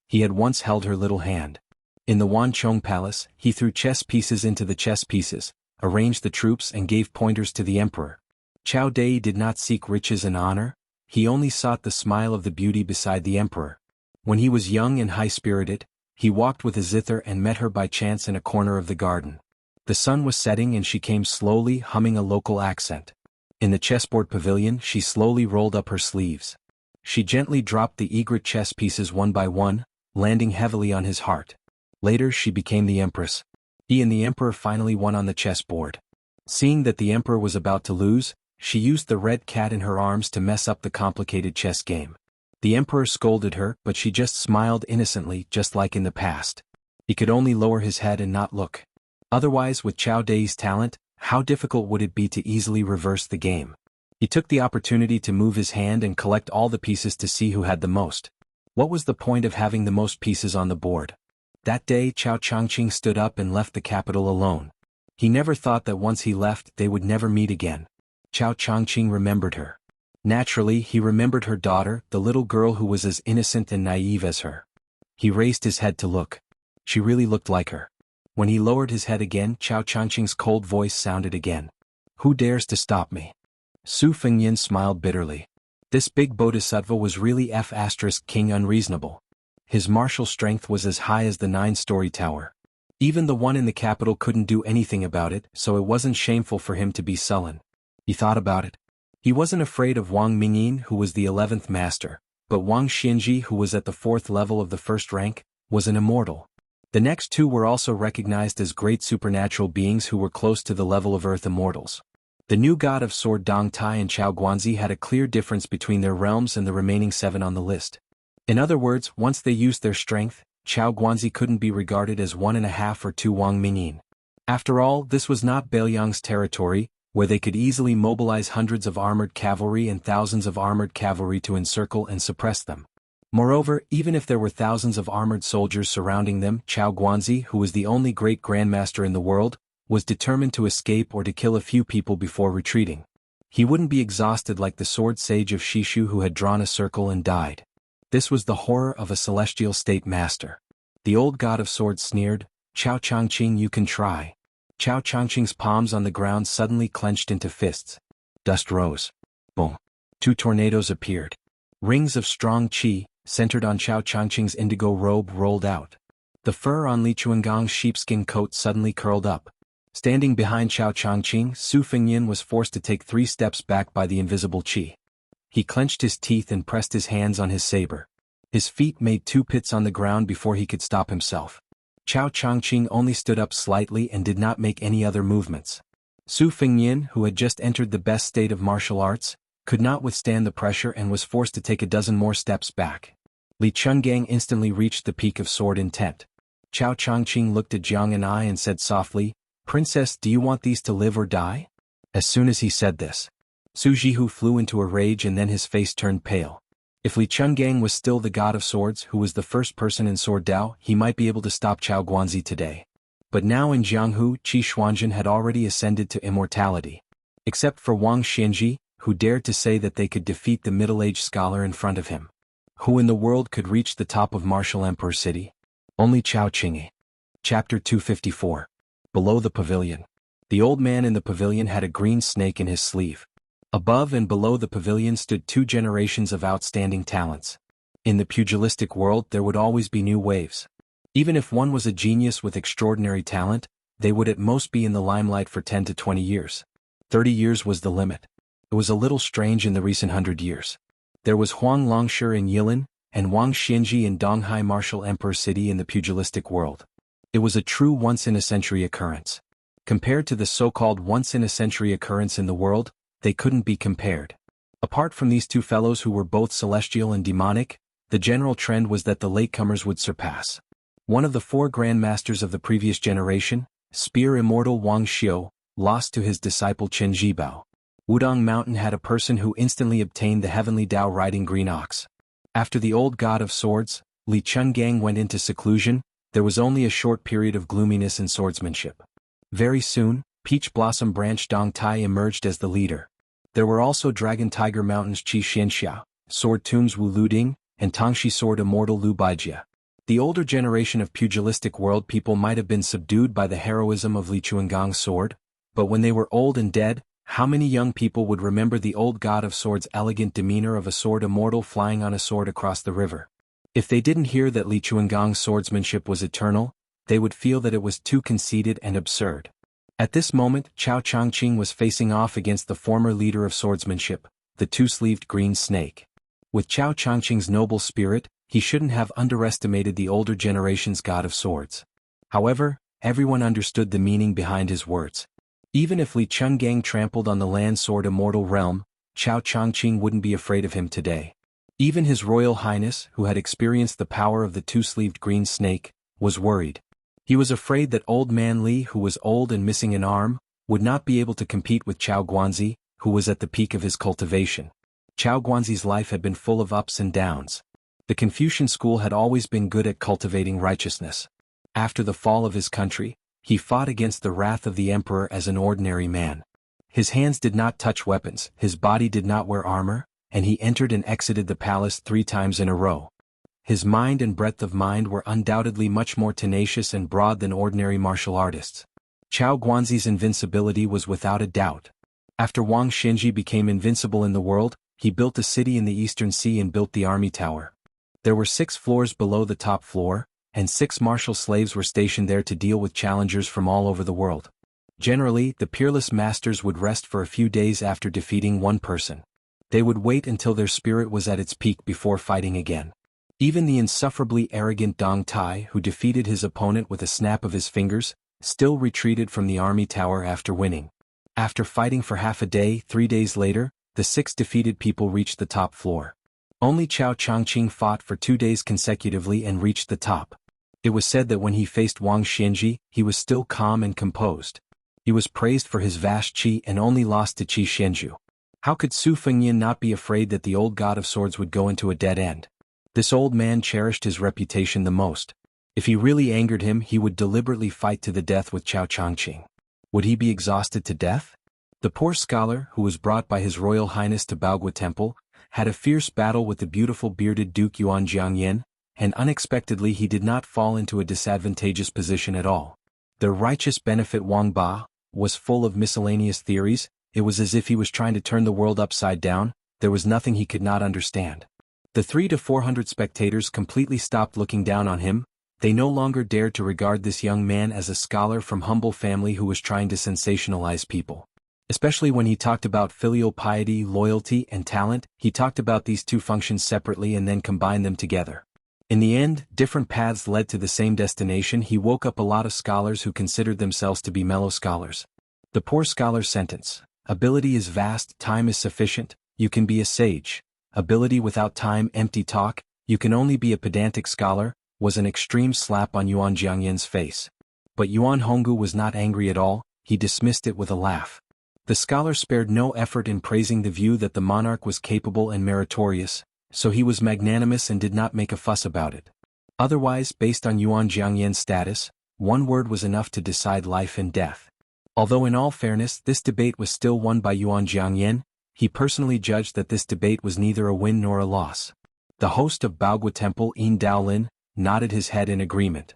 He had once held her little hand. In the Wanchong Palace, he threw chess pieces into the chess pieces, arranged the troops and gave pointers to the emperor. Chao Dai did not seek riches and honor, he only sought the smile of the beauty beside the emperor. When he was young and high-spirited, he walked with a zither and met her by chance in a corner of the garden. The sun was setting and she came slowly humming a local accent. In the chessboard pavilion she slowly rolled up her sleeves. She gently dropped the egret chess pieces one by one, landing heavily on his heart. Later she became the empress. He and the emperor finally won on the chessboard. Seeing that the emperor was about to lose, she used the red cat in her arms to mess up the complicated chess game. The emperor scolded her, but she just smiled innocently, just like in the past. He could only lower his head and not look. Otherwise, with Chao Dai's talent, how difficult would it be to easily reverse the game? He took the opportunity to move his hand and collect all the pieces to see who had the most. What was the point of having the most pieces on the board? That day Chao Changqing stood up and left the capital alone. He never thought that once he left they would never meet again. Chao Changqing remembered her. Naturally, he remembered her daughter, the little girl who was as innocent and naive as her. He raised his head to look. She really looked like her. When he lowered his head again, Chao Changqing's cold voice sounded again. Who dares to stop me? Su Fengyan smiled bitterly. This big bodhisattva was really King unreasonable. His martial strength was as high as the 9-story tower. Even the one in the capital couldn't do anything about it, so it wasn't shameful for him to be sullen. He thought about it. He wasn't afraid of Wang Mingyin, who was the 11th master, but Wang Xianji, who was at the 4th level of the 1st rank, was an immortal. The next two were also recognized as great supernatural beings who were close to the level of Earth immortals. The new god of sword Dong Tai and Chao Guanzi had a clear difference between their realms and the remaining 7 on the list. In other words, once they used their strength, Chao Guanzi couldn't be regarded as 1.5 or 2 Wang Mingyin. After all, this was not Beiliang's territory, where they could easily mobilize hundreds of armored cavalry and thousands of armored cavalry to encircle and suppress them. Moreover, even if there were thousands of armored soldiers surrounding them, Chao Guanzi, who was the only great grandmaster in the world, was determined to escape or to kill a few people before retreating. He wouldn't be exhausted like the sword sage of Shishu who had drawn a circle and died. This was the horror of a celestial state master. The old god of swords sneered, "Chao Changqing, you can try." Chao Changqing's palms on the ground suddenly clenched into fists. Dust rose. Boom. 2 tornadoes appeared. Rings of strong qi, centered on Chao Changqing's indigo robe, rolled out. The fur on Li Chuangang's sheepskin coat suddenly curled up. Standing behind Chao Changqing, Su Fengyin was forced to take 3 steps back by the invisible qi. He clenched his teeth and pressed his hands on his saber. His feet made 2 pits on the ground before he could stop himself. Chao Changqing only stood up slightly and did not make any other movements. Su Fengyin, who had just entered the best state of martial arts, could not withstand the pressure and was forced to take a dozen more steps back. Li Chungang instantly reached the peak of sword intent. Chao Changqing looked at Jiang and I and said softly, "Princess, do you want these to live or die?" As soon as he said this, Su Jihu flew into a rage and then his face turned pale. If Li Chungang was still the god of swords who was the first person in Sword Dao, he might be able to stop Chao Guanzi today. But now in Jianghu, Qi Xuanzhen had already ascended to immortality. Except for Wang Xianji, who dared to say that they could defeat the middle-aged scholar in front of him. Who in the world could reach the top of Martial Emperor City? Only Chao Qingyi. Chapter 254. Below the pavilion. The old man in the pavilion had a green snake in his sleeve. Above and below the pavilion stood 2 generations of outstanding talents. In the pugilistic world there would always be new waves. Even if one was a genius with extraordinary talent, they would at most be in the limelight for 10 to 20 years. 30 years was the limit. It was a little strange in the recent 100 years. There was Huang Longshi in Yilin, and Wang Xianji in Donghai Martial Emperor City in the pugilistic world. It was a true once-in-a-century occurrence. Compared to the so-called once-in-a-century occurrence in the world, they couldn't be compared. Apart from these 2 fellows who were both celestial and demonic, the general trend was that the latecomers would surpass. One of the 4 grandmasters of the previous generation, Spear Immortal Wang Xiu, lost to his disciple Qin Jibao. Wudong Mountain had a person who instantly obtained the heavenly Dao riding green ox. After the old god of swords, Li Chungang went into seclusion, there was only a short period of gloominess and swordsmanship. Very soon, Peach Blossom Branch Dong Tai emerged as the leader. There were also Dragon Tiger Mountains Qi Xianxia, Sword Tombs Wu Luding, and Tongshi Sword Immortal Lu Baijia. The older generation of pugilistic world people might have been subdued by the heroism of Li Chuangang's sword, but when they were old and dead, how many young people would remember the old god of swords' elegant demeanor of a sword immortal flying on a sword across the river? If they didn't hear that Li Chuangang's swordsmanship was eternal, they would feel that it was too conceited and absurd. At this moment, Chao Changqing was facing off against the former leader of swordsmanship, the 2-sleeved green snake. With Chao Changqing's noble spirit, he shouldn't have underestimated the older generation's god of swords. However, everyone understood the meaning behind his words. Even if Li Chungang trampled on the land sword immortal realm, Chao Changqing wouldn't be afraid of him today. Even His Royal Highness, who had experienced the power of the 2-sleeved green snake, was worried. He was afraid that old man Li, who was old and missing an arm, would not be able to compete with Chao Guanzi, who was at the peak of his cultivation. Chao Guanzi's life had been full of ups and downs. The Confucian school had always been good at cultivating righteousness. After the fall of his country, he fought against the wrath of the emperor as an ordinary man. His hands did not touch weapons, his body did not wear armor, and he entered and exited the palace 3 times in a row. His mind and breadth of mind were undoubtedly much more tenacious and broad than ordinary martial artists. Chao Guanzi's invincibility was without a doubt. After Wang Xianji became invincible in the world, he built a city in the Eastern Sea and built the army tower. There were 6 floors below the top floor, and 6 martial slaves were stationed there to deal with challengers from all over the world. Generally, the peerless masters would rest for a few days after defeating one person. They would wait until their spirit was at its peak before fighting again. Even the insufferably arrogant Dong Tai, who defeated his opponent with a snap of his fingers, still retreated from the army tower after winning. After fighting for half a day, 3 days later, the 6 defeated people reached the top floor. Only Chao Changqing fought for 2 days consecutively and reached the top. It was said that when he faced Wang Xianji, he was still calm and composed. He was praised for his vast qi and only lost to Qi Xianzhu. How could Su Fengyan not be afraid that the old god of swords would go into a dead end? This old man cherished his reputation the most. If he really angered him, he would deliberately fight to the death with Chao Changqing. Would he be exhausted to death? The poor scholar, who was brought by His Royal Highness to Baogua Temple, had a fierce battle with the beautiful bearded Duke Yuan Jiangyan, and unexpectedly he did not fall into a disadvantageous position at all. The righteous benefit Wang Ba was full of miscellaneous theories. It was as if he was trying to turn the world upside down. There was nothing he could not understand. The 300 to 400 spectators completely stopped looking down on him. They no longer dared to regard this young man as a scholar from humble family who was trying to sensationalize people. Especially when he talked about filial piety, loyalty, and talent, he talked about these two functions separately and then combined them together. In the end, different paths led to the same destination. He woke up a lot of scholars who considered themselves to be mellow scholars. The poor scholar's sentence: ability is vast, time is sufficient, you can be a sage. Ability without time, empty talk, you can only be a pedantic scholar, was an extreme slap on Yuan Jiangyan's face. But Yuan Honggu was not angry at all. He dismissed it with a laugh. The scholar spared no effort in praising the view that the monarch was capable and meritorious, so he was magnanimous and did not make a fuss about it. Otherwise, based on Yuan Jiangyan's status, one word was enough to decide life and death. Although in all fairness this debate was still won by Yuan Jiangyan, he personally judged that this debate was neither a win nor a loss. The host of Baogua Temple, Yin Daolin, nodded his head in agreement.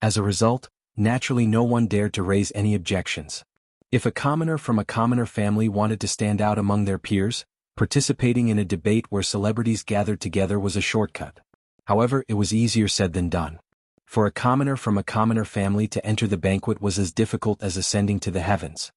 As a result, naturally no one dared to raise any objections. If a commoner from a commoner family wanted to stand out among their peers, participating in a debate where celebrities gathered together was a shortcut. However, it was easier said than done. For a commoner from a commoner family to enter the banquet was as difficult as ascending to the heavens.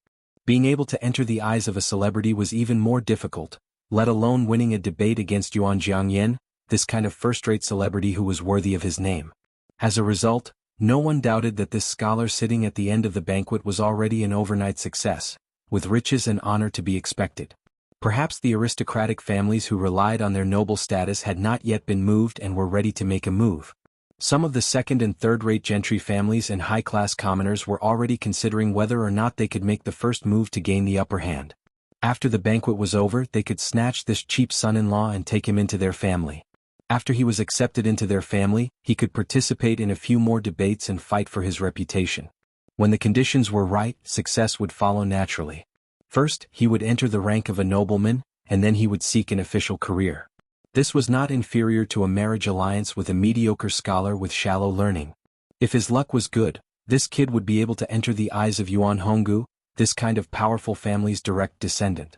Being able to enter the eyes of a celebrity was even more difficult, let alone winning a debate against Yuan Jiangyan, this kind of first-rate celebrity who was worthy of his name. As a result, no one doubted that this scholar sitting at the end of the banquet was already an overnight success, with riches and honor to be expected. Perhaps the aristocratic families who relied on their noble status had not yet been moved and were ready to make a move. Some of the second- and third-rate gentry families and high-class commoners were already considering whether or not they could make the first move to gain the upper hand. After the banquet was over, they could snatch this cheap son-in-law and take him into their family. After he was accepted into their family, he could participate in a few more debates and fight for his reputation. When the conditions were right, success would follow naturally. First, he would enter the rank of a nobleman, and then he would seek an official career. This was not inferior to a marriage alliance with a mediocre scholar with shallow learning. If his luck was good, this kid would be able to enter the eyes of Yuan Honggu, this kind of powerful family's direct descendant.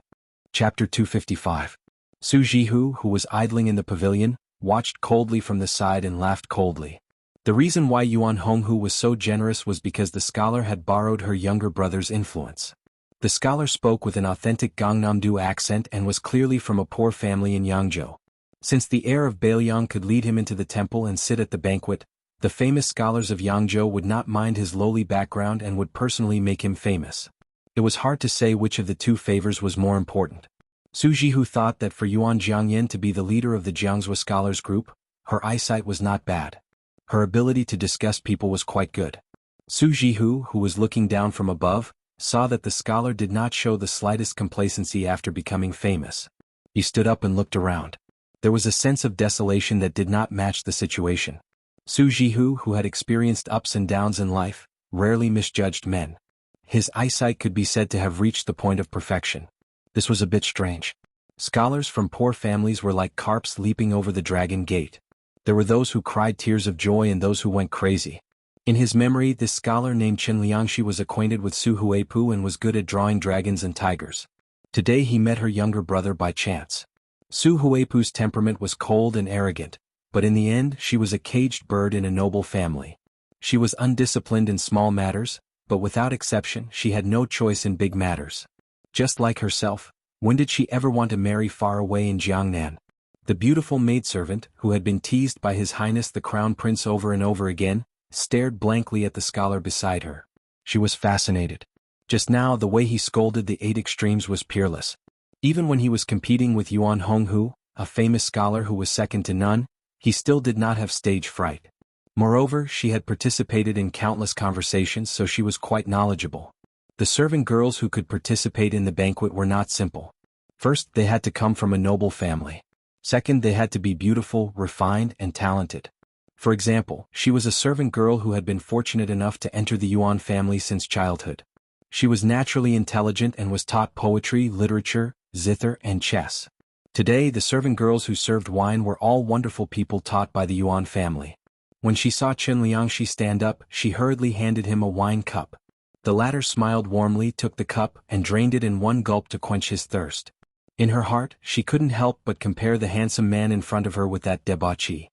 Chapter 255. Su Jihu, who was idling in the pavilion, watched coldly from the side and laughed coldly. The reason why Yuan Honghu was so generous was because the scholar had borrowed her younger brother's influence. The scholar spoke with an authentic Gangnam-do accent and was clearly from a poor family in Yangzhou. Since the heir of Bailiang could lead him into the temple and sit at the banquet, the famous scholars of Yangzhou would not mind his lowly background and would personally make him famous. It was hard to say which of the two favors was more important. Su Jihu thought that for Yuan Jiangyan to be the leader of the Jianghu scholars group, her eyesight was not bad. Her ability to discuss people was quite good. Su Jihu, who was looking down from above, saw that the scholar did not show the slightest complacency after becoming famous. He stood up and looked around. There was a sense of desolation that did not match the situation. Su Jihu, who had experienced ups and downs in life, rarely misjudged men. His eyesight could be said to have reached the point of perfection. This was a bit strange. Scholars from poor families were like carps leaping over the dragon gate. There were those who cried tears of joy and those who went crazy. In his memory, this scholar named Xianxia was acquainted with Su Huipu and was good at drawing dragons and tigers. Today he met her younger brother by chance. Su Huipu's temperament was cold and arrogant, but in the end she was a caged bird in a noble family. She was undisciplined in small matters, but without exception she had no choice in big matters. Just like herself, when did she ever want to marry far away in Jiangnan? The beautiful maidservant, who had been teased by His Highness the Crown Prince over and over again, stared blankly at the scholar beside her. She was fascinated. Just now the way he scolded the 8 extremes was peerless. Even when he was competing with Yuan Honghu, a famous scholar who was second to none, he still did not have stage fright. Moreover, she had participated in countless conversations, so she was quite knowledgeable. The servant girls who could participate in the banquet were not simple. First, they had to come from a noble family. Second, they had to be beautiful, refined, and talented. For example, she was a servant girl who had been fortunate enough to enter the Yuan family since childhood. She was naturally intelligent and was taught poetry, literature, zither, and chess. Today, the servant girls who served wine were all wonderful people taught by the Yuan family. When she saw Xianxia stand up, she hurriedly handed him a wine cup. The latter smiled warmly, took the cup, and drained it in one gulp to quench his thirst. In her heart, she couldn't help but compare the handsome man in front of her with that debauchee.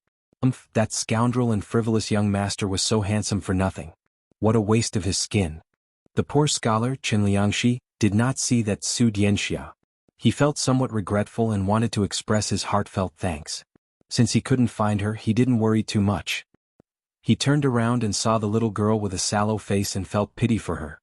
That scoundrel and frivolous young master was so handsome for nothing. What a waste of his skin. The poor scholar, Xianxia, did not see that Xianxia. He felt somewhat regretful and wanted to express his heartfelt thanks. Since he couldn't find her, he didn't worry too much. He turned around and saw the little girl with a sallow face and felt pity for her.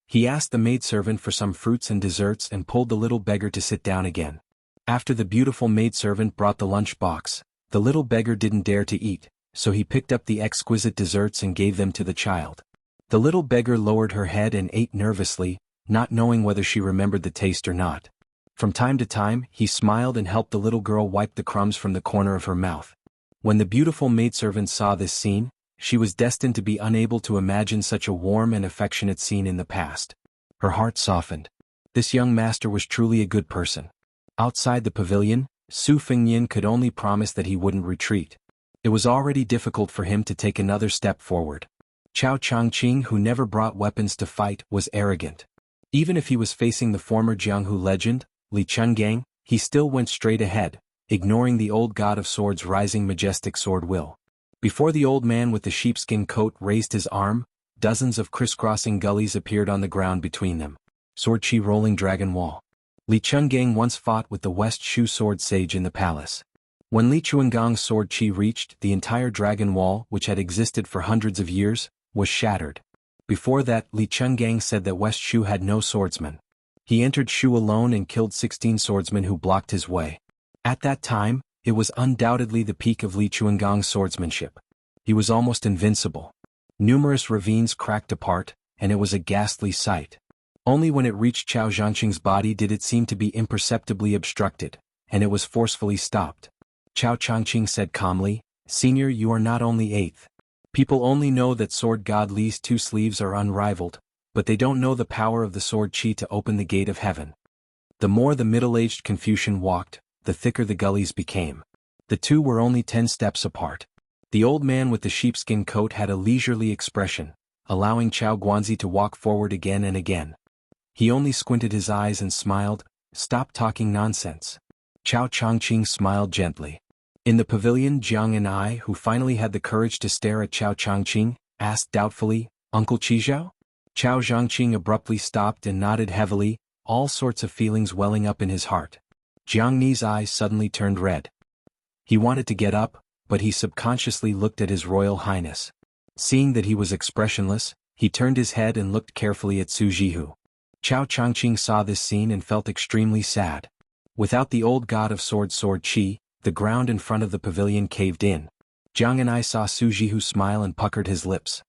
He asked the maidservant for some fruits and desserts and pulled the little beggar to sit down again. After the beautiful maidservant brought the lunch box, the little beggar didn't dare to eat, so he picked up the exquisite desserts and gave them to the child. The little beggar lowered her head and ate nervously, not knowing whether she remembered the taste or not. From time to time, he smiled and helped the little girl wipe the crumbs from the corner of her mouth. When the beautiful maidservant saw this scene, she was destined to be unable to imagine such a warm and affectionate scene in the past. Her heart softened. This young master was truly a good person. Outside the pavilion, Su Fengnian could only promise that he wouldn't retreat. It was already difficult for him to take another step forward. Chao Changqing, who never brought weapons to fight, was arrogant. Even if he was facing the former Jianghu legend, Li Chungang, he still went straight ahead, ignoring the old god of swords' rising majestic sword will. Before the old man with the sheepskin coat raised his arm, dozens of crisscrossing gullies appeared on the ground between them. Sword Chi rolling dragon wall. Li Chungang once fought with the West Shu sword sage in the palace. When Li Chuangang's sword Chi reached, the entire dragon wall, which had existed for hundreds of years, was shattered. Before that, Li Chungang said that West Shu had no swordsman. He entered Shu alone and killed 16 swordsmen who blocked his way. At that time, it was undoubtedly the peak of Li Chuangang's swordsmanship. He was almost invincible. Numerous ravines cracked apart, and it was a ghastly sight. Only when it reached Chao Zhangqing's body did it seem to be imperceptibly obstructed, and it was forcefully stopped. Chao Changqing said calmly, "Senior, you are not only 8th. People only know that sword god Li's 2 sleeves are unrivaled, but they don't know the power of the sword Qi to open the gate of heaven." The more the middle-aged Confucian walked, the thicker the gullies became. The two were only 10 steps apart. The old man with the sheepskin coat had a leisurely expression, allowing Chao Guanzi to walk forward again and again. He only squinted his eyes and smiled, "Stop talking nonsense." Chao Changqing smiled gently. In the pavilion, Jiang and I, who finally had the courage to stare at Chao Changqing, asked doubtfully, "Uncle Qizhao?" Chao Zhangqing abruptly stopped and nodded heavily, all sorts of feelings welling up in his heart. Jiang Ni's eyes suddenly turned red. He wanted to get up, but he subconsciously looked at His Royal Highness. Seeing that he was expressionless, he turned his head and looked carefully at Su Jihu. Chao Changqing saw this scene and felt extremely sad. Without the old god of sword Qi, the ground in front of the pavilion caved in. Jiang and I saw Su Jihu smile and puckered his lips.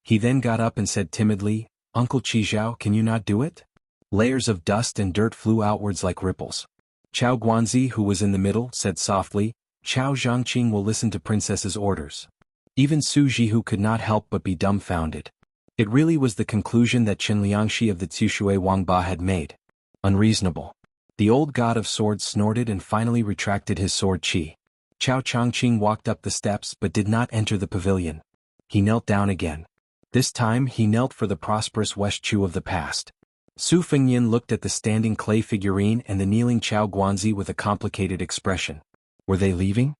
He then got up and said timidly, "Uncle Qizhao, can you not do it?" Layers of dust and dirt flew outwards like ripples. Chao Guanzi, who was in the middle, said softly, "Chao Zhangqing will listen to Princess's orders." Even Su Jihu could not help but be dumbfounded. It really was the conclusion that Xianxia of the Tsushui Wangba had made. Unreasonable. The old god of swords snorted and finally retracted his sword Qi. Chao Changqing walked up the steps but did not enter the pavilion. He knelt down again. This time he knelt for the prosperous West Chu of the past. Su Fengnian looked at the standing clay figurine and the kneeling Chao Guanzi with a complicated expression. Were they leaving?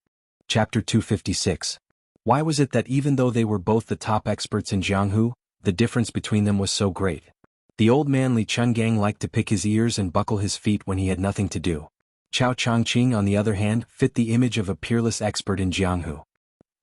Chapter 256. Why was it that even though they were both the top experts in Jianghu, the difference between them was so great? The old man Li Chungang liked to pick his ears and buckle his feet when he had nothing to do. Chao Changqing, on the other hand, fit the image of a peerless expert in Jianghu.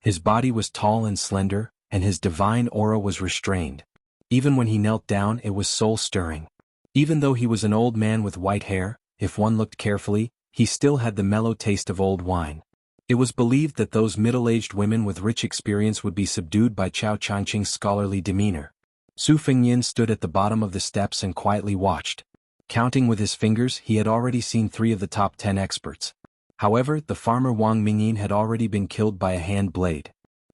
His body was tall and slender, and his divine aura was restrained. Even when he knelt down, it was soul-stirring. Even though he was an old man with white hair, if one looked carefully, he still had the mellow taste of old wine. It was believed that those middle-aged women with rich experience would be subdued by Chao Changqing's scholarly demeanor. Su Fengyin stood at the bottom of the steps and quietly watched. Counting with his fingers, he had already seen 3 of the top 10 experts. However, the farmer Wang Mingyin had already been killed by a hand blade.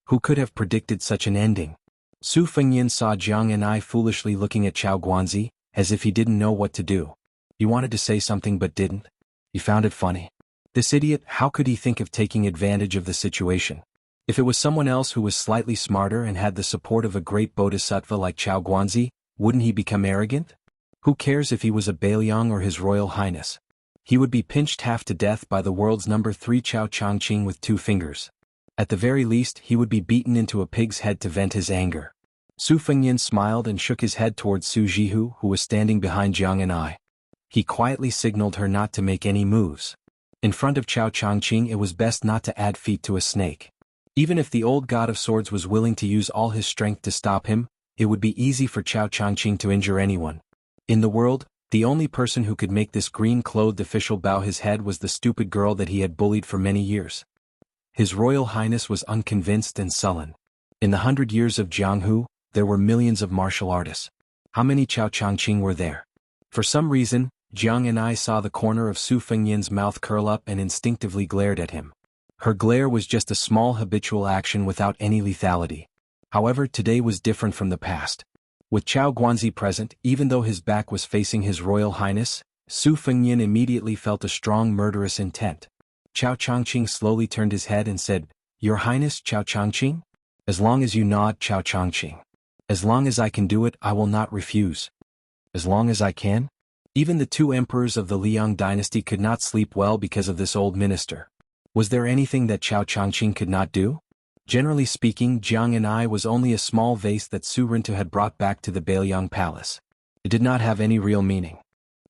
Who could have predicted such an ending? Su Fengyin saw Jianghu foolishly looking at Chao Guanzi, as if he didn't know what to do. He wanted to say something but didn't. He found it funny. This idiot, how could he think of taking advantage of the situation? If it was someone else who was slightly smarter and had the support of a great bodhisattva like Chao Guanzi, wouldn't he become arrogant? Who cares if he was a Bailiang or His Royal Highness? He would be pinched half to death by the world's number 3 Chao Changqing with 2 fingers. At the very least, he would be beaten into a pig's head to vent his anger. Su Fengyin smiled and shook his head towards Su Jihu, who was standing behind Jianghu. He quietly signaled her not to make any moves. In front of Chao Changqing, it was best not to add feet to a snake. Even if the old god of swords was willing to use all his strength to stop him, it would be easy for Chao Changqing to injure anyone. In the world, the only person who could make this green-clothed official bow his head was the stupid girl that he had bullied for many years. His Royal Highness was unconvinced and sullen. In the 100 years of Jianghu, there were millions of martial artists. How many Chao Changqing were there? For some reason, Jianghu saw the corner of Su Fengyin's mouth curl up and instinctively glared at him. Her glare was just a small habitual action without any lethality. However, today was different from the past. With Chao Guanzi present, even though his back was facing His Royal Highness, Su Fengyin immediately felt a strong murderous intent. Chao Changqing slowly turned his head and said, "Your Highness, Chao Changqing? As long as you nod, Chao Changqing. As long as I can do it, I will not refuse. As long as I can?" Even the 2 emperors of the Liang dynasty could not sleep well because of this old minister. Was there anything that Chao Changqing could not do? Generally speaking, Jianghu was only a small vase that Su Rintu had brought back to the Bailiang palace. It did not have any real meaning.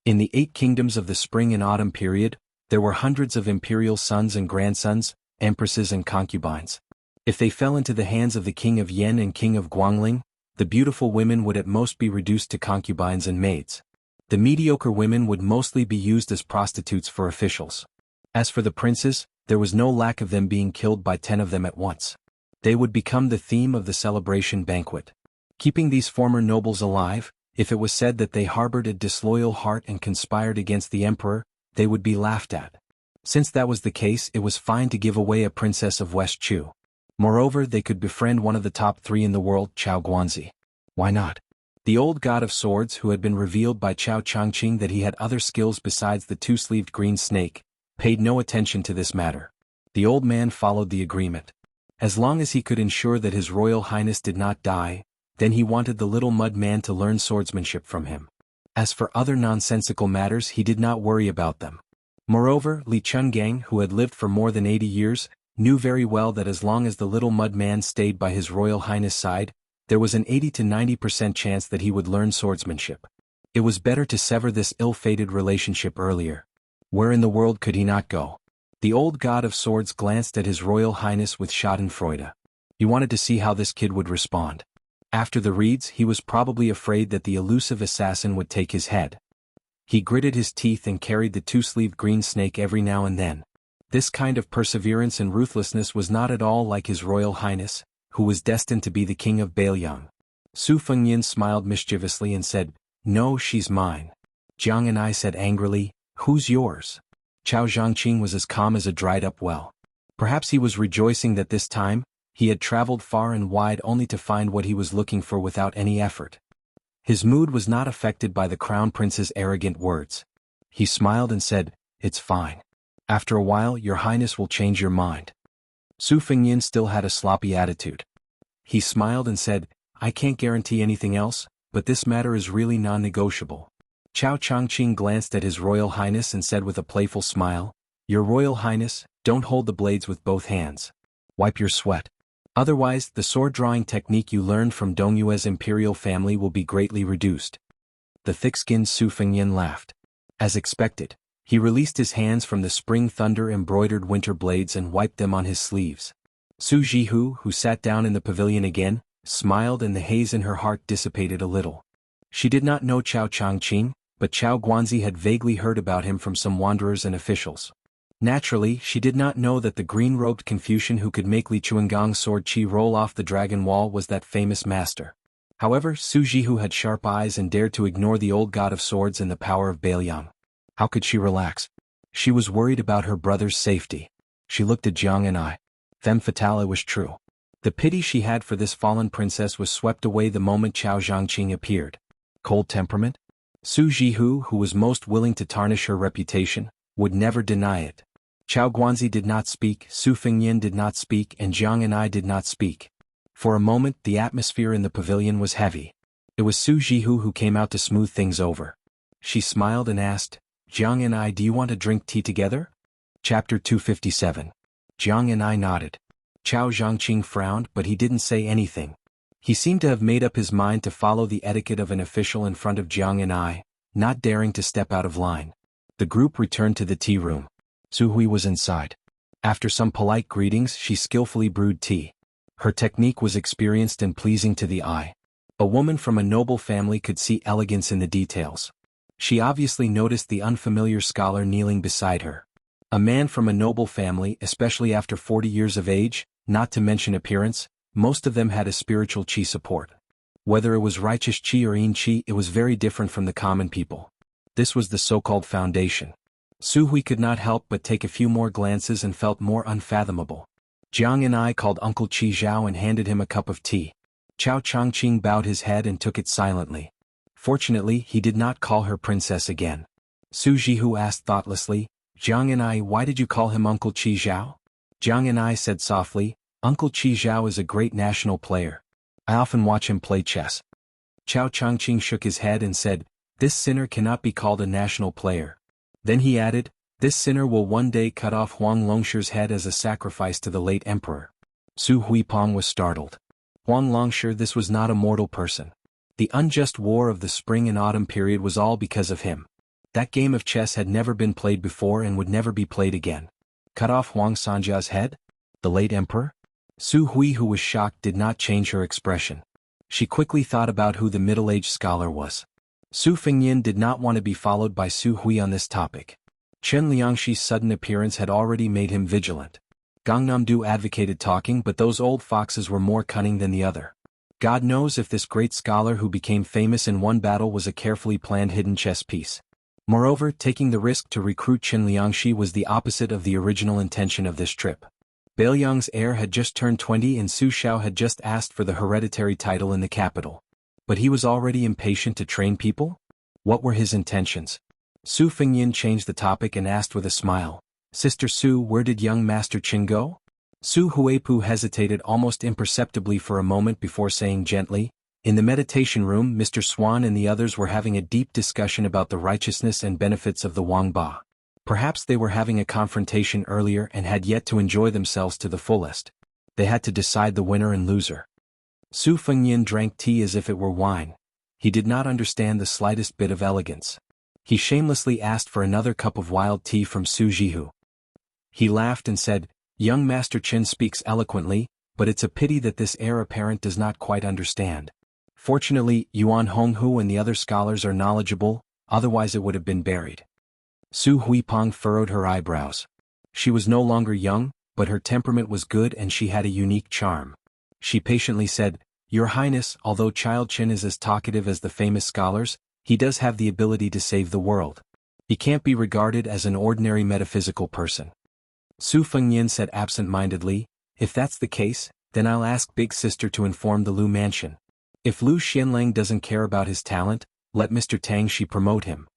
In the 8 kingdoms of the spring and autumn period, there were hundreds of imperial sons and grandsons, empresses and concubines. If they fell into the hands of the king of Yen and king of Guangling, the beautiful women would at most be reduced to concubines and maids. The mediocre women would mostly be used as prostitutes for officials. As for the princes, there was no lack of them being killed by 10 of them at once. They would become the theme of the celebration banquet. Keeping these former nobles alive, if it was said that they harbored a disloyal heart and conspired against the emperor, they would be laughed at. Since that was the case, it was fine to give away a princess of West Chu. Moreover, they could befriend one of the top 3 in the world, Chao Guanzi. Why not? The old god of swords, who had been revealed by Chao Changqing that he had other skills besides the 2-sleeved green snake, paid no attention to this matter. The old man followed the agreement. As long as he could ensure that His Royal Highness did not die, then he wanted the little mud man to learn swordsmanship from him. As for other nonsensical matters, he did not worry about them. Moreover, Li Chungang, who had lived for more than 80 years, knew very well that as long as the little mud man stayed by His Royal Highness' side, there was an 80 to 90% chance that he would learn swordsmanship. It was better to sever this ill-fated relationship earlier. Where in the world could he not go? The old god of swords glanced at His Royal Highness with schadenfreude. He wanted to see how this kid would respond. After the reeds, he was probably afraid that the elusive assassin would take his head. He gritted his teeth and carried the 2-sleeved green snake every now and then. This kind of perseverance and ruthlessness was not at all like His Royal Highness, who was destined to be the king of Bailiang. Su Fengyin smiled mischievously and said, "No, she's mine." Jianghu said angrily, "Who's yours?" Chao Changqing was as calm as a dried-up well. Perhaps he was rejoicing that this time, he had traveled far and wide only to find what he was looking for without any effort. His mood was not affected by the crown prince's arrogant words. He smiled and said, "It's fine. After a while, your highness will change your mind." Su Fengyin still had a sloppy attitude. He smiled and said, "I can't guarantee anything else, but this matter is really non-negotiable." Chao Changqing glanced at His Royal Highness and said with a playful smile, "Your Royal Highness, don't hold the blades with both hands. Wipe your sweat. Otherwise, the sword-drawing technique you learned from Dongyue's imperial family will be greatly reduced." The thick-skinned Su Fengyin laughed. As expected, He released his hands from the spring thunder-embroidered winter blades and wiped them on his sleeves. Su Jihu, who sat down in the pavilion again, smiled and the haze in her heart dissipated a little. She did not know Chao Changqing, but Chao Guanzi had vaguely heard about him from some wanderers and officials. Naturally, she did not know that the green-robed Confucian who could make Li Chuangong's sword qi roll off the dragon wall was that famous master. However, Su Jihu had sharp eyes and dared to ignore the old god of swords and the power of Bailiang. How could she relax? She was worried about her brother's safety. She looked at Jiang and I. Femme fatale was true. The pity she had for this fallen princess was swept away the moment Chao Zhangqing appeared. Cold temperament? Su Jihu, who was most willing to tarnish her reputation, would never deny it. Chao Guanzi did not speak, Su Fengyin did not speak, and Jiang and I did not speak. For a moment the atmosphere in the pavilion was heavy. It was Su Jihu who came out to smooth things over. She smiled and asked, Jiang and I, do you want to drink tea together? Chapter 257. Jiang and I nodded. Chao Zhangqing frowned, but he didn't say anything. He seemed to have made up his mind to follow the etiquette of an official in front of Jiang and I, not daring to step out of line. The group returned to the tea room. Su Hui was inside. After some polite greetings, she skillfully brewed tea. Her technique was experienced and pleasing to the eye. A woman from a noble family could see elegance in the details. She obviously noticed the unfamiliar scholar kneeling beside her. A man from a noble family, especially after 40 years of age, not to mention appearance, most of them had a spiritual qi support. Whether it was righteous qi or yin qi, it was very different from the common people. This was the so-called foundation. Su Hui could not help but take a few more glances and felt more unfathomable. Jiang and I called Uncle Qi Zhao and handed him a cup of tea. Chao Changqing bowed his head and took it silently. Fortunately, he did not call her princess again. Su Jihu asked thoughtlessly, Jiang and I, why did you call him Uncle Qi Zhao? Jiang and I said softly, Uncle Qi Zhao is a great national player. I often watch him play chess. Chao Changqing shook his head and said, this sinner cannot be called a national player. Then he added, this sinner will one day cut off Huang Longshi's head as a sacrifice to the late emperor. Su Huipeng was startled. Huang Longshi, this was not a mortal person. The unjust war of the spring and autumn period was all because of him. That game of chess had never been played before and would never be played again. Cut off Huang Sanjia's head? The late emperor? Su Hui, who was shocked, did not change her expression. She quickly thought about who the middle-aged scholar was. Su Fengyin did not want to be followed by Su Hui on this topic. Chen Liangxi's sudden appearance had already made him vigilant. Gangnam-do advocated talking, but those old foxes were more cunning than the other. God knows if this great scholar who became famous in one battle was a carefully planned hidden chess piece. Moreover, taking the risk to recruit Chen Liangxi was the opposite of the original intention of this trip. Bailiang's heir had just turned 20 and Su Xiao had just asked for the hereditary title in the capital. But he was already impatient to train people? What were his intentions? Su Fengyin changed the topic and asked with a smile, Sister Su, where did young Master Qin go? Su Huipu hesitated almost imperceptibly for a moment before saying gently, in the meditation room Mr. Swan and the others were having a deep discussion about the righteousness and benefits of the Wangba. Perhaps they were having a confrontation earlier and had yet to enjoy themselves to the fullest. They had to decide the winner and loser. Su Fengyin drank tea as if it were wine. He did not understand the slightest bit of elegance. He shamelessly asked for another cup of wild tea from Su Jihu. He laughed and said, young Master Qin speaks eloquently, but it's a pity that this heir apparent does not quite understand. Fortunately, Yuan Honghu and the other scholars are knowledgeable, otherwise it would have been buried. Su Huipeng furrowed her eyebrows. She was no longer young, but her temperament was good and she had a unique charm. She patiently said, Your Highness, although Child Qin is as talkative as the famous scholars, he does have the ability to save the world. He can't be regarded as an ordinary metaphysical person. Su Fengyin said absent-mindedly, if that's the case, then I'll ask Big Sister to inform the Lu Mansion. If Lu Xianlang doesn't care about his talent, let Mr. Tang Shi promote him.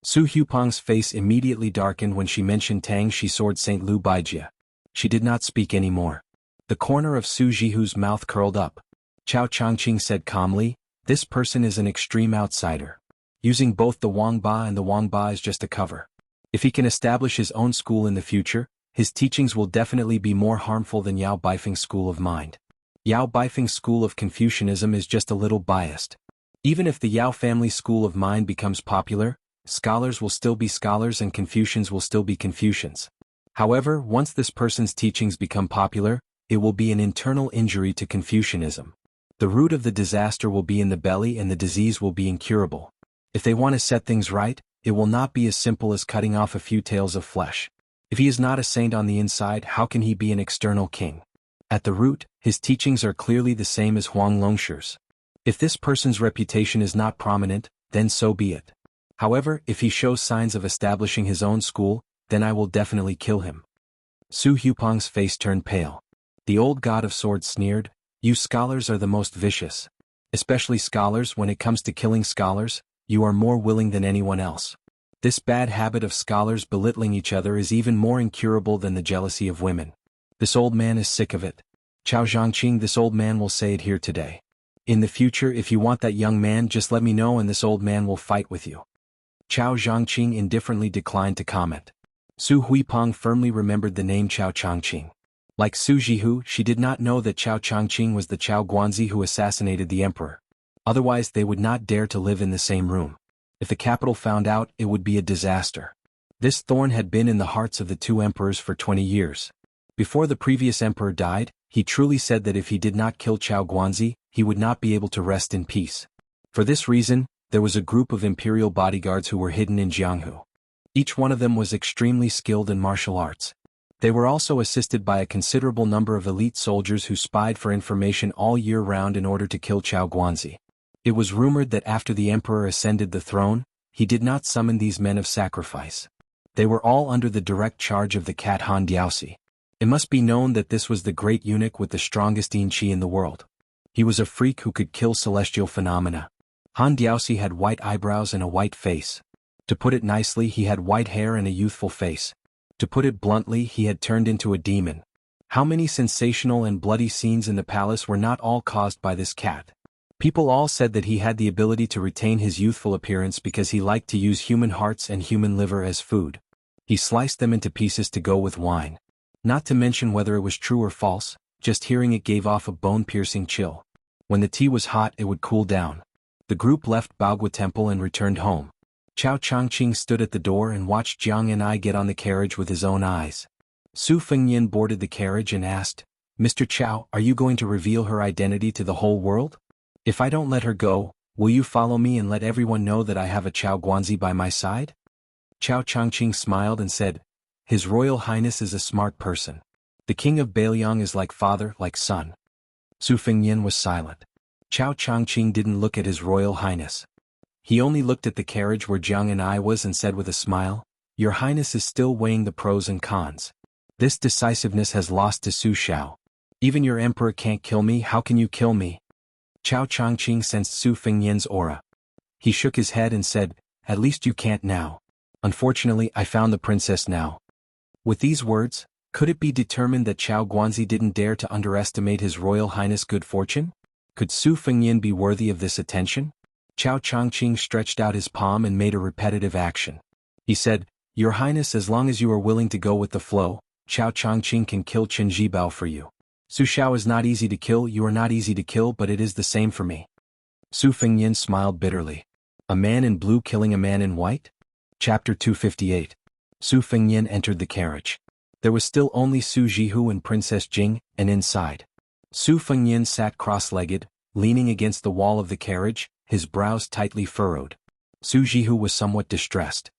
Su Huipeng's face immediately darkened when she mentioned Tang Shi sword St. Lu Baijia. She did not speak any more. The corner of Su Jihu's mouth curled up. Chao Changqing said calmly, this person is an extreme outsider. Using both the Wangba and the Wangba is just a cover. If he can establish his own school in the future, his teachings will definitely be more harmful than Yao Baifeng's school of mind. Yao Baifeng's school of Confucianism is just a little biased. Even if the Yao family school of mind becomes popular, Scholars will still be scholars and Confucians will still be Confucians. However, once this person's teachings become popular, it will be an internal injury to Confucianism. The root of the disaster will be in the belly and the disease will be incurable. If they want to set things right, it will not be as simple as cutting off a few tails of flesh. If he is not a saint on the inside, how can he be an external king? At the root, his teachings are clearly the same as Huang Longshi's. If this person's reputation is not prominent, then so be it. However, if he shows signs of establishing his own school, then I will definitely kill him. Su Hupong's face turned pale. The old god of swords sneered, "You scholars are the most vicious. Especially scholars. When it comes to killing scholars, you are more willing than anyone else. This bad habit of scholars belittling each other is even more incurable than the jealousy of women. This old man is sick of it. Chao Zhangqing, this old man will say it here today. In the future, if you want that young man, just let me know and this old man will fight with you." Chao Zhangqing indifferently declined to comment. Su Huipeng firmly remembered the name Chao Changqing. Like Su Jihu, she did not know that Chao Changqing was the Chao Guanzi who assassinated the emperor. Otherwise they would not dare to live in the same room. If the capital found out, it would be a disaster. This thorn had been in the hearts of the two emperors for 20 years. Before the previous emperor died, he truly said that if he did not kill Chao Guanzi, he would not be able to rest in peace. For this reason, there was a group of imperial bodyguards who were hidden in Jianghu. Each one of them was extremely skilled in martial arts. They were also assisted by a considerable number of elite soldiers who spied for information all year round in order to kill Chao Guanzi. It was rumored that after the emperor ascended the throne, he did not summon these men of sacrifice. They were all under the direct charge of the cat Han Diaosi. It must be known that this was the great eunuch with the strongest yin qi in the world. He was a freak who could kill celestial phenomena. Han Diaosi had white eyebrows and a white face. To put it nicely, he had white hair and a youthful face. To put it bluntly, he had turned into a demon. How many sensational and bloody scenes in the palace were not all caused by this cat? People all said that he had the ability to retain his youthful appearance because he liked to use human hearts and human liver as food. He sliced them into pieces to go with wine. Not to mention whether it was true or false, just hearing it gave off a bone-piercing chill. When the tea was hot, it would cool down. The group left Baogua Temple and returned home. Chao Changqing stood at the door and watched Jiang and I get on the carriage with his own eyes. Su Fengyan boarded the carriage and asked, "Mr. Chao, are you going to reveal her identity to the whole world? If I don't let her go, will you follow me and let everyone know that I have a Chao Guanzi by my side?" Chao Changqing smiled and said, "His Royal Highness is a smart person. The King of Beiliang is like father, like son." Su Fengyan was silent. Chao Changqing didn't look at His Royal Highness. He only looked at the carriage where Jiang and I was and said with a smile, "Your Highness is still weighing the pros and cons. This decisiveness has lost to Su Shao. Even your emperor can't kill me, how can you kill me?" Chao Changqing sensed Su Fengyan's aura. He shook his head and said, "At least you can't now. Unfortunately, I found the princess now." With these words, could it be determined that Chao Guanzi didn't dare to underestimate His Royal Highness' good fortune? Could Su Fengyan be worthy of this attention? Chao Changqing stretched out his palm and made a repetitive action. He said, "Your Highness, as long as you are willing to go with the flow, Chao Changqing can kill Chen Zhibao for you. Su Shao is not easy to kill, you are not easy to kill, but it is the same for me." Su Fengyan smiled bitterly. A man in blue killing a man in white? Chapter 258. Su Fengyan entered the carriage. There was still only Su Jihu and Princess Jing, and inside. Su Fengyan sat cross-legged, leaning against the wall of the carriage, his brows tightly furrowed. Su Jihu was somewhat distressed.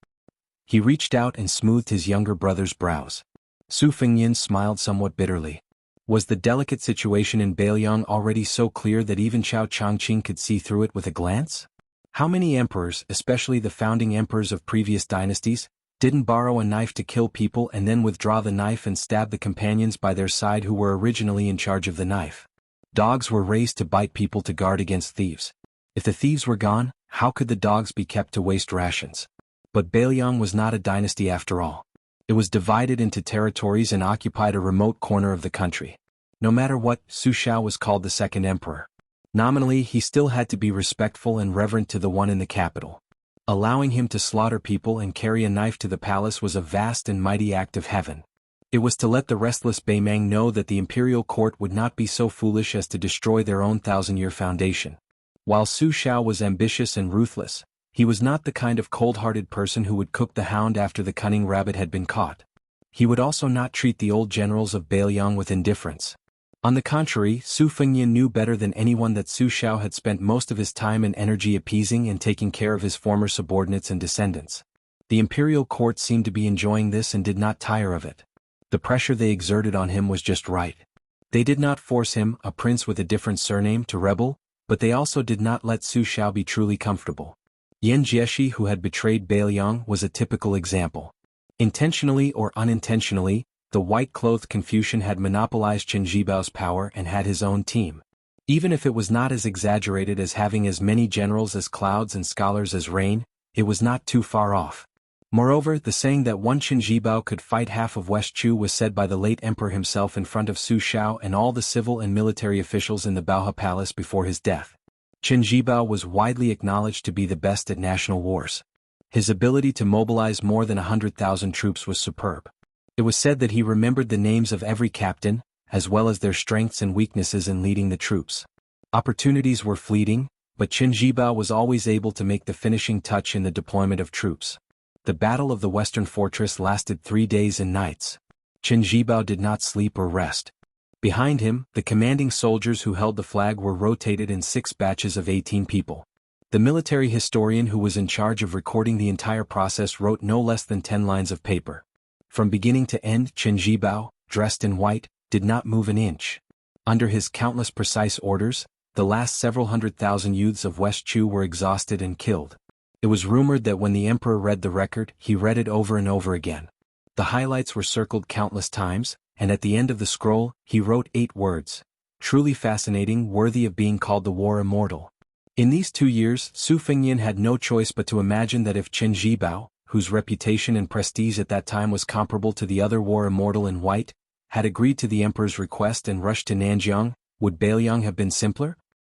He reached out and smoothed his younger brother's brows. Su Fengyan smiled somewhat bitterly. Was the delicate situation in Beiliang already so clear that even Chao Changqing could see through it with a glance? How many emperors, especially the founding emperors of previous dynasties, didn't borrow a knife to kill people and then withdraw the knife and stab the companions by their side who were originally in charge of the knife? Dogs were raised to bite people to guard against thieves. If the thieves were gone, how could the dogs be kept to waste rations? But Beiliang was not a dynasty after all. It was divided into territories and occupied a remote corner of the country. No matter what, Su Shao was called the second emperor. Nominally, he still had to be respectful and reverent to the one in the capital. Allowing him to slaughter people and carry a knife to the palace was a vast and mighty act of heaven. It was to let the restless Beimang know that the imperial court would not be so foolish as to destroy their own thousand-year foundation. While Su Shao was ambitious and ruthless, He was not the kind of cold-hearted person who would cook the hound after the cunning rabbit had been caught. He would also not treat the old generals of Beiliang with indifference. On the contrary, Su Fengnian knew better than anyone that Su Xiao had spent most of his time and energy appeasing and taking care of his former subordinates and descendants. The imperial court seemed to be enjoying this and did not tire of it. The pressure they exerted on him was just right. They did not force him, a prince with a different surname, to rebel, but they also did not let Su Xiao be truly comfortable. Yan Jieshi, who had betrayed Beiliang, was a typical example. Intentionally or unintentionally, the white-clothed Confucian had monopolized Qin Jibao's power and had his own team. Even if it was not as exaggerated as having as many generals as clouds and scholars as rain, it was not too far off. Moreover, the saying that one Qin Jibao could fight half of West Chu was said by the late emperor himself in front of Su Xiao and all the civil and military officials in the Baohe Palace before his death. Qin Jibao was widely acknowledged to be the best at national wars. His ability to mobilize more than 100,000 troops was superb. It was said that he remembered the names of every captain, as well as their strengths and weaknesses in leading the troops. Opportunities were fleeting, but Qin Jibao was always able to make the finishing touch in the deployment of troops. The Battle of the Western Fortress lasted 3 days and nights. Qin Jibao did not sleep or rest. Behind him, the commanding soldiers who held the flag were rotated in 6 batches of 18 people. The military historian who was in charge of recording the entire process wrote no less than 10 lines of paper. From beginning to end, Qin Jibao, dressed in white, did not move an inch. Under his countless precise orders, the last several 100,000 youths of West Chu were exhausted and killed. It was rumored that when the emperor read the record, he read it over and over again. The highlights were circled countless times, and at the end of the scroll, he wrote 8 words. Truly fascinating, worthy of being called the war immortal. In these 2 years, Su Fengnian had no choice but to imagine that if Qin Jibao, whose reputation and prestige at that time was comparable to the other war immortal in white, had agreed to the emperor's request and rushed to Nanjiang, would Beiliang have been simpler?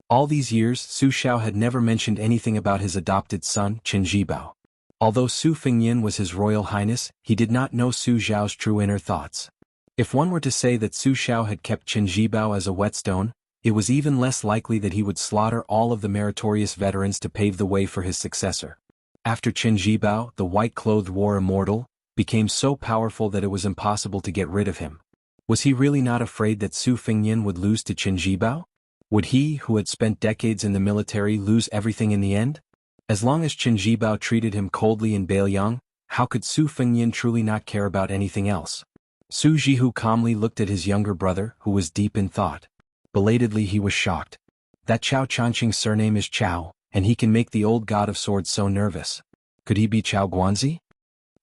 All these years, Su Xiao had never mentioned anything about his adopted son, Qin Jibao. Although Su Fengnian was his royal highness, he did not know Su Xiao's true inner thoughts. If one were to say that Su Xiao had kept Qin Jibao as a whetstone, it was even less likely that he would slaughter all of the meritorious veterans to pave the way for his successor. After Qin Jibao, the white-clothed war immortal, became so powerful that it was impossible to get rid of him. Was he really not afraid that Su Fengnian would lose to Qin Jibao? Would he, who had spent decades in the military, lose everything in the end? As long as Qin Jibao treated him coldly in Beiliang, how could Su Fengnian truly not care about anything else? Su Jihu calmly looked at his younger brother, who was deep in thought. Belatedly he was shocked. That Chao Changqing's surname is Chao, and he can make the old god of swords so nervous. Could he be Chao Guanzi?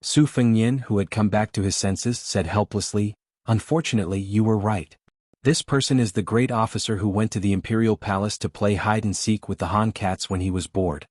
Su Fengnian, who had come back to his senses, said helplessly, "Unfortunately, you were right. This person is the great officer who went to the imperial palace to play hide-and-seek with the Han cats when he was bored."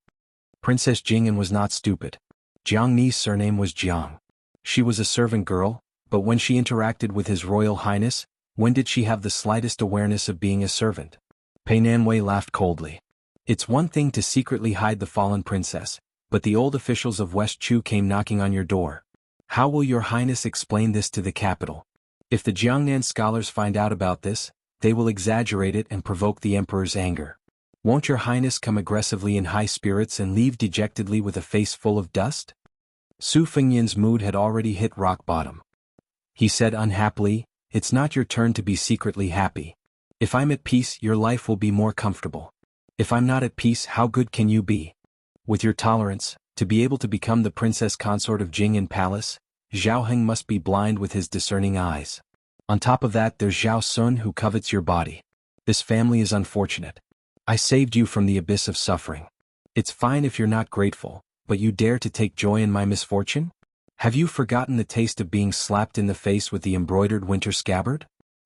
Princess Jing'an was not stupid. Jiang Ni's surname was Jiang. She was a servant girl, but when she interacted with His Royal Highness, when did she have the slightest awareness of being a servant? Pei Nanwei laughed coldly. It's one thing to secretly hide the fallen princess, but the old officials of West Chu came knocking on your door. How will your highness explain this to the capital? If the Jiangnan scholars find out about this, they will exaggerate it and provoke the emperor's anger. Won't your highness come aggressively in high spirits and leave dejectedly with a face full of dust? Su Fengnian's mood had already hit rock bottom. He said unhappily, "It's not your turn to be secretly happy. If I'm at peace, your life will be more comfortable. If I'm not at peace, how good can you be? With your tolerance, to be able to become the princess consort of Jing'an Palace, Zhao Heng must be blind with his discerning eyes. On top of that, there's Zhao Sun who covets your body. This family is unfortunate. I saved you from the abyss of suffering. It's fine if you're not grateful, but you dare to take joy in my misfortune? Have you forgotten the taste of being slapped in the face with the embroidered winter scabbard?"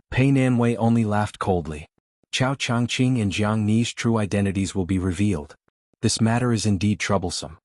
Pei Nanwei only laughed coldly. Chao Changqing and Jiang Ni's true identities will be revealed. This matter is indeed troublesome.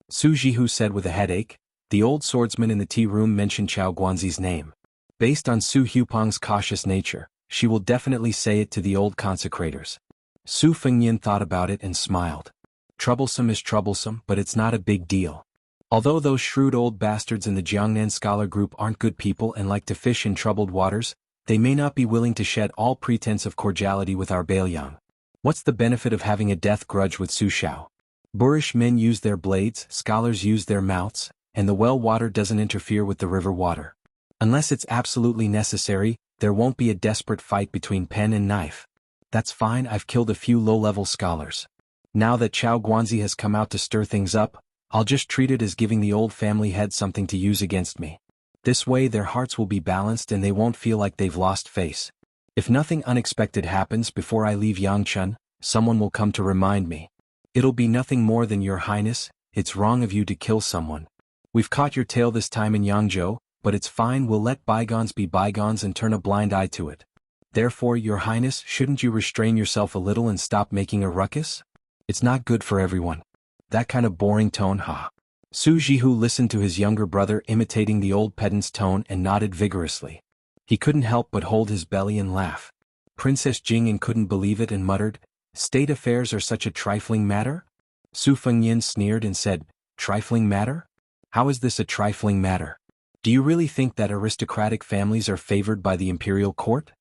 Su Jihu said with a headache. The old swordsman in the tea room mentioned Chao Guanzi's name. Based on Su Hupong's cautious nature, she will definitely say it to the old consecrators. Su Fengnian thought about it and smiled. Troublesome is troublesome, but it's not a big deal. Although those shrewd old bastards in the Jiangnan scholar group aren't good people and like to fish in troubled waters, they may not be willing to shed all pretense of cordiality with our Beiliang. What's the benefit of having a death grudge with Su Xiao? Boorish men use their blades, scholars use their mouths, and the well water doesn't interfere with the river water. Unless it's absolutely necessary, there won't be a desperate fight between pen and knife. That's fine, I've killed a few low-level scholars. Now that Chao Guanzi has come out to stir things up, I'll just treat it as giving the old family head something to use against me. This way their hearts will be balanced and they won't feel like they've lost face. If nothing unexpected happens before I leave Yangchun, someone will come to remind me. It'll be nothing more than, Your Highness, it's wrong of you to kill someone. We've caught your tail this time in Yangzhou, but it's fine, we'll let bygones be bygones and turn a blind eye to it. Therefore, Your Highness, shouldn't you restrain yourself a little and stop making a ruckus? It's not good for everyone. That kind of boring tone, ha. Su Jihu listened to his younger brother imitating the old pedant's tone and nodded vigorously. He couldn't help but hold his belly and laugh. Princess Jing'an couldn't believe it and muttered, "State affairs are such a trifling matter?" Su Fengyin sneered and said, "Trifling matter? How is this a trifling matter? Do you really think that aristocratic families are favored by the imperial court?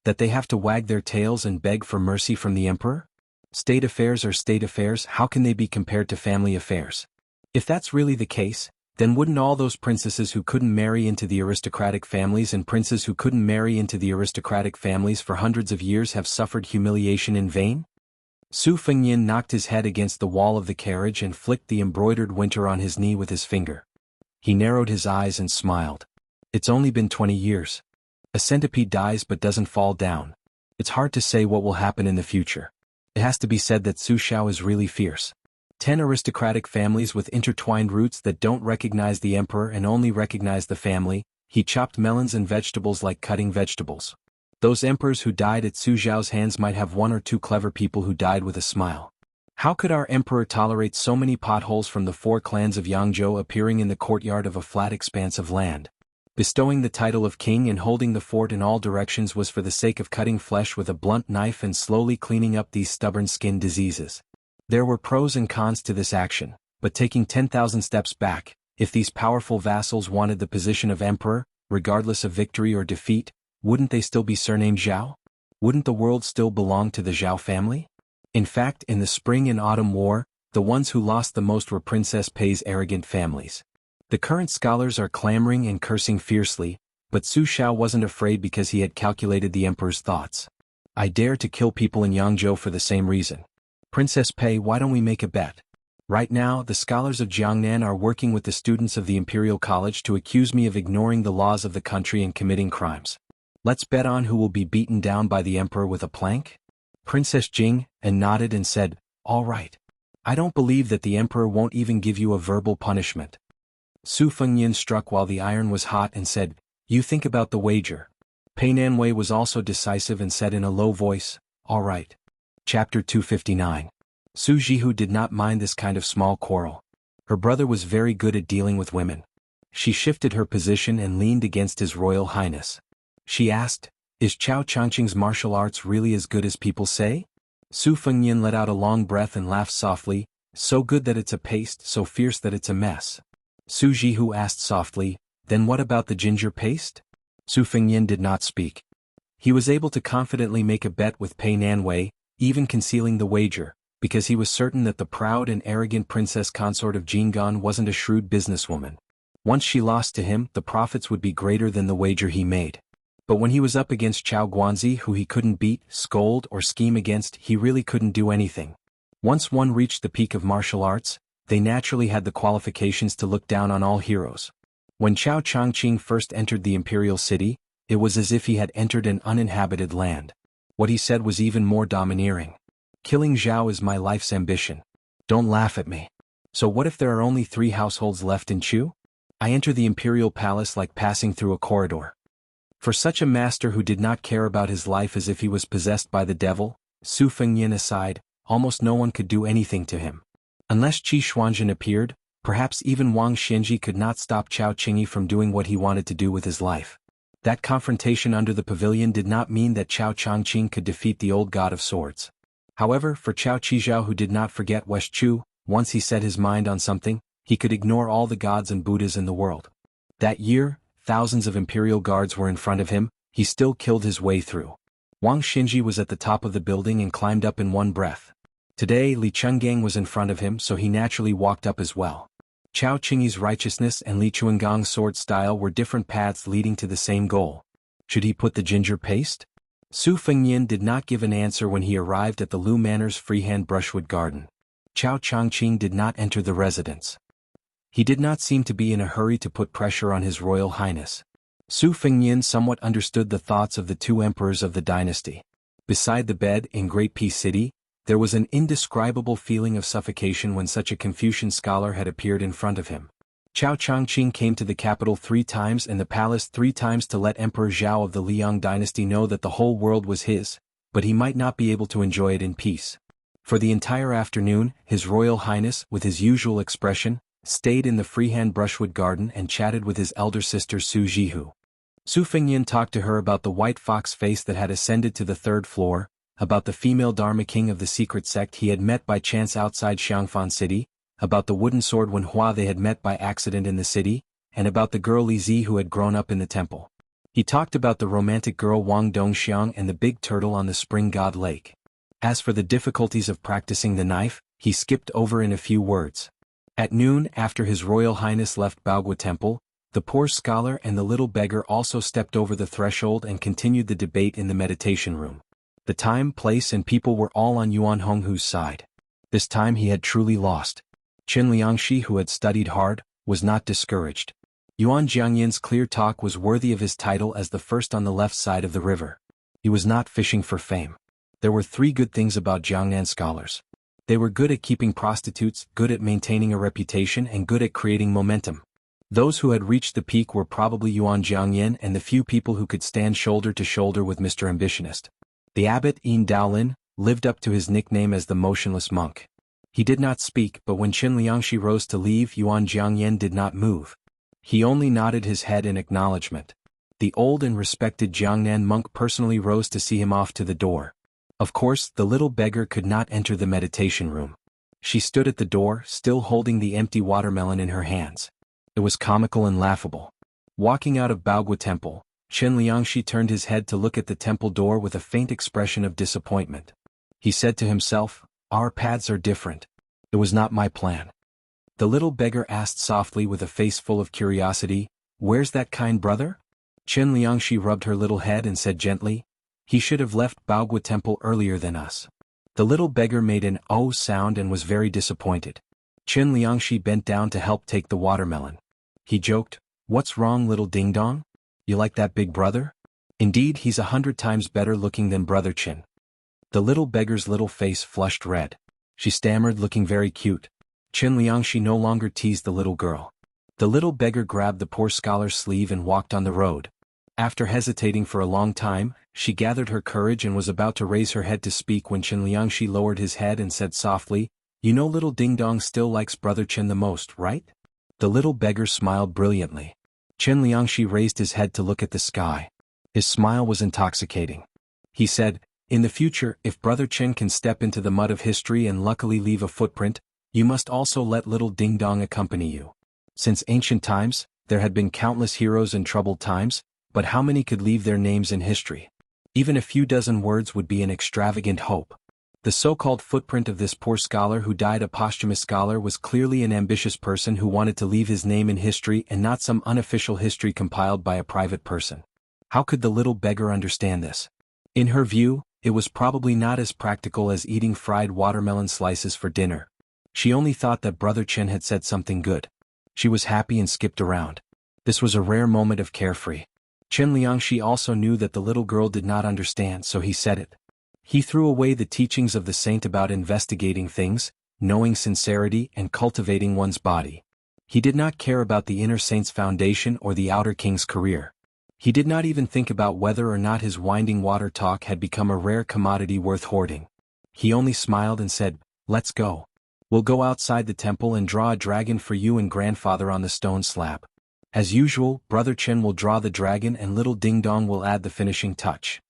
That they have to wag their tails and beg for mercy from the emperor? State affairs are state affairs, how can they be compared to family affairs? If that's really the case, then wouldn't all those princesses who couldn't marry into the aristocratic families and princes who couldn't marry into the aristocratic families for hundreds of years have suffered humiliation in vain?" Su Fengyin knocked his head against the wall of the carriage and flicked the embroidered winter on his knee with his finger. He narrowed his eyes and smiled. It's only been 20 years. A centipede dies but doesn't fall down. It's hard to say what will happen in the future. It has to be said that Su Xiao is really fierce. 10 aristocratic families with intertwined roots that don't recognize the emperor and only recognize the family. He chopped melons and vegetables like cutting vegetables. Those emperors who died at Su Xiao's hands might have 1 or 2 clever people who died with a smile. How could our emperor tolerate so many potholes from the 4 clans of Yangzhou appearing in the courtyard of a flat expanse of land? Bestowing the title of king and holding the fort in all directions was for the sake of cutting flesh with a blunt knife and slowly cleaning up these stubborn skin diseases. There were pros and cons to this action, but taking 10,000 steps back, if these powerful vassals wanted the position of emperor, regardless of victory or defeat, wouldn't they still be surnamed Zhao? Wouldn't the world still belong to the Zhao family? In fact, in the Spring and Autumn War, the ones who lost the most were Princess Pei's arrogant families. The current scholars are clamoring and cursing fiercely, but Su Xiao wasn't afraid because he had calculated the emperor's thoughts. I dare to kill people in Yangzhou for the same reason. Princess Pei, why don't we make a bet? Right now, the scholars of Jiangnan are working with the students of the Imperial College to accuse me of ignoring the laws of the country and committing crimes. Let's bet on who will be beaten down by the emperor with a plank? Princess Jing nodded and said, "All right. I don't believe that the emperor won't even give you a verbal punishment." Su Fengyin struck while the iron was hot and said, "You think about the wager." Pei Nanwei was also decisive and said in a low voice, "All right." Chapter 259. Su Jihu did not mind this kind of small quarrel. Her brother was very good at dealing with women. She shifted her position and leaned against His Royal Highness. She asked, "Is Chao Changqing's martial arts really as good as people say?" Su Fengyin let out a long breath and laughed softly, "So good that it's a paste, so fierce that it's a mess." Su Jihu asked softly, "Then what about the ginger paste?" Su Fengyin did not speak. He was able to confidently make a bet with Pei Nanwei, even concealing the wager, because he was certain that the proud and arrogant princess consort of Jingan wasn't a shrewd businesswoman. Once she lost to him, the profits would be greater than the wager he made. But when he was up against Chao Guanzi, who he couldn't beat, scold, or scheme against, he really couldn't do anything. Once one reached the peak of martial arts, they naturally had the qualifications to look down on all heroes. When Chao Changqing first entered the imperial city, it was as if he had entered an uninhabited land. What he said was even more domineering. "Killing Zhao is my life's ambition. Don't laugh at me. So what if there are only 3 households left in Chu? I enter the imperial palace like passing through a corridor." For such a master who did not care about his life as if he was possessed by the devil, Su Fengyin aside, almost no one could do anything to him. Unless Qi Xuanzhen appeared, perhaps even Wang Xianji could not stop Chao Qingyi from doing what he wanted to do with his life. That confrontation under the pavilion did not mean that Chao Changqing could defeat the old god of swords. However, for Chao Qizhao, who did not forget West Chu, once he set his mind on something, he could ignore all the gods and Buddhas in the world. That year, thousands of imperial guards were in front of him, he still killed his way through. Wang Xinji was at the top of the building and climbed up in one breath. Today Li Chungang was in front of him, so he naturally walked up as well. Chao Qingyi's righteousness and Li Chuangong's sword style were different paths leading to the same goal. Should he put the ginger paste? Su Fengnian did not give an answer when he arrived at the Lu Manor's freehand brushwood garden. Chao Changqing did not enter the residence. He did not seem to be in a hurry to put pressure on His Royal Highness. Su Fengnian somewhat understood the thoughts of the two emperors of the dynasty. Beside the bed in Great Peace City, there was an indescribable feeling of suffocation when such a Confucian scholar had appeared in front of him. Chao Changqing came to the capital 3 times and the palace 3 times to let Emperor Zhao of the Liang dynasty know that the whole world was his, but he might not be able to enjoy it in peace. For the entire afternoon, His Royal Highness, with his usual expression, stayed in the freehand brushwood garden and chatted with his elder sister Su Jihu. Su Fengnian talked to her about the white fox face that had ascended to the 3rd floor, about the female Dharma king of the secret sect he had met by chance outside Xiangfan city, about the wooden sword Wen Hua they had met by accident in the city, and about the girl Li Zi who had grown up in the temple. He talked about the romantic girl Wang Dongxiang and the big turtle on the Spring God Lake. As for the difficulties of practicing the knife, he skipped over in a few words. At noon, after His Royal Highness left Baogua Temple, the poor scholar and the little beggar also stepped over the threshold and continued the debate in the meditation room. The time, place and people were all on Yuan Honghu's side. This time he had truly lost. Qin Liangxi, who had studied hard, was not discouraged. Yuan Jiangyan's clear talk was worthy of his title as the first on the left side of the river. He was not fishing for fame. There were 3 good things about Jiangnan scholars. They were good at keeping prostitutes, good at maintaining a reputation, and good at creating momentum. Those who had reached the peak were probably Yuan Jiangyan and the few people who could stand shoulder to shoulder with Mr. Ambitionist. The abbot Yin Daolin lived up to his nickname as the Motionless Monk. He did not speak, but when Qin Liangxi rose to leave, Yuan Jiangyan did not move. He only nodded his head in acknowledgement. The old and respected Jiangnan monk personally rose to see him off to the door. Of course, the little beggar could not enter the meditation room. She stood at the door, still holding the empty watermelon in her hands. It was comical and laughable. Walking out of Baogua Temple, Qin Liangxi turned his head to look at the temple door with a faint expression of disappointment. He said to himself, "Our paths are different. It was not my plan." The little beggar asked softly with a face full of curiosity, "Where's that kind brother?" Qin Liangxi rubbed her little head and said gently, "He should have left Baogua Temple earlier than us." The little beggar made an "oh" sound and was very disappointed. Qin Liangxi bent down to help take the watermelon. He joked, "What's wrong, little ding-dong? You like that big brother? Indeed, he's 100 times better looking than Brother Qin." The little beggar's little face flushed red. She stammered, looking very cute. Qin Liangxi no longer teased the little girl. The little beggar grabbed the poor scholar's sleeve and walked on the road. After hesitating for a long time, she gathered her courage and was about to raise her head to speak when Qin Liangxi lowered his head and said softly, "You know little ding-dong still likes Brother Qin the most, right?" The little beggar smiled brilliantly. Qin Liangxi raised his head to look at the sky. His smile was intoxicating. He said, "In the future, if Brother Qin can step into the mud of history and luckily leave a footprint, you must also let little ding-dong accompany you." Since ancient times, there had been countless heroes in troubled times, but how many could leave their names in history? Even a few dozen words would be an extravagant hope. The so-called footprint of this poor scholar who died a posthumous scholar was clearly an ambitious person who wanted to leave his name in history and not some unofficial history compiled by a private person. How could the little beggar understand this? In her view, it was probably not as practical as eating fried watermelon slices for dinner. She only thought that Brother Qin had said something good. She was happy and skipped around. This was a rare moment of carefree. Qin Liangxi also knew that the little girl did not understand, so he said it. He threw away the teachings of the saint about investigating things, knowing sincerity and cultivating one's body. He did not care about the inner saint's foundation or the outer king's career. He did not even think about whether or not his winding water talk had become a rare commodity worth hoarding. He only smiled and said, "Let's go. We'll go outside the temple and draw a dragon for you and grandfather on the stone slab. As usual, Brother Qin will draw the dragon and little ding-dong will add the finishing touch."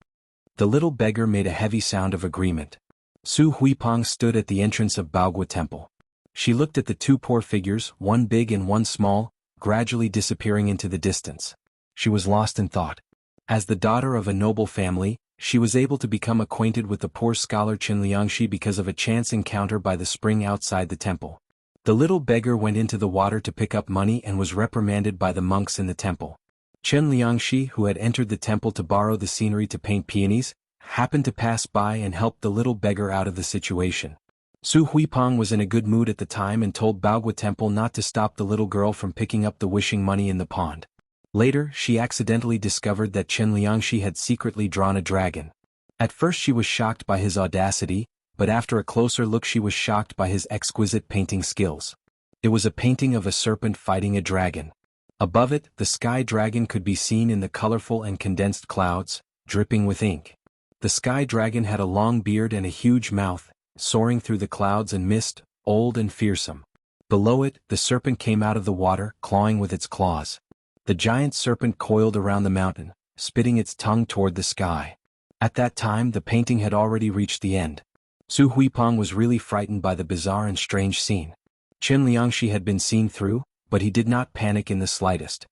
The little beggar made a heavy sound of agreement. Su Huipeng stood at the entrance of Baogua Temple. She looked at the 2 poor figures, one big and one small, gradually disappearing into the distance. She was lost in thought. As the daughter of a noble family, She was able to become acquainted with the poor scholar Xianxia because of a chance encounter by the spring outside the temple. The little beggar went into the water to pick up money and was reprimanded by the monks in the temple. Xianxia, who had entered the temple to borrow the scenery to paint peonies, happened to pass by and helped the little beggar out of the situation. Su Huipeng was in a good mood at the time and told Baogua Temple not to stop the little girl from picking up the wishing money in the pond. Later, she accidentally discovered that Xianxia had secretly drawn a dragon. At first she was shocked by his audacity, but after a closer look she was shocked by his exquisite painting skills. It was a painting of a serpent fighting a dragon. Above it, the sky dragon could be seen in the colorful and condensed clouds, dripping with ink. The sky dragon had a long beard and a huge mouth, soaring through the clouds and mist, old and fearsome. Below it, the serpent came out of the water, clawing with its claws. The giant serpent coiled around the mountain, spitting its tongue toward the sky. At that time the painting had already reached the end. Su Huipeng was really frightened by the bizarre and strange scene. Xianxia had been seen through, but he did not panic in the slightest.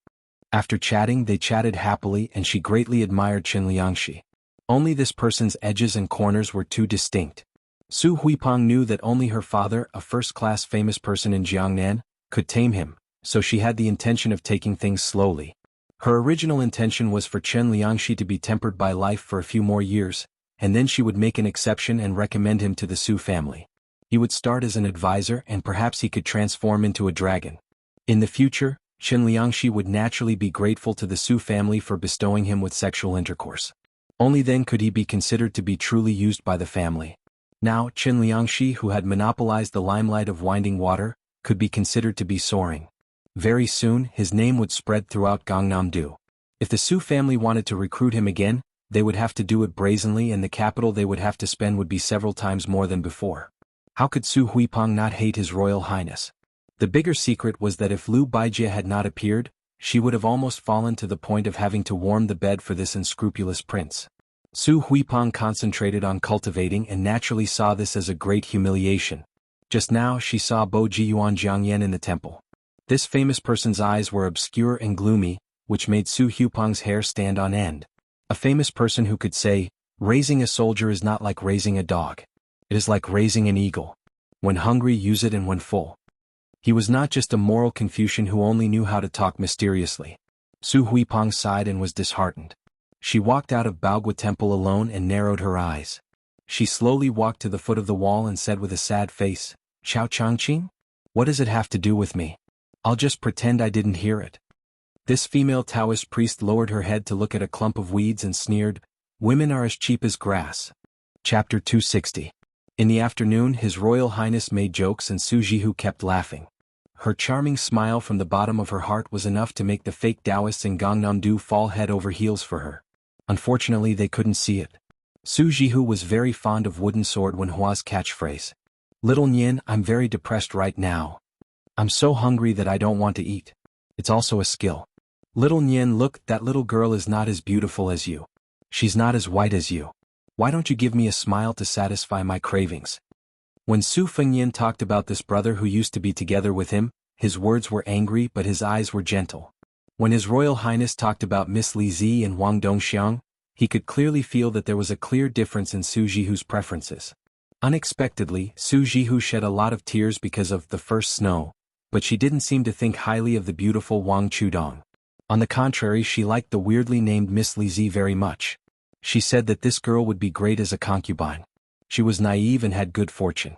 After chatting they chatted happily and she greatly admired Xianxia. Only this person's edges and corners were too distinct. Su Huipeng knew that only her father, a first-class famous person in Jiangnan, could tame him, so she had the intention of taking things slowly. Her original intention was for Xianxia to be tempered by life for a few more years, and then she would make an exception and recommend him to the Su family. He would start as an advisor and perhaps he could transform into a dragon. In the future, Xianxia would naturally be grateful to the Su family for bestowing him with sexual intercourse. Only then could he be considered to be truly used by the family. Now, Xianxia, who had monopolized the limelight of winding water, could be considered to be soaring. Very soon, his name would spread throughout Gangnam-do. If the Su family wanted to recruit him again, they would have to do it brazenly and the capital they would have to spend would be several times more than before. How could Su Huipeng not hate His Royal Highness? The bigger secret was that if Liu Baijie had not appeared, she would have almost fallen to the point of having to warm the bed for this unscrupulous prince. Su Huipeng concentrated on cultivating and naturally saw this as a great humiliation. Just now she saw Bo Jiyuan Jiangyan in the temple. This famous person's eyes were obscure and gloomy, which made Su Huipeng's hair stand on end. A famous person who could say, "Raising a soldier is not like raising a dog. It is like raising an eagle. When hungry use it and when full." He was not just a moral Confucian who only knew how to talk mysteriously. Su Huipeng sighed and was disheartened. She walked out of Baogua Temple alone and narrowed her eyes. She slowly walked to the foot of the wall and said with a sad face, "Xiao Changqing? What does it have to do with me? I'll just pretend I didn't hear it." This female Taoist priest lowered her head to look at a clump of weeds and sneered, "Women are as cheap as grass." Chapter 260. In the afternoon His Royal Highness made jokes and Su Jihu kept laughing. Her charming smile from the bottom of her heart was enough to make the fake Taoists in Gangnam-do fall head over heels for her. Unfortunately they couldn't see it. Su Jihu was very fond of wooden sword Wenhua's catchphrase. "Little Nian, I'm very depressed right now. I'm so hungry that I don't want to eat." It's also a skill. "Little Nian, look, that little girl is not as beautiful as you. She's not as white as you. Why don't you give me a smile to satisfy my cravings?" When Su Fengnian talked about this brother who used to be together with him, his words were angry but his eyes were gentle. When His Royal Highness talked about Miss Li Zi and Wang Dongxiang, he could clearly feel that there was a clear difference in Su Jihu's preferences. Unexpectedly, Su Jihu shed a lot of tears because of the first snow, but she didn't seem to think highly of the beautiful Wang Chudong. On the contrary, she liked the weirdly named Miss Li Zi very much. She said that this girl would be great as a concubine. She was naive and had good fortune.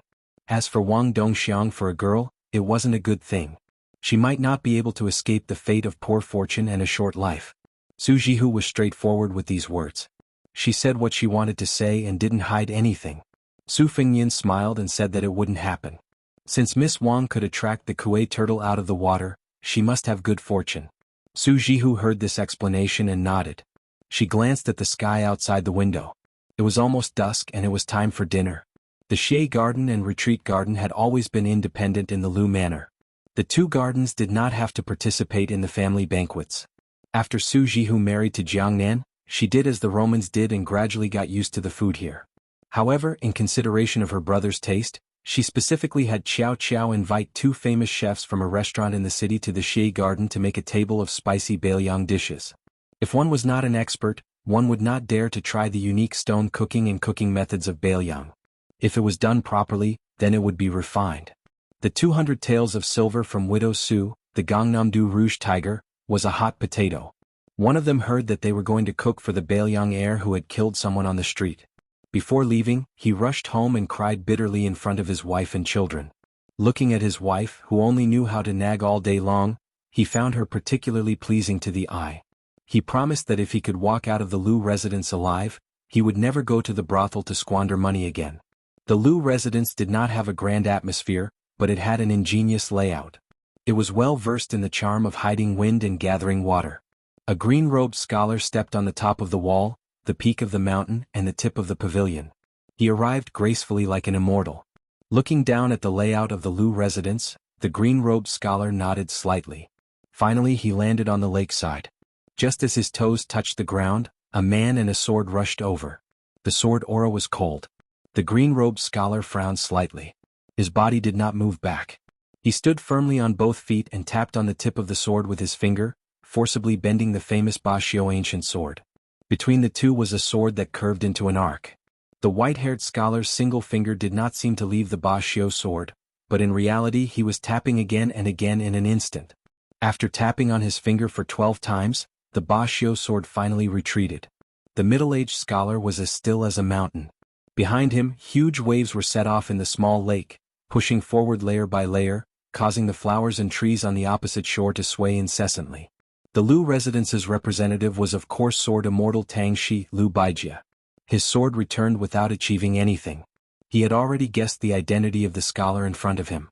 As for Wang Dongxiang, for a girl, it wasn't a good thing. She might not be able to escape the fate of poor fortune and a short life. Su Jihu was straightforward with these words. She said what she wanted to say and didn't hide anything. Su Fengnian smiled and said that it wouldn't happen. Since Miss Wang could attract the Kuei turtle out of the water, she must have good fortune. Su Jihu heard this explanation and nodded. She glanced at the sky outside the window. It was almost dusk and it was time for dinner. The Xie Garden and Retreat Garden had always been independent in the Lu Manor. The two gardens did not have to participate in the family banquets. After Su Jihu married to Jiangnan, she did as the Romans did and gradually got used to the food here. However, in consideration of her brother's taste, she specifically had Xiao Qiao invite two famous chefs from a restaurant in the city to the Xie Garden to make a table of spicy Bailiang dishes. If one was not an expert, one would not dare to try the unique stone cooking and cooking methods of Bailiang. If it was done properly, then it would be refined. The 200 taels of silver from Widow Su, the Gangnam-do Rouge Tiger, was a hot potato. One of them heard that they were going to cook for the Bailiang heir who had killed someone on the street. Before leaving, he rushed home and cried bitterly in front of his wife and children. Looking at his wife, who only knew how to nag all day long, he found her particularly pleasing to the eye. He promised that if he could walk out of the Lu residence alive, he would never go to the brothel to squander money again. The Lu residence did not have a grand atmosphere, but it had an ingenious layout. It was well versed in the charm of hiding wind and gathering water. A green-robed scholar stepped on the top of the wall, the peak of the mountain, and the tip of the pavilion. He arrived gracefully like an immortal. Looking down at the layout of the Lu residence, the green-robed scholar nodded slightly. Finally he landed on the lakeside. Just as his toes touched the ground, a man and a sword rushed over. The sword aura was cold. The green-robed scholar frowned slightly. His body did not move back. He stood firmly on both feet and tapped on the tip of the sword with his finger, forcibly bending the famous Bashio ancient sword. Between the two was a sword that curved into an arc. The white-haired scholar's single finger did not seem to leave the Bashio sword, but in reality he was tapping again and again in an instant. After tapping on his finger for 12 times, the Bashio sword finally retreated. The middle-aged scholar was as still as a mountain. Behind him, huge waves were set off in the small lake, pushing forward layer by layer, causing the flowers and trees on the opposite shore to sway incessantly. The Lu residence's representative was of course Sword Immortal Tangshi Lu Baijia. His sword returned without achieving anything. He had already guessed the identity of the scholar in front of him.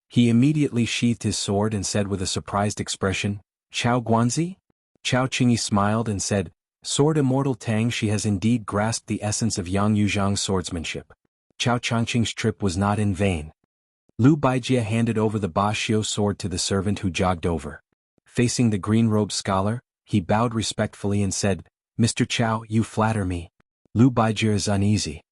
He immediately sheathed his sword and said with a surprised expression, "Chao Guanzi?" Chao Qingyi smiled and said, "Sword Immortal Tangshi has indeed grasped the essence of Yang Yuzhang's swordsmanship. Chao Changqing's trip was not in vain." Lu Baijia handed over the Bashio sword to the servant who jogged over. Facing the green-robed scholar, he bowed respectfully and said, "Mr. Chao, you flatter me." Lu Baijia is uneasy.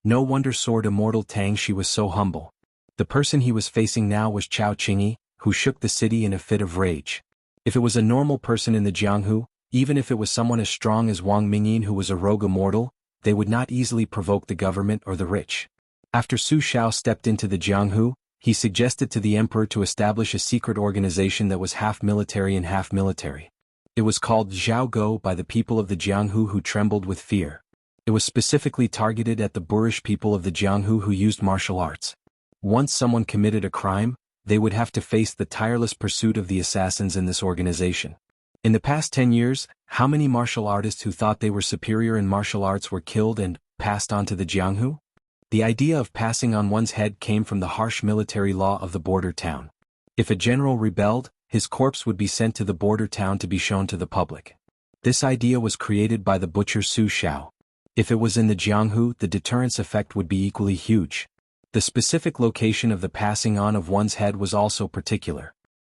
No wonder Sword Immortal Tangshi was so humble. The person he was facing now was Chao Qingyi, who shook the city in a fit of rage. If it was a normal person in the Jianghu, even if it was someone as strong as Wang Mingyin who was a rogue immortal, they would not easily provoke the government or the rich. After Su Shao stepped into the Jianghu, he suggested to the emperor to establish a secret organization that was half military and half military. It was called Zhaogo by the people of the Jianghu who trembled with fear. It was specifically targeted at the boorish people of the Jianghu who used martial arts. Once someone committed a crime, they would have to face the tireless pursuit of the assassins in this organization. In the past 10 years, how many martial artists who thought they were superior in martial arts were killed and passed on to the Jianghu? The idea of passing on one's head came from the harsh military law of the border town. If a general rebelled, his corpse would be sent to the border town to be shown to the public. This idea was created by the butcher Su Shao. If it was in the Jianghu, the deterrence effect would be equally huge. The specific location of the passing on of one's head was also particular.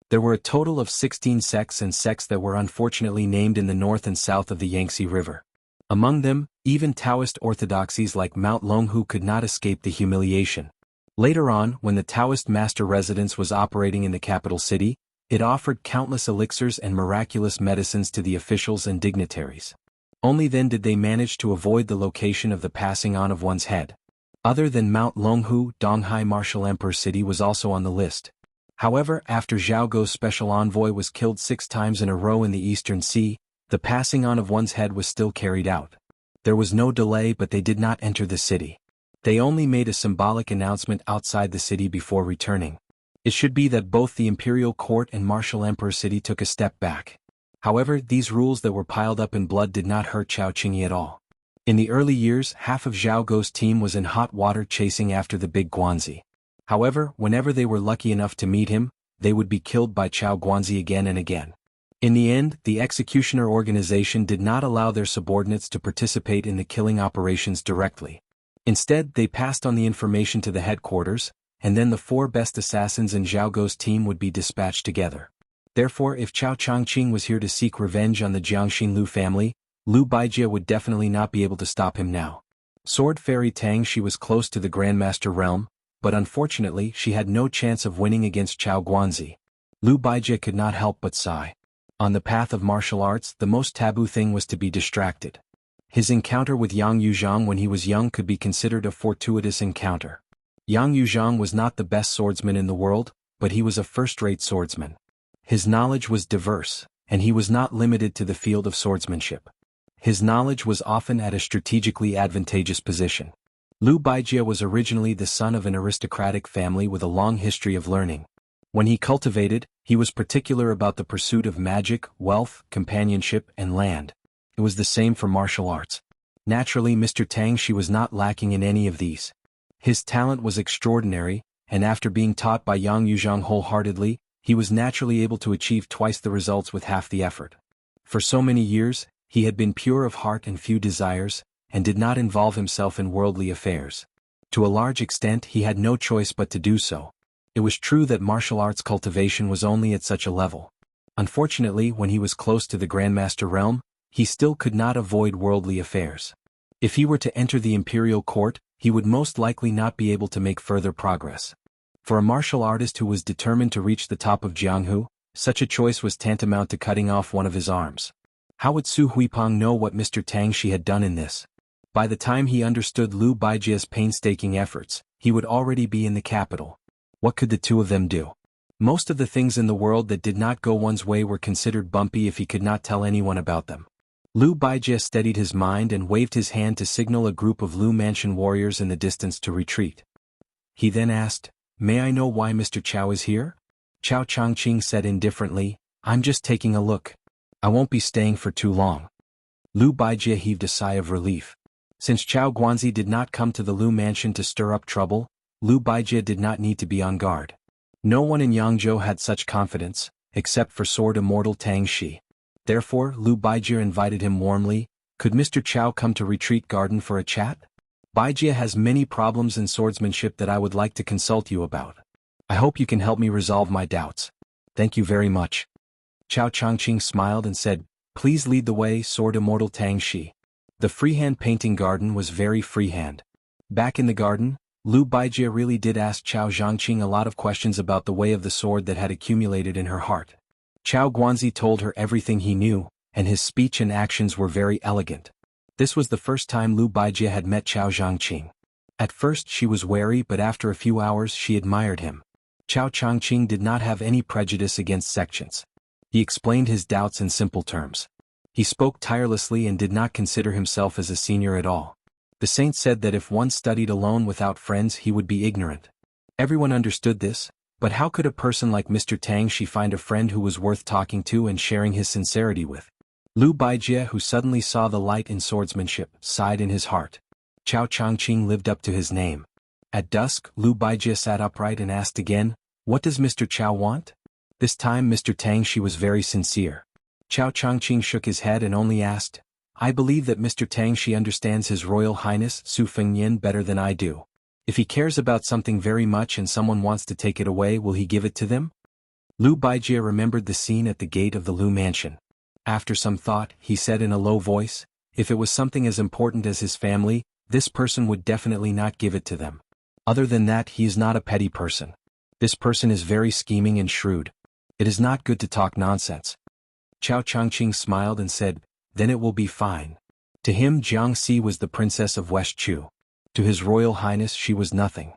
There were a total of 16 sects and sects that were unfortunately named in the north and south of the Yangtze River. Among them, even Taoist orthodoxies like Mount Longhu could not escape the humiliation. Later on, when the Taoist master residence was operating in the capital city, it offered countless elixirs and miraculous medicines to the officials and dignitaries. Only then did they manage to avoid the location of the passing on of one's head. Other than Mount Longhu, Donghai Martial Emperor City was also on the list. However, after Zhaogo's special envoy was killed 6 times in a row in the Eastern Sea, the passing on of one's head was still carried out. There was no delay, but they did not enter the city. They only made a symbolic announcement outside the city before returning. It should be that both the imperial court and Martial Emperor City took a step back. However, these rules that were piled up in blood did not hurt Chao Qingyi at all. In the early years, half of Zhaogo's team was in hot water chasing after the big Guanzi. However, whenever they were lucky enough to meet him, they would be killed by Chao Guanzi again and again. In the end, the executioner organization did not allow their subordinates to participate in the killing operations directly. Instead, they passed on the information to the headquarters, and then the 4 best assassins in Zhaogo's team would be dispatched together. Therefore, if Chao Changqing was here to seek revenge on the Jiangxin Lu family, Lu Baijia would definitely not be able to stop him now. Sword Fairy Tangshi was close to the Grandmaster realm, but unfortunately she had no chance of winning against Chao Guanzi. Lu Baijia could not help but sigh. On the path of martial arts, the most taboo thing was to be distracted. His encounter with Yang Yuzhang when he was young could be considered a fortuitous encounter. Yang Yuzhang was not the best swordsman in the world, but he was a first-rate swordsman. His knowledge was diverse, and he was not limited to the field of swordsmanship. His knowledge was often at a strategically advantageous position. Liu Baijie was originally the son of an aristocratic family with a long history of learning. When he cultivated, he was particular about the pursuit of magic, wealth, companionship, and land. It was the same for martial arts. Naturally, Mr. Tang Shi was not lacking in any of these. His talent was extraordinary, and after being taught by Yang Yuzhang wholeheartedly, he was naturally able to achieve twice the results with half the effort. For so many years, he had been pure of heart and few desires, and did not involve himself in worldly affairs. To a large extent he had no choice but to do so. It was true that martial arts cultivation was only at such a level. Unfortunately, when he was close to the Grandmaster realm, he still could not avoid worldly affairs. If he were to enter the imperial court, he would most likely not be able to make further progress. For a martial artist who was determined to reach the top of Jianghu, such a choice was tantamount to cutting off one of his arms. How would Su Huipeng know what Mr. Tang Shi had done in this? By the time he understood Liu Baijie's painstaking efforts, he would already be in the capital. What could the two of them do? Most of the things in the world that did not go one's way were considered bumpy if he could not tell anyone about them. Liu Baijie steadied his mind and waved his hand to signal a group of Liu Mansion warriors in the distance to retreat. He then asked, "May I know why Mr. Chao is here?" Chao Changqing said indifferently, "I'm just taking a look. I won't be staying for too long." Liu Baijie heaved a sigh of relief. Since Chao Guanzi did not come to the Liu Mansion to stir up trouble, Liu Baijie did not need to be on guard. No one in Yangzhou had such confidence, except for sword immortal Tang Shi. Therefore, Liu Baijie invited him warmly. "Could Mr. Chao come to Retreat Garden for a chat? Baijie has many problems in swordsmanship that I would like to consult you about. I hope you can help me resolve my doubts. Thank you very much." Chao Changqing smiled and said, "Please lead the way, sword immortal Tang Shi." The freehand painting garden was very freehand. Back in the garden, Liu Baijie really did ask Chao Zhangqing a lot of questions about the way of the sword that had accumulated in her heart. Chao Guanzi told her everything he knew, and his speech and actions were very elegant. This was the first time Liu Baijie had met Chao Zhangqing. At first she was wary, but after a few hours she admired him. Chao Changqing did not have any prejudice against sections. He explained his doubts in simple terms. He spoke tirelessly and did not consider himself as a senior at all. The saint said that if one studied alone without friends he would be ignorant. Everyone understood this, but how could a person like Mr. Tang Shi find a friend who was worth talking to and sharing his sincerity with? Liu Baijie, who suddenly saw the light in swordsmanship, sighed in his heart. Chao Changqing lived up to his name. At dusk, Liu Baijie sat upright and asked again, "What does Mr. Chao want?" This time Mr. Tang Shi was very sincere. Chao Changqing shook his head and only asked, "I believe that Mr. Tang Shi understands His Royal Highness Su Fengnian better than I do. If he cares about something very much and someone wants to take it away, will he give it to them?" Liu Baijie remembered the scene at the gate of the Liu Mansion. After some thought, he said in a low voice, "If it was something as important as his family, this person would definitely not give it to them. Other than that, he is not a petty person. This person is very scheming and shrewd. It is not good to talk nonsense." Chao Changqing smiled and said, "Then it will be fine." To him Jiangxi was the princess of West Chu. To His Royal Highness she was nothing.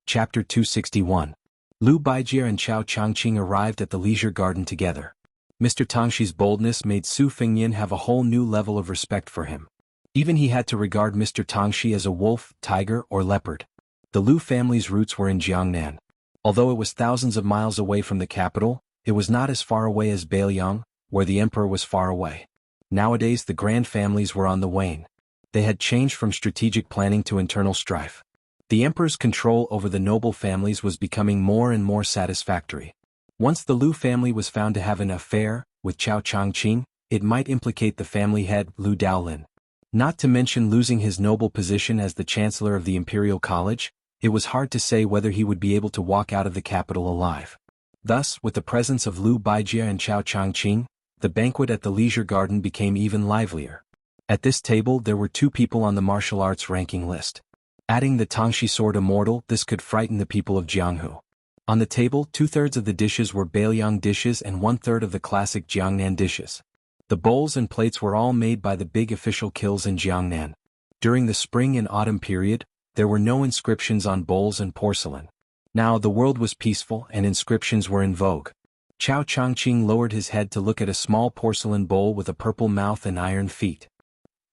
Chapter 261. Liu Baijie and Chao Changqing arrived at the leisure garden together. Mr. Tang Shi's boldness made Su Fengnian have a whole new level of respect for him. Even he had to regard Mr. Tang Shi as a wolf, tiger, or leopard. The Liu family's roots were in Jiangnan. Although it was thousands of miles away from the capital, it was not as far away as Beiliang, where the emperor was far away. Nowadays the grand families were on the wane. They had changed from strategic planning to internal strife. The emperor's control over the noble families was becoming more and more satisfactory. Once the Liu family was found to have an affair with Chao Changqing, it might implicate the family head, Liu Daolin. Not to mention losing his noble position as the chancellor of the Imperial College, it was hard to say whether he would be able to walk out of the capital alive. Thus, with the presence of Liu Baijie and Chao Changqing, the banquet at the leisure garden became even livelier. At this table there were 2 people on the martial arts ranking list. Adding the Tangshi sword immortal, this could frighten the people of Jianghu. On the table, 2/3 of the dishes were Bailiang dishes and 1/3 of the classic Jiangnan dishes. The bowls and plates were all made by the big official kilns in Jiangnan. During the spring and autumn period, there were no inscriptions on bowls and porcelain. Now the world was peaceful and inscriptions were in vogue. Chao Changqing lowered his head to look at a small porcelain bowl with a purple mouth and iron feet.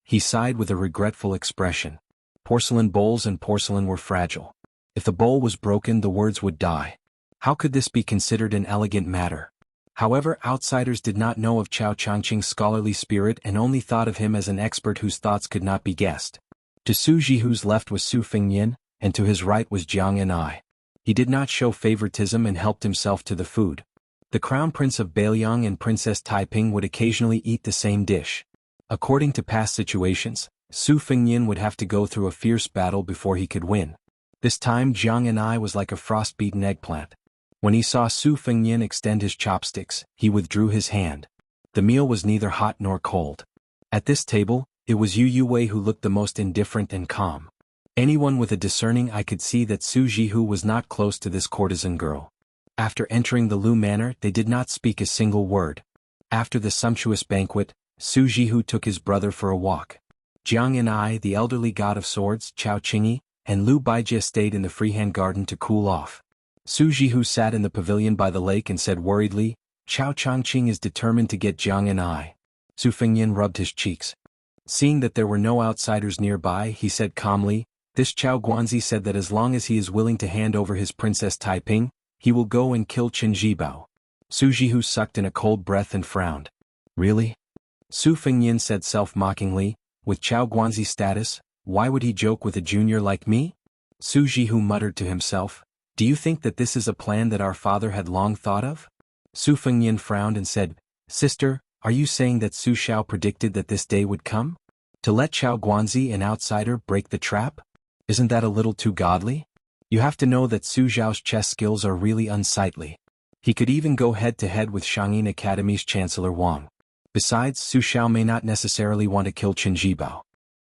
He sighed with a regretful expression. Porcelain bowls and porcelain were fragile. If the bowl was broken, the words would die. How could this be considered an elegant matter? However, outsiders did not know of Chao Changqing's scholarly spirit and only thought of him as an expert whose thoughts could not be guessed. To Su Jihu's left was Su Fengyin, and to his right was Jiang. He did not show favoritism and helped himself to the food. The Crown Prince of Bailiang and Princess Taiping would occasionally eat the same dish. According to past situations, Su Fengyin would have to go through a fierce battle before he could win. This time Jiang was like a frost-beaten eggplant. When he saw Su Fengyin extend his chopsticks, he withdrew his hand. The meal was neither hot nor cold. At this table, it was Yu Yuwei who looked the most indifferent and calm. Anyone with a discerning eye could see that Su Jihu was not close to this courtesan girl. After entering the Lu manor, they did not speak a single word. After the sumptuous banquet, Su Jihu took his brother for a walk. Jiang, the elderly god of swords, Chao Qingyi, and Lu Baijie stayed in the freehand garden to cool off. Su Jihu sat in the pavilion by the lake and said worriedly, "Chao Changqing is determined to get Jiang." Su Fengyin rubbed his cheeks. Seeing that there were no outsiders nearby, he said calmly, "This Chao Guanzi said that as long as he is willing to hand over his Princess Taiping, he will go and kill Qin Jibao." Su Jihu sucked in a cold breath and frowned. "Really?" Su Fengyin said self-mockingly, "With Chao Guanzi's status, why would he joke with a junior like me?" Su Jihu muttered to himself, "Do you think that this is a plan that our father had long thought of?" Su Fengyin frowned and said, "Sister, are you saying that Su Xiao predicted that this day would come? To let Chao Guanzi, an outsider, break the trap? Isn't that a little too godly? You have to know that Su Xiao's chess skills are really unsightly. He could even go head-to-head with Shangyin Academy's Chancellor Wang. Besides, Su Xiao may not necessarily want to kill Qin Jibao."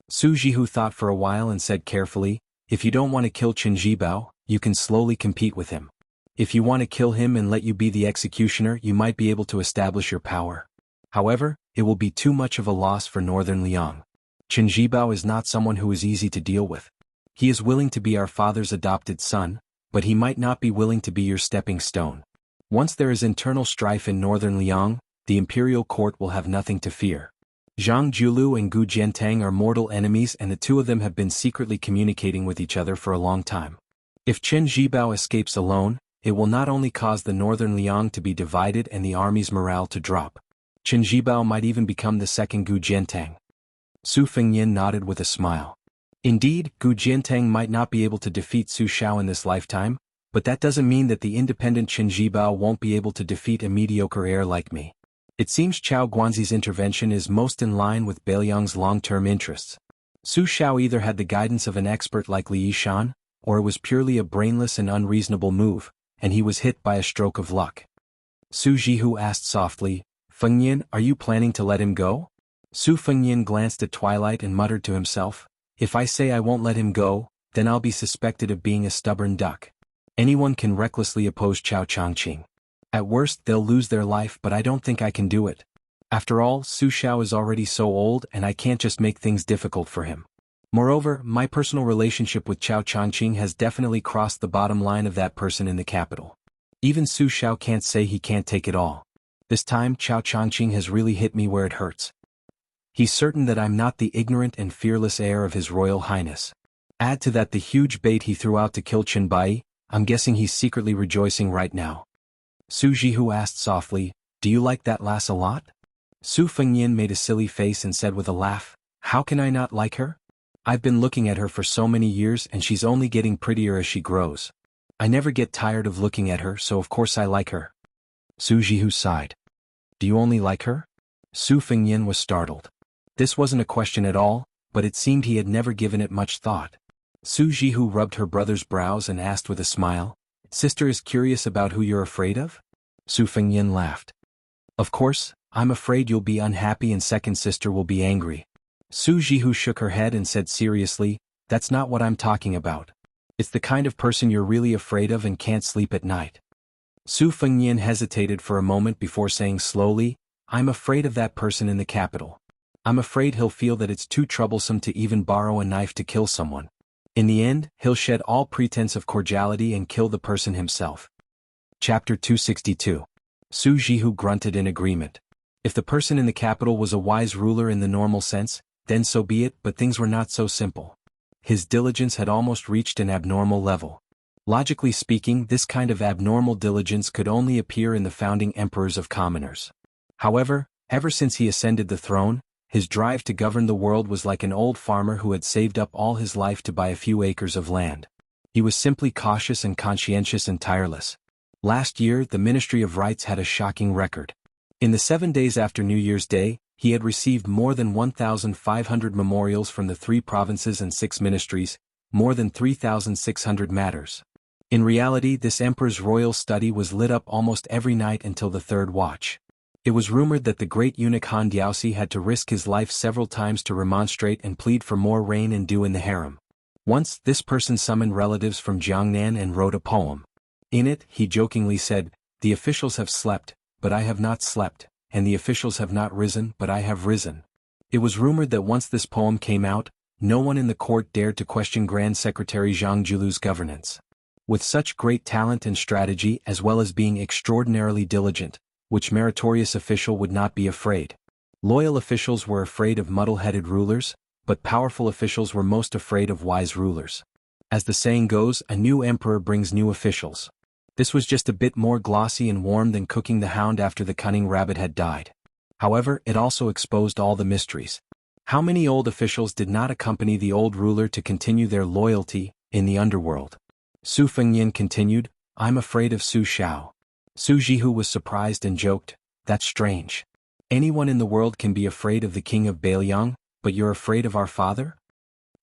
Su Jihu thought for a while and said carefully, "If you don't want to kill Qin Jibao, you can slowly compete with him. If you want to kill him and let you be the executioner, you might be able to establish your power. However, it will be too much of a loss for Northern Liang. Qin Jibao is not someone who is easy to deal with. He is willing to be our father's adopted son, but he might not be willing to be your stepping stone. Once there is internal strife in Northern Liang, the imperial court will have nothing to fear. Zhang Julu and Gu Jiantang are mortal enemies, and the two of them have been secretly communicating with each other for a long time. If Qin Jibao escapes alone, it will not only cause the Northern Liang to be divided and the army's morale to drop. Qin Jibao might even become the second Gu Jiantang." Su Fengyin nodded with a smile. Indeed, Gu Jiantang might not be able to defeat Su Xiao in this lifetime, but that doesn't mean that the independent Qin Jibao won't be able to defeat a mediocre heir like me. It seems Chao Guanzi's intervention is most in line with Bailiang's long-term interests. Su Xiao either had the guidance of an expert like Li Yishan, or it was purely a brainless and unreasonable move, and he was hit by a stroke of luck. Su Jihu asked softly, "Fengyin, are you planning to let him go?" Su Fengyin glanced at Twilight and muttered to himself, "If I say I won't let him go, then I'll be suspected of being a stubborn duck. Anyone can recklessly oppose Chao Changqing. At worst, they'll lose their life, but I don't think I can do it. After all, Su Xiao is already so old and I can't just make things difficult for him. Moreover, my personal relationship with Chao Changqing has definitely crossed the bottom line of that person in the capital. Even Su Xiao can't say he can't take it all. This time Chao Changqing has really hit me where it hurts. He's certain that I'm not the ignorant and fearless heir of His Royal Highness. Add to that the huge bait he threw out to kill Qin Bai, I'm guessing he's secretly rejoicing right now." Su Jihu asked softly, "Do you like that lass a lot?" Su Fengyin made a silly face and said with a laugh, "How can I not like her? I've been looking at her for so many years and she's only getting prettier as she grows. I never get tired of looking at her, so of course I like her." Su Jihu sighed. "Do you only like her?" Su Fengyin was startled. This wasn't a question at all, but it seemed he had never given it much thought. Su Jihu rubbed her brother's brows and asked with a smile, "Sister is curious about who you're afraid of?" Su Fengyin laughed. "Of course, I'm afraid you'll be unhappy and second sister will be angry." Su Jihu shook her head and said seriously, "That's not what I'm talking about. It's the kind of person you're really afraid of and can't sleep at night. Su Fengnian hesitated for a moment before saying slowly, I'm afraid of that person in the capital. I'm afraid he'll feel that it's too troublesome to even borrow a knife to kill someone. In the end, he'll shed all pretense of cordiality and kill the person himself. Chapter 262. Su Jihu grunted in agreement. If the person in the capital was a wise ruler in the normal sense, then so be it, but things were not so simple. His diligence had almost reached an abnormal level. Logically speaking, this kind of abnormal diligence could only appear in the founding emperors of commoners. However, ever since he ascended the throne, his drive to govern the world was like an old farmer who had saved up all his life to buy a few acres of land. He was simply cautious and conscientious and tireless. Last year, the Ministry of Rights had a shocking record. In the 7 days after New Year's Day, he had received more than 1,500 memorials from the 3 provinces and 6 ministries, more than 3,600 matters. In reality, this emperor's royal study was lit up almost every night until the 3rd watch. It was rumored that the great eunuch Han Diaoxi had to risk his life several times to remonstrate and plead for more rain and dew in the harem. Once, this person summoned relatives from Jiangnan and wrote a poem. In it, he jokingly said, "The officials have slept, but I have not slept, and the officials have not risen, but I have risen." It was rumored that once this poem came out, no one in the court dared to question Grand Secretary Zhang Julu's governance. With such great talent and strategy as well as being extraordinarily diligent, which meritorious official would not be afraid? Loyal officials were afraid of muddle-headed rulers, but powerful officials were most afraid of wise rulers. As the saying goes, a new emperor brings new officials. This was just a bit more glossy and warm than cooking the hound after the cunning rabbit had died. However, it also exposed all the mysteries. How many old officials did not accompany the old ruler to continue their loyalty in the underworld? Su Fengnian continued, I'm afraid of Su Xiao. Su Jihu was surprised and joked, that's strange. Anyone in the world can be afraid of the king of Bailiang, but you're afraid of our father?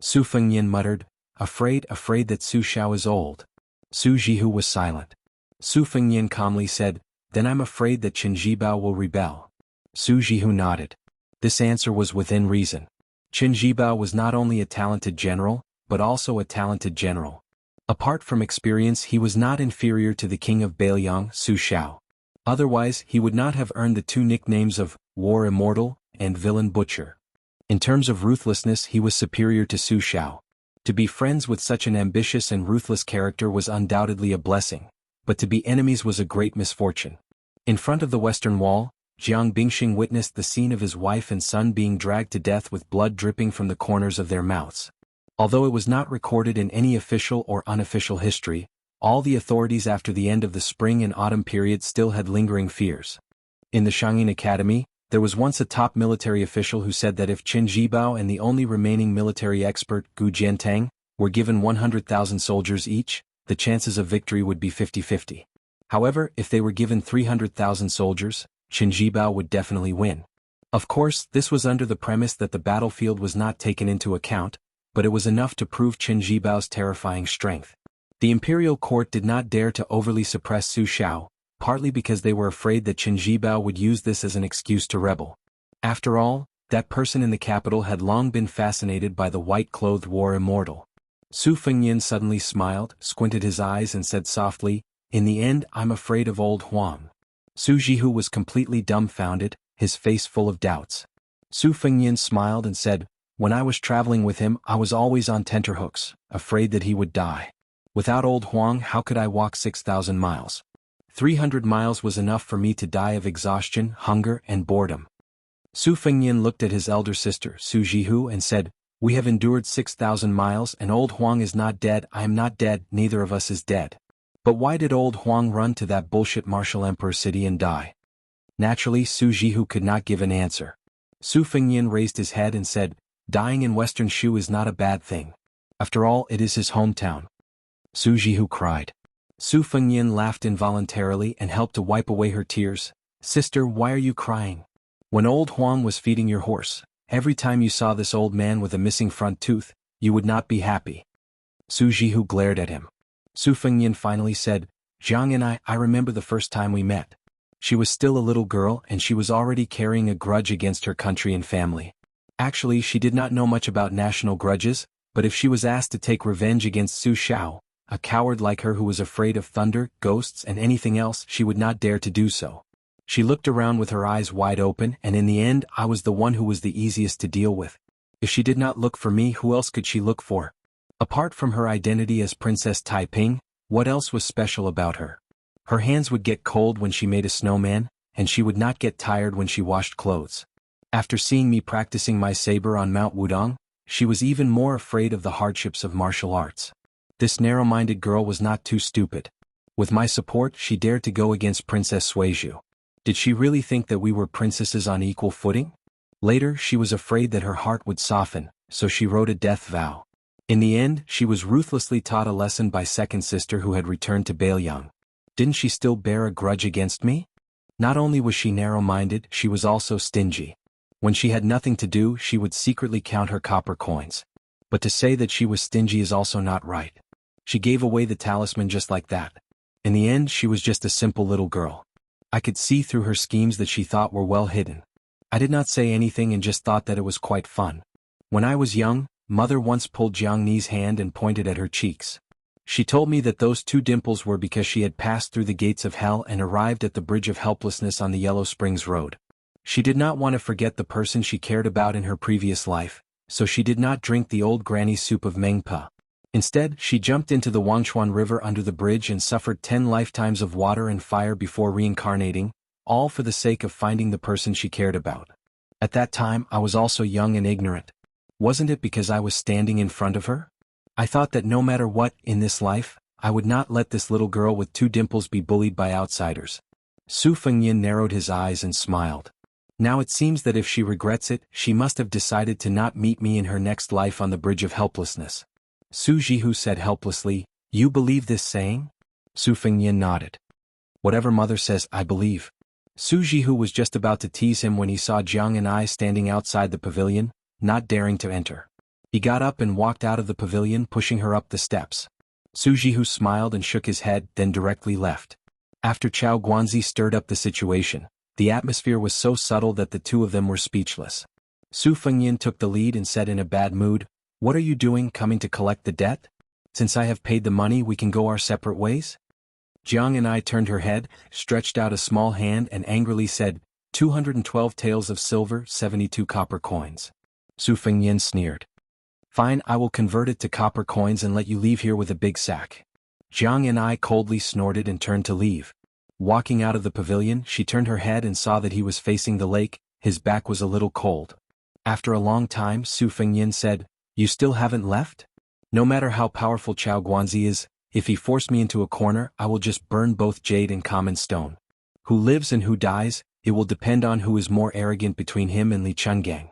Su Fengnian muttered, afraid that Su Xiao is old. Su Jihu was silent. Su Fengnian calmly said, then I'm afraid that Qin Jibao will rebel. Su Jihu nodded. This answer was within reason. Qin Jibao was not only a talented general, but also a talented general. Apart from experience, he was not inferior to the king of Bailiang, Su Xiao. Otherwise, he would not have earned the 2 nicknames of War Immortal and Villain Butcher. In terms of ruthlessness, he was superior to Su Xiao. To be friends with such an ambitious and ruthless character was undoubtedly a blessing, but to be enemies was a great misfortune. In front of the western wall, Jiang Bingxing witnessed the scene of his wife and son being dragged to death with blood dripping from the corners of their mouths. Although it was not recorded in any official or unofficial history, all the authorities after the end of the spring and autumn period still had lingering fears. In the Shangyin Academy, there was once a top military official who said that if Qin Jibao and the only remaining military expert, Gu Jiantang, were given 100,000 soldiers each, the chances of victory would be 50-50. However, if they were given 300,000 soldiers, Qin Jibao would definitely win. Of course, this was under the premise that the battlefield was not taken into account, but it was enough to prove Qin Jibao's terrifying strength. The imperial court did not dare to overly suppress Su Xiao, partly because they were afraid that Qin Jibao would use this as an excuse to rebel. After all, that person in the capital had long been fascinated by the white-clothed war immortal. Su Fengnian suddenly smiled, squinted his eyes and said softly, in the end I'm afraid of old Huang. Su Jihu was completely dumbfounded, his face full of doubts. Su Fengnian smiled and said, when I was traveling with him I was always on tenterhooks, afraid that he would die. Without old Huang how could I walk 6,000 miles? 300 miles was enough for me to die of exhaustion, hunger and boredom. Su Fengnian looked at his elder sister, Su Jihu, and said, we have endured 6,000 miles and old Huang is not dead, I am not dead, neither of us is dead. But why did old Huang run to that bullshit martial emperor city and die? Naturally, Su Jihu could not give an answer. Su Fengnian raised his head and said, dying in Western Shu is not a bad thing. After all, it is his hometown. Su Jihu cried. Su Fengnian laughed involuntarily and helped to wipe away her tears. Sister, why are you crying? When old Huang was feeding your horse, every time you saw this old man with a missing front tooth, you would not be happy. Su Jihu glared at him. Su Fengnian finally said, Jiang and I remember the first time we met. She was still a little girl and she was already carrying a grudge against her country and family. Actually, she did not know much about national grudges, but if she was asked to take revenge against Su Xiao, a coward like her who was afraid of thunder, ghosts and anything else, she would not dare to do so. She looked around with her eyes wide open, and in the end I was the one who was the easiest to deal with. If she did not look for me, who else could she look for? Apart from her identity as Princess Taiping, what else was special about her? Her hands would get cold when she made a snowman, and she would not get tired when she washed clothes. After seeing me practicing my saber on Mount Wudong, she was even more afraid of the hardships of martial arts. This narrow-minded girl was not too stupid. With my support, she dared to go against Princess Suizhu. Did she really think that we were princesses on equal footing? Later, she was afraid that her heart would soften, so she wrote a death vow. In the end, she was ruthlessly taught a lesson by second sister who had returned to Bailiang. Didn't she still bear a grudge against me? Not only was she narrow-minded, she was also stingy. When she had nothing to do, she would secretly count her copper coins. But to say that she was stingy is also not right. She gave away the talisman just like that. In the end, she was just a simple little girl. I could see through her schemes that she thought were well hidden. I did not say anything and just thought that it was quite fun. When I was young, Mother once pulled Jianghu's hand and pointed at her cheeks. She told me that those two dimples were because she had passed through the gates of hell and arrived at the Bridge of Helplessness on the Yellow Springs Road. She did not want to forget the person she cared about in her previous life, so she did not drink the old granny's soup of Mengpa. Instead, she jumped into the Wangshuan River under the bridge and suffered 10 lifetimes of water and fire before reincarnating, all for the sake of finding the person she cared about. At that time, I was also young and ignorant. Wasn't it because I was standing in front of her? I thought that no matter what in this life, I would not let this little girl with two dimples be bullied by outsiders. Su Fengyin narrowed his eyes and smiled. Now it seems that if she regrets it, she must have decided to not meet me in her next life on the Bridge of Helplessness. Su Jihu said helplessly, "You believe this saying?" Su Fengyin nodded. "Whatever Mother says, I believe." Su Jihu was just about to tease him when he saw Jiang and I standing outside the pavilion, not daring to enter. He got up and walked out of the pavilion, pushing her up the steps. Su Jihu smiled and shook his head, then directly left. After Chao Guanzi stirred up the situation, the atmosphere was so subtle that the two of them were speechless. Su Fengyin took the lead and said in a bad mood, "What are you doing, coming to collect the debt? Since I have paid the money, we can go our separate ways?" Jiang and I turned her head, stretched out a small hand and angrily said, 212 taels of silver, 72 copper coins. Su Fengyin sneered. "Fine, I will convert it to copper coins and let you leave here with a big sack." Jiang and I coldly snorted and turned to leave. Walking out of the pavilion, she turned her head and saw that he was facing the lake. His back was a little cold. After a long time, Su Fengyin said, "You still haven't left? No matter how powerful Chao Guanzi is, if he forced me into a corner, I will just burn both jade and common stone. Who lives and who dies, it will depend on who is more arrogant between him and Li Chungang."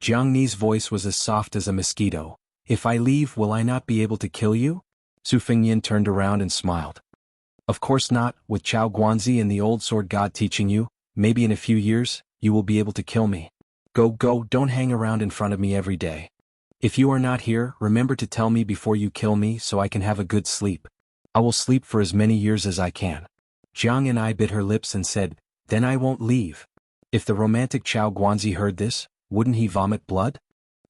Jiang Ni's voice was as soft as a mosquito. "If I leave, will I not be able to kill you?" Su Fengyin turned around and smiled. "Of course not, with Chao Guanzi and the old sword god teaching you, maybe in a few years, you will be able to kill me. Go, don't hang around in front of me every day. If you are not here, remember to tell me before you kill me so I can have a good sleep. I will sleep for as many years as I can." Jiang and I bit her lips and said, "Then I won't leave." If the romantic Chao Guanzi heard this, wouldn't he vomit blood?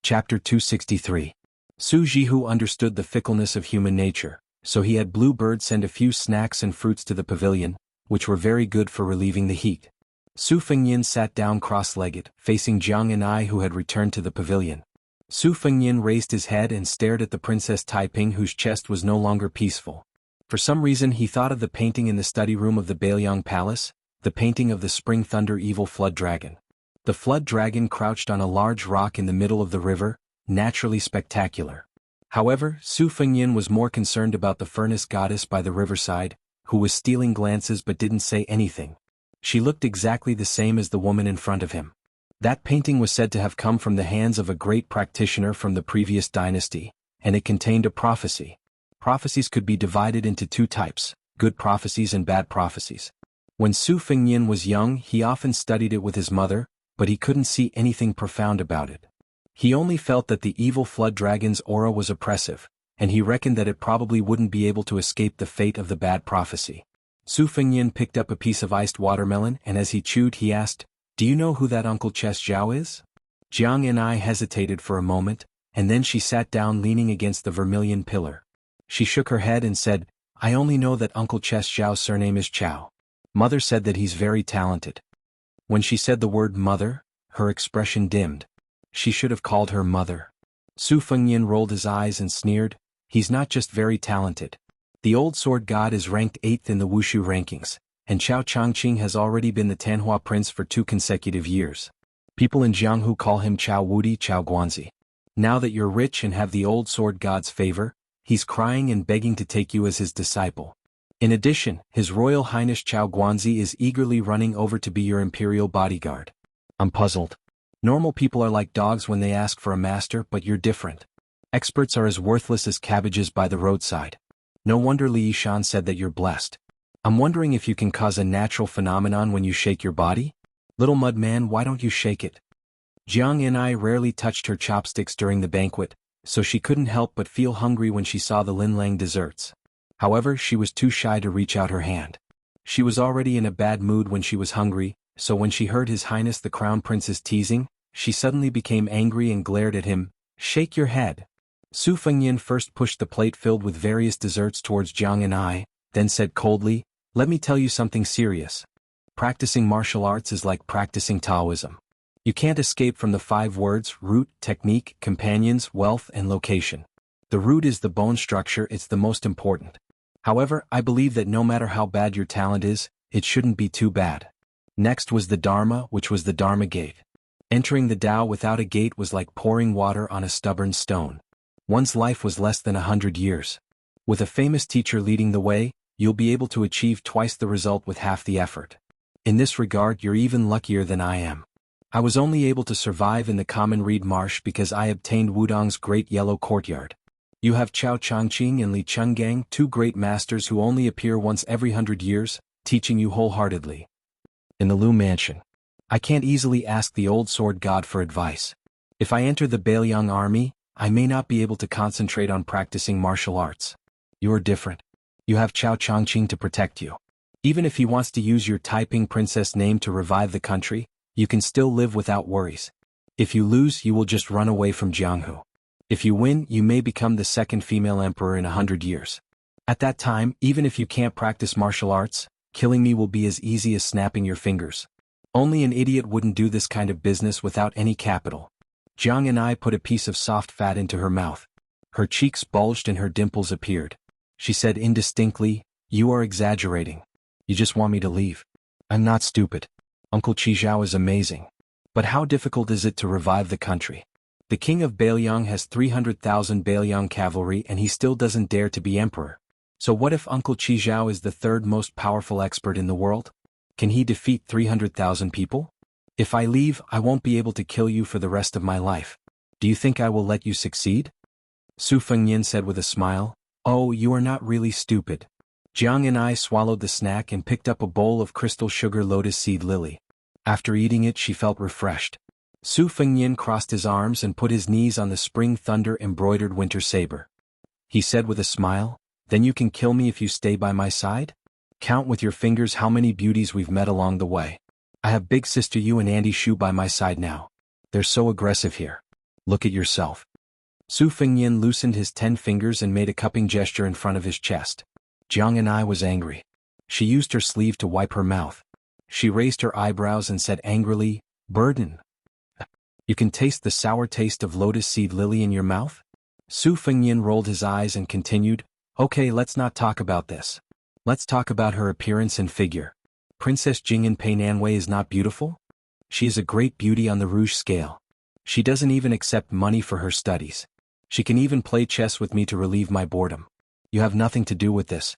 Chapter 263. Su Jihu understood the fickleness of human nature, so he had Bluebird send a few snacks and fruits to the pavilion, which were very good for relieving the heat. Su Fengyin sat down cross-legged, facing Jiang and I who had returned to the pavilion. Su Fengyin raised his head and stared at the Princess Taiping whose chest was no longer peaceful. For some reason he thought of the painting in the study room of the Bailiang Palace, the painting of the Spring Thunder Evil Flood Dragon. The flood dragon crouched on a large rock in the middle of the river, naturally spectacular. However, Su Fengyin was more concerned about the furnace goddess by the riverside, who was stealing glances but didn't say anything. She looked exactly the same as the woman in front of him. That painting was said to have come from the hands of a great practitioner from the previous dynasty, and it contained a prophecy. Prophecies could be divided into two types, good prophecies and bad prophecies. When Su Fengyin was young, he often studied it with his mother, but he couldn't see anything profound about it. He only felt that the evil flood dragon's aura was oppressive, and he reckoned that it probably wouldn't be able to escape the fate of the bad prophecy. Su Fengyin picked up a piece of iced watermelon and as he chewed he asked, "Do you know who that Uncle Ches Zhao is?" Jiang and I hesitated for a moment, and then she sat down leaning against the vermilion pillar. She shook her head and said, I only know that Uncle Ches Xiao's surname is Chao. Mother said that he's very talented. When she said the word mother, her expression dimmed. She should have called her mother. Su Fengnian rolled his eyes and sneered, he's not just very talented. The old sword god is ranked 8th in the Wushu rankings, and Chao Changqing has already been the Tanhua prince for 2 consecutive years. People in Jianghu call him Chao Wudi Chao Guanzi. Now that you're rich and have the old sword god's favor, he's crying and begging to take you as his disciple. In addition, His Royal Highness Chao Guanzi is eagerly running over to be your imperial bodyguard. I'm puzzled. Normal people are like dogs when they ask for a master, but you're different. Experts are as worthless as cabbages by the roadside. No wonder Li Yishan said that you're blessed. I'm wondering if you can cause a natural phenomenon when you shake your body? Little mud man, why don't you shake it? Jianghu rarely touched her chopsticks during the banquet, so she couldn't help but feel hungry when she saw the Linlang desserts. However, she was too shy to reach out her hand. She was already in a bad mood when she was hungry, so when she heard His Highness the Crown Prince's teasing, she suddenly became angry and glared at him. Shake your head. Su Fengnian first pushed the plate filled with various desserts towards Jiang and I, then said coldly, let me tell you something serious. Practicing martial arts is like practicing Taoism. You can't escape from the 5 words: root, technique, companions, wealth, and location. The root is the bone structure, it's the most important. However, I believe that no matter how bad your talent is, it shouldn't be too bad. Next was the Dharma, which was the Dharma gate. Entering the Tao without a gate was like pouring water on a stubborn stone. One's life was less than 100 years. With a famous teacher leading the way, you'll be able to achieve twice the result with half the effort. In this regard, you're even luckier than I am. I was only able to survive in the common reed marsh because I obtained Wudong's Great Yellow Courtyard. You have Chao Changqing and Li Chenggang, 2 great masters who only appear once every 100 years, teaching you wholeheartedly. In the Lu Mansion. I can't easily ask the old sword god for advice. If I enter the Bailiang army, I may not be able to concentrate on practicing martial arts. You're different. You have Chao Changqing to protect you. Even if he wants to use your Taiping princess name to revive the country, you can still live without worries. If you lose, you will just run away from Jianghu. If you win, you may become the 2nd female emperor in 100 years. At that time, even if you can't practice martial arts, killing me will be as easy as snapping your fingers. Only an idiot wouldn't do this kind of business without any capital. Jiang and I put a piece of soft fat into her mouth. Her cheeks bulged and her dimples appeared. She said indistinctly, you are exaggerating. You just want me to leave. I'm not stupid. Uncle Qi Zhao is amazing. But how difficult is it to revive the country? The king of Bailiang has 300,000 Bailiang cavalry and he still doesn't dare to be emperor. So what if Uncle Qi Zhao is the 3rd most powerful expert in the world? Can he defeat 300,000 people? If I leave, I won't be able to kill you for the rest of my life. Do you think I will let you succeed? Su Fengnian said with a smile, oh, you are not really stupid. Jiang and I swallowed the snack and picked up a bowl of crystal sugar lotus seed lily. After eating it, she felt refreshed. Su Fengnian crossed his arms and put his knees on the spring thunder embroidered winter saber. He said with a smile, then you can kill me if you stay by my side? Count with your fingers how many beauties we've met along the way. I have big sister Yu and Auntie Shu by my side now. They're so aggressive here. Look at yourself. Su Fengnian loosened his 10 fingers and made a cupping gesture in front of his chest. Jiang and I was angry. She used her sleeve to wipe her mouth. She raised her eyebrows and said angrily, burden. You can taste the sour taste of lotus seed lily in your mouth? Su Fengnian rolled his eyes and continued, okay, let's not talk about this. Let's talk about her appearance and figure. Princess Jing'an Pei Nanwei is not beautiful? She is a great beauty on the rouge scale. She doesn't even accept money for her studies. She can even play chess with me to relieve my boredom. You have nothing to do with this.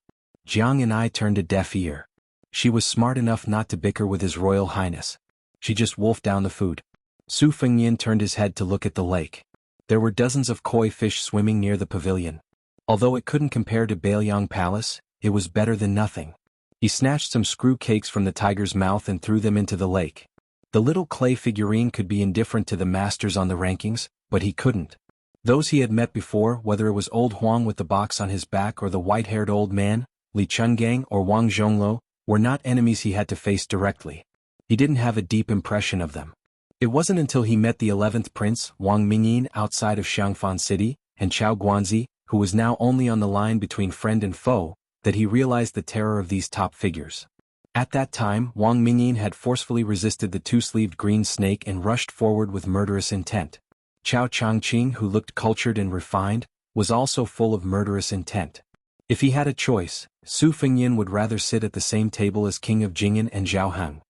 Jiang and I turned a deaf ear. She was smart enough not to bicker with His Royal Highness. She just wolfed down the food. Su Fengnian turned his head to look at the lake. There were dozens of koi fish swimming near the pavilion. Although it couldn't compare to Bailiang Palace, it was better than nothing. He snatched some screw cakes from the tiger's mouth and threw them into the lake. The little clay figurine could be indifferent to the masters on the rankings, but he couldn't. Those he had met before, whether it was old Huang with the box on his back or the white-haired old man, Li Chenggang or Wang Zhongluo, were not enemies he had to face directly. He didn't have a deep impression of them. It wasn't until he met the 11th prince, Wang Mingyin, outside of Xiangfan City, and Chao Guanzi, who was now only on the line between friend and foe, that he realized the terror of these top figures. At that time, Wang Mingyin had forcefully resisted the two-sleeved green snake and rushed forward with murderous intent. Chao Changqing, who looked cultured and refined, was also full of murderous intent. If he had a choice, Su Fengyin would rather sit at the same table as King of Jing'an and Zhaoheng.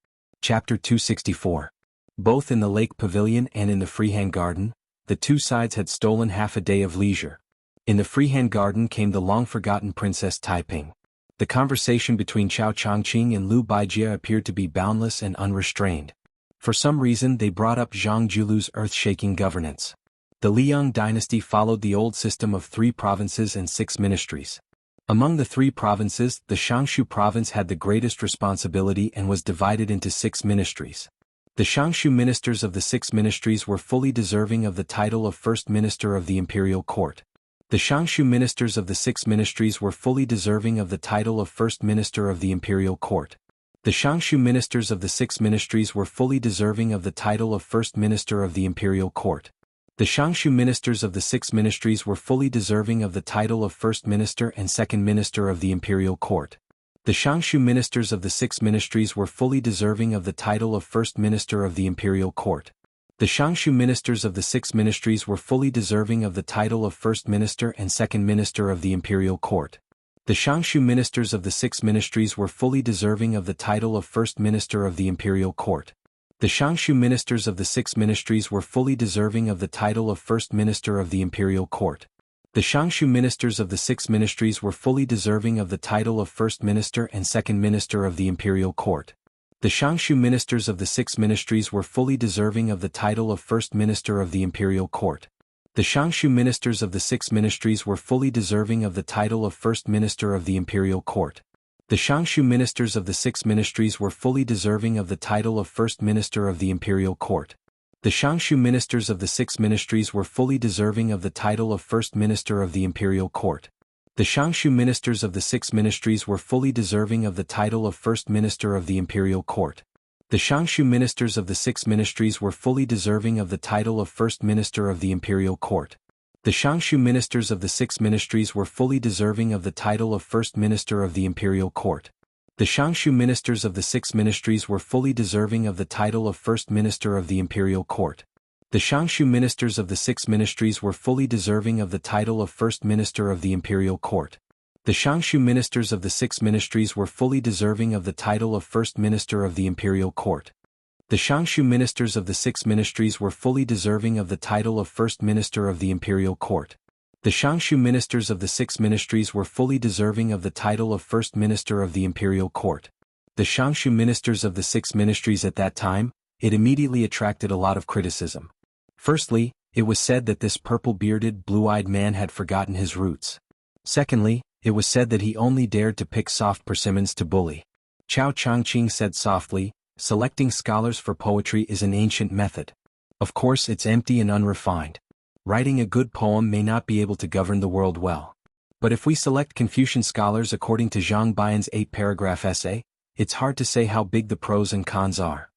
Chapter 264. Both in the lake pavilion and in the freehand garden, the two sides had stolen half a day of leisure. In the freehand garden came the long-forgotten Princess Taiping. The conversation between Chao Changqing and Lu Baijie appeared to be boundless and unrestrained. For some reason they brought up Zhang Julu's earth-shaking governance. The Liang dynasty followed the old system of 3 provinces and 6 ministries. Among the 3 provinces, the Shangshu province had the greatest responsibility and was divided into 6 ministries. The Shangshu ministers of the 6 ministries were fully deserving of the title of First Minister of the Imperial Court. The Shangshu ministers of the 6 ministries were fully deserving of the title of First Minister of the Imperial Court. The Shangshu ministers of the 6 ministries were fully deserving of the title of First Minister of the Imperial Court. The Shangshu ministers of the 6 ministries were fully deserving of the title of First Minister and Second Minister of the Imperial Court. The Shangshu ministers of the 6 ministries were fully deserving of the title of First Minister of the Imperial Court. The Shangshu ministers of the 6 ministries were fully deserving of the title of First Minister and Second Minister of the Imperial Court. The Shangshu ministers of the 6 ministries were fully deserving of the title of First Minister of the Imperial Court. The Shangshu ministers of the 6 ministries were fully deserving of the title of First Minister of the Imperial Court. The Shangshu ministers of the 6 ministries were fully deserving of the title of First Minister and Second Minister of the Imperial Court. The Shangshu ministers of the 6 ministries were fully deserving of the title of First Minister of the Imperial Court. The Shangshu ministers of the 6 ministries were fully deserving of the title of First Minister of the Imperial Court. The Shangshu ministers of the 6 ministries were fully deserving of the title of First Minister of the Imperial Court. The Shangshu ministers of the 6 ministries were fully deserving of the title of First Minister of the Imperial Court. The Shangshu ministers of the 6 ministries were fully deserving of the title of First Minister of the Imperial Court. The Shangshu ministers of the 6 ministries were fully deserving of the title of First Minister of the Imperial Court. The Shangshu ministers of the 6 ministries were fully deserving of the title of First Minister of the Imperial Court. The Shangshu ministers of the 6 ministries were fully deserving of the title of First Minister of the Imperial Court. The Shangshu ministers of the 6 ministries were fully deserving of the title of First Minister of the Imperial Court. The Shangshu ministers of the 6 ministries were fully deserving of the title of First Minister of the Imperial Court. The Shangshu ministers of the 6 ministries were fully deserving of the title of First Minister of the Imperial Court. The Shangshu ministers of the 6 ministries were fully deserving of the title of First Minister of the Imperial Court. The Shangshu ministers of the 6 ministries at that time, it immediately attracted a lot of criticism. Firstly, it was said that this purple-bearded, blue-eyed man had forgotten his roots. Secondly, it was said that he only dared to pick soft persimmons to bully. Chao Changqing said softly, "Selecting scholars for poetry is an ancient method. Of course it's empty and unrefined. Writing a good poem may not be able to govern the world well. But if we select Confucian scholars according to Zhang Bian's 8-paragraph essay, it's hard to say how big the pros and cons are."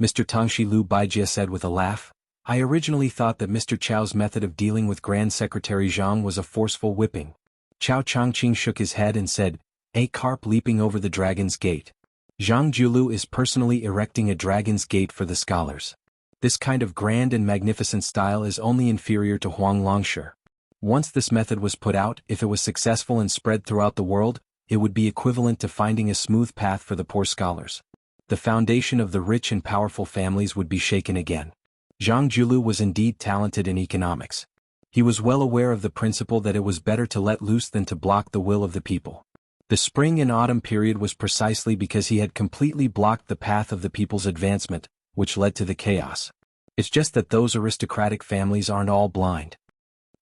Mr. Tangxi Lu Baijie said with a laugh, "I originally thought that Mr. Chao's method of dealing with Grand Secretary Zhang was a forceful whipping." Chao Changqing shook his head and said, "A carp leaping over the dragon's gate. Zhang Julu is personally erecting a dragon's gate for the scholars. This kind of grand and magnificent style is only inferior to Huang Longshi. Once this method was put out, if it was successful and spread throughout the world, it would be equivalent to finding a smooth path for the poor scholars. The foundation of the rich and powerful families would be shaken again." Zhang Julu was indeed talented in economics. He was well aware of the principle that it was better to let loose than to block the will of the people. The spring and autumn period was precisely because he had completely blocked the path of the people's advancement, which led to the chaos. It's just that those aristocratic families aren't all blind.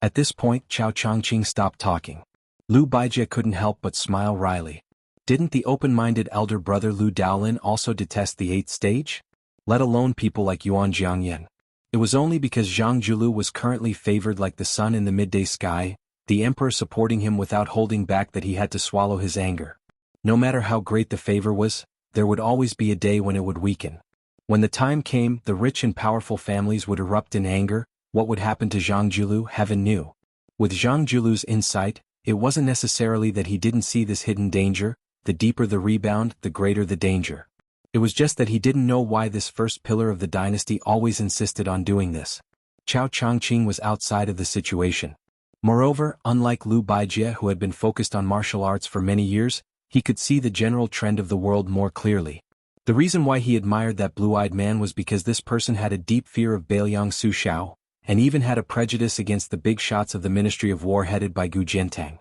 At this point Chao Changqing stopped talking. Lu Baijie couldn't help but smile wryly. Didn't the open-minded elder brother Lu Daolin also detest the 8th stage? Let alone people like Yuan Jiangyan. It was only because Zhang Julu was currently favored like the sun in the midday sky, the emperor supporting him without holding back, that he had to swallow his anger. No matter how great the favor was, there would always be a day when it would weaken. When the time came, the rich and powerful families would erupt in anger. What would happen to Zhang Julu, heaven knew. With Zhang Julu's insight, it wasn't necessarily that he didn't see this hidden danger. The deeper the rebound, the greater the danger. It was just that he didn't know why this first pillar of the dynasty always insisted on doing this. Chao Changqing was outside of the situation. Moreover, unlike Liu Baijie who had been focused on martial arts for many years, he could see the general trend of the world more clearly. The reason why he admired that blue-eyed man was because this person had a deep fear of Bailiang Su Xiao, and even had a prejudice against the big shots of the Ministry of War headed by Gu Jiantang.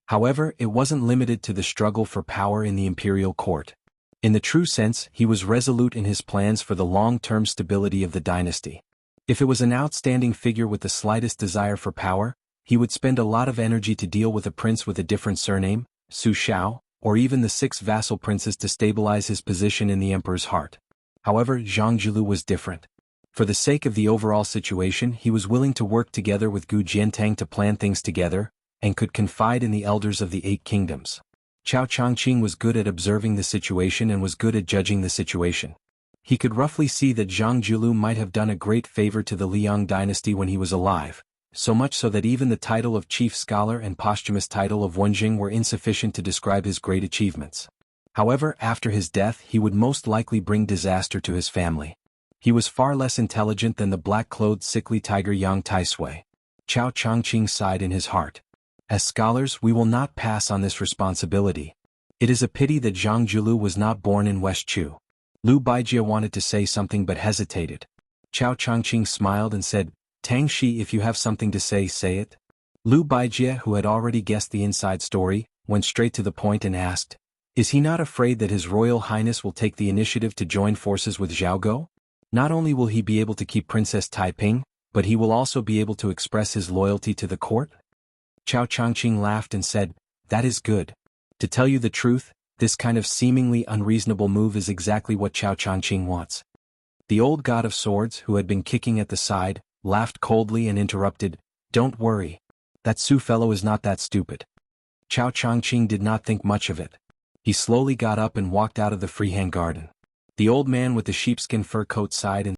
However, it wasn't limited to the struggle for power in the imperial court. In the true sense, he was resolute in his plans for the long-term stability of the dynasty. If it was an outstanding figure with the slightest desire for power, he would spend a lot of energy to deal with a prince with a different surname, Su Xiao, or even the 6 vassal princes to stabilize his position in the emperor's heart. However, Zhang Julu was different. For the sake of the overall situation, he was willing to work together with Gu Jiantang to plan things together, and could confide in the elders of the 8 kingdoms. Chao Changqing was good at observing the situation and was good at judging the situation. He could roughly see that Zhang Julu might have done a great favor to the Liang dynasty when he was alive, so much so that even the title of chief scholar and posthumous title of Wenjing were insufficient to describe his great achievements. However, after his death he would most likely bring disaster to his family. He was far less intelligent than the black-clothed sickly tiger Yang Taisui. Chao Changqing sighed in his heart. As scholars, we will not pass on this responsibility. It is a pity that Zhang Julu was not born in West Chu. Liu Baijie wanted to say something but hesitated. Chao Changqing smiled and said, Tang Shi, if you have something to say, say it. Liu Baijie, who had already guessed the inside story, went straight to the point and asked, is he not afraid that His Royal Highness will take the initiative to join forces with Xiaogo? Not only will he be able to keep Princess Taiping, but he will also be able to express his loyalty to the court? Chao Changqing laughed and said, that is good. To tell you the truth, this kind of seemingly unreasonable move is exactly what Chao Changqing wants. The old god of swords, who had been kicking at the side, laughed coldly and interrupted, don't worry. That Su fellow is not that stupid. Chao Changqing did not think much of it. He slowly got up and walked out of the freehand garden. The old man with the sheepskin fur coat sighed and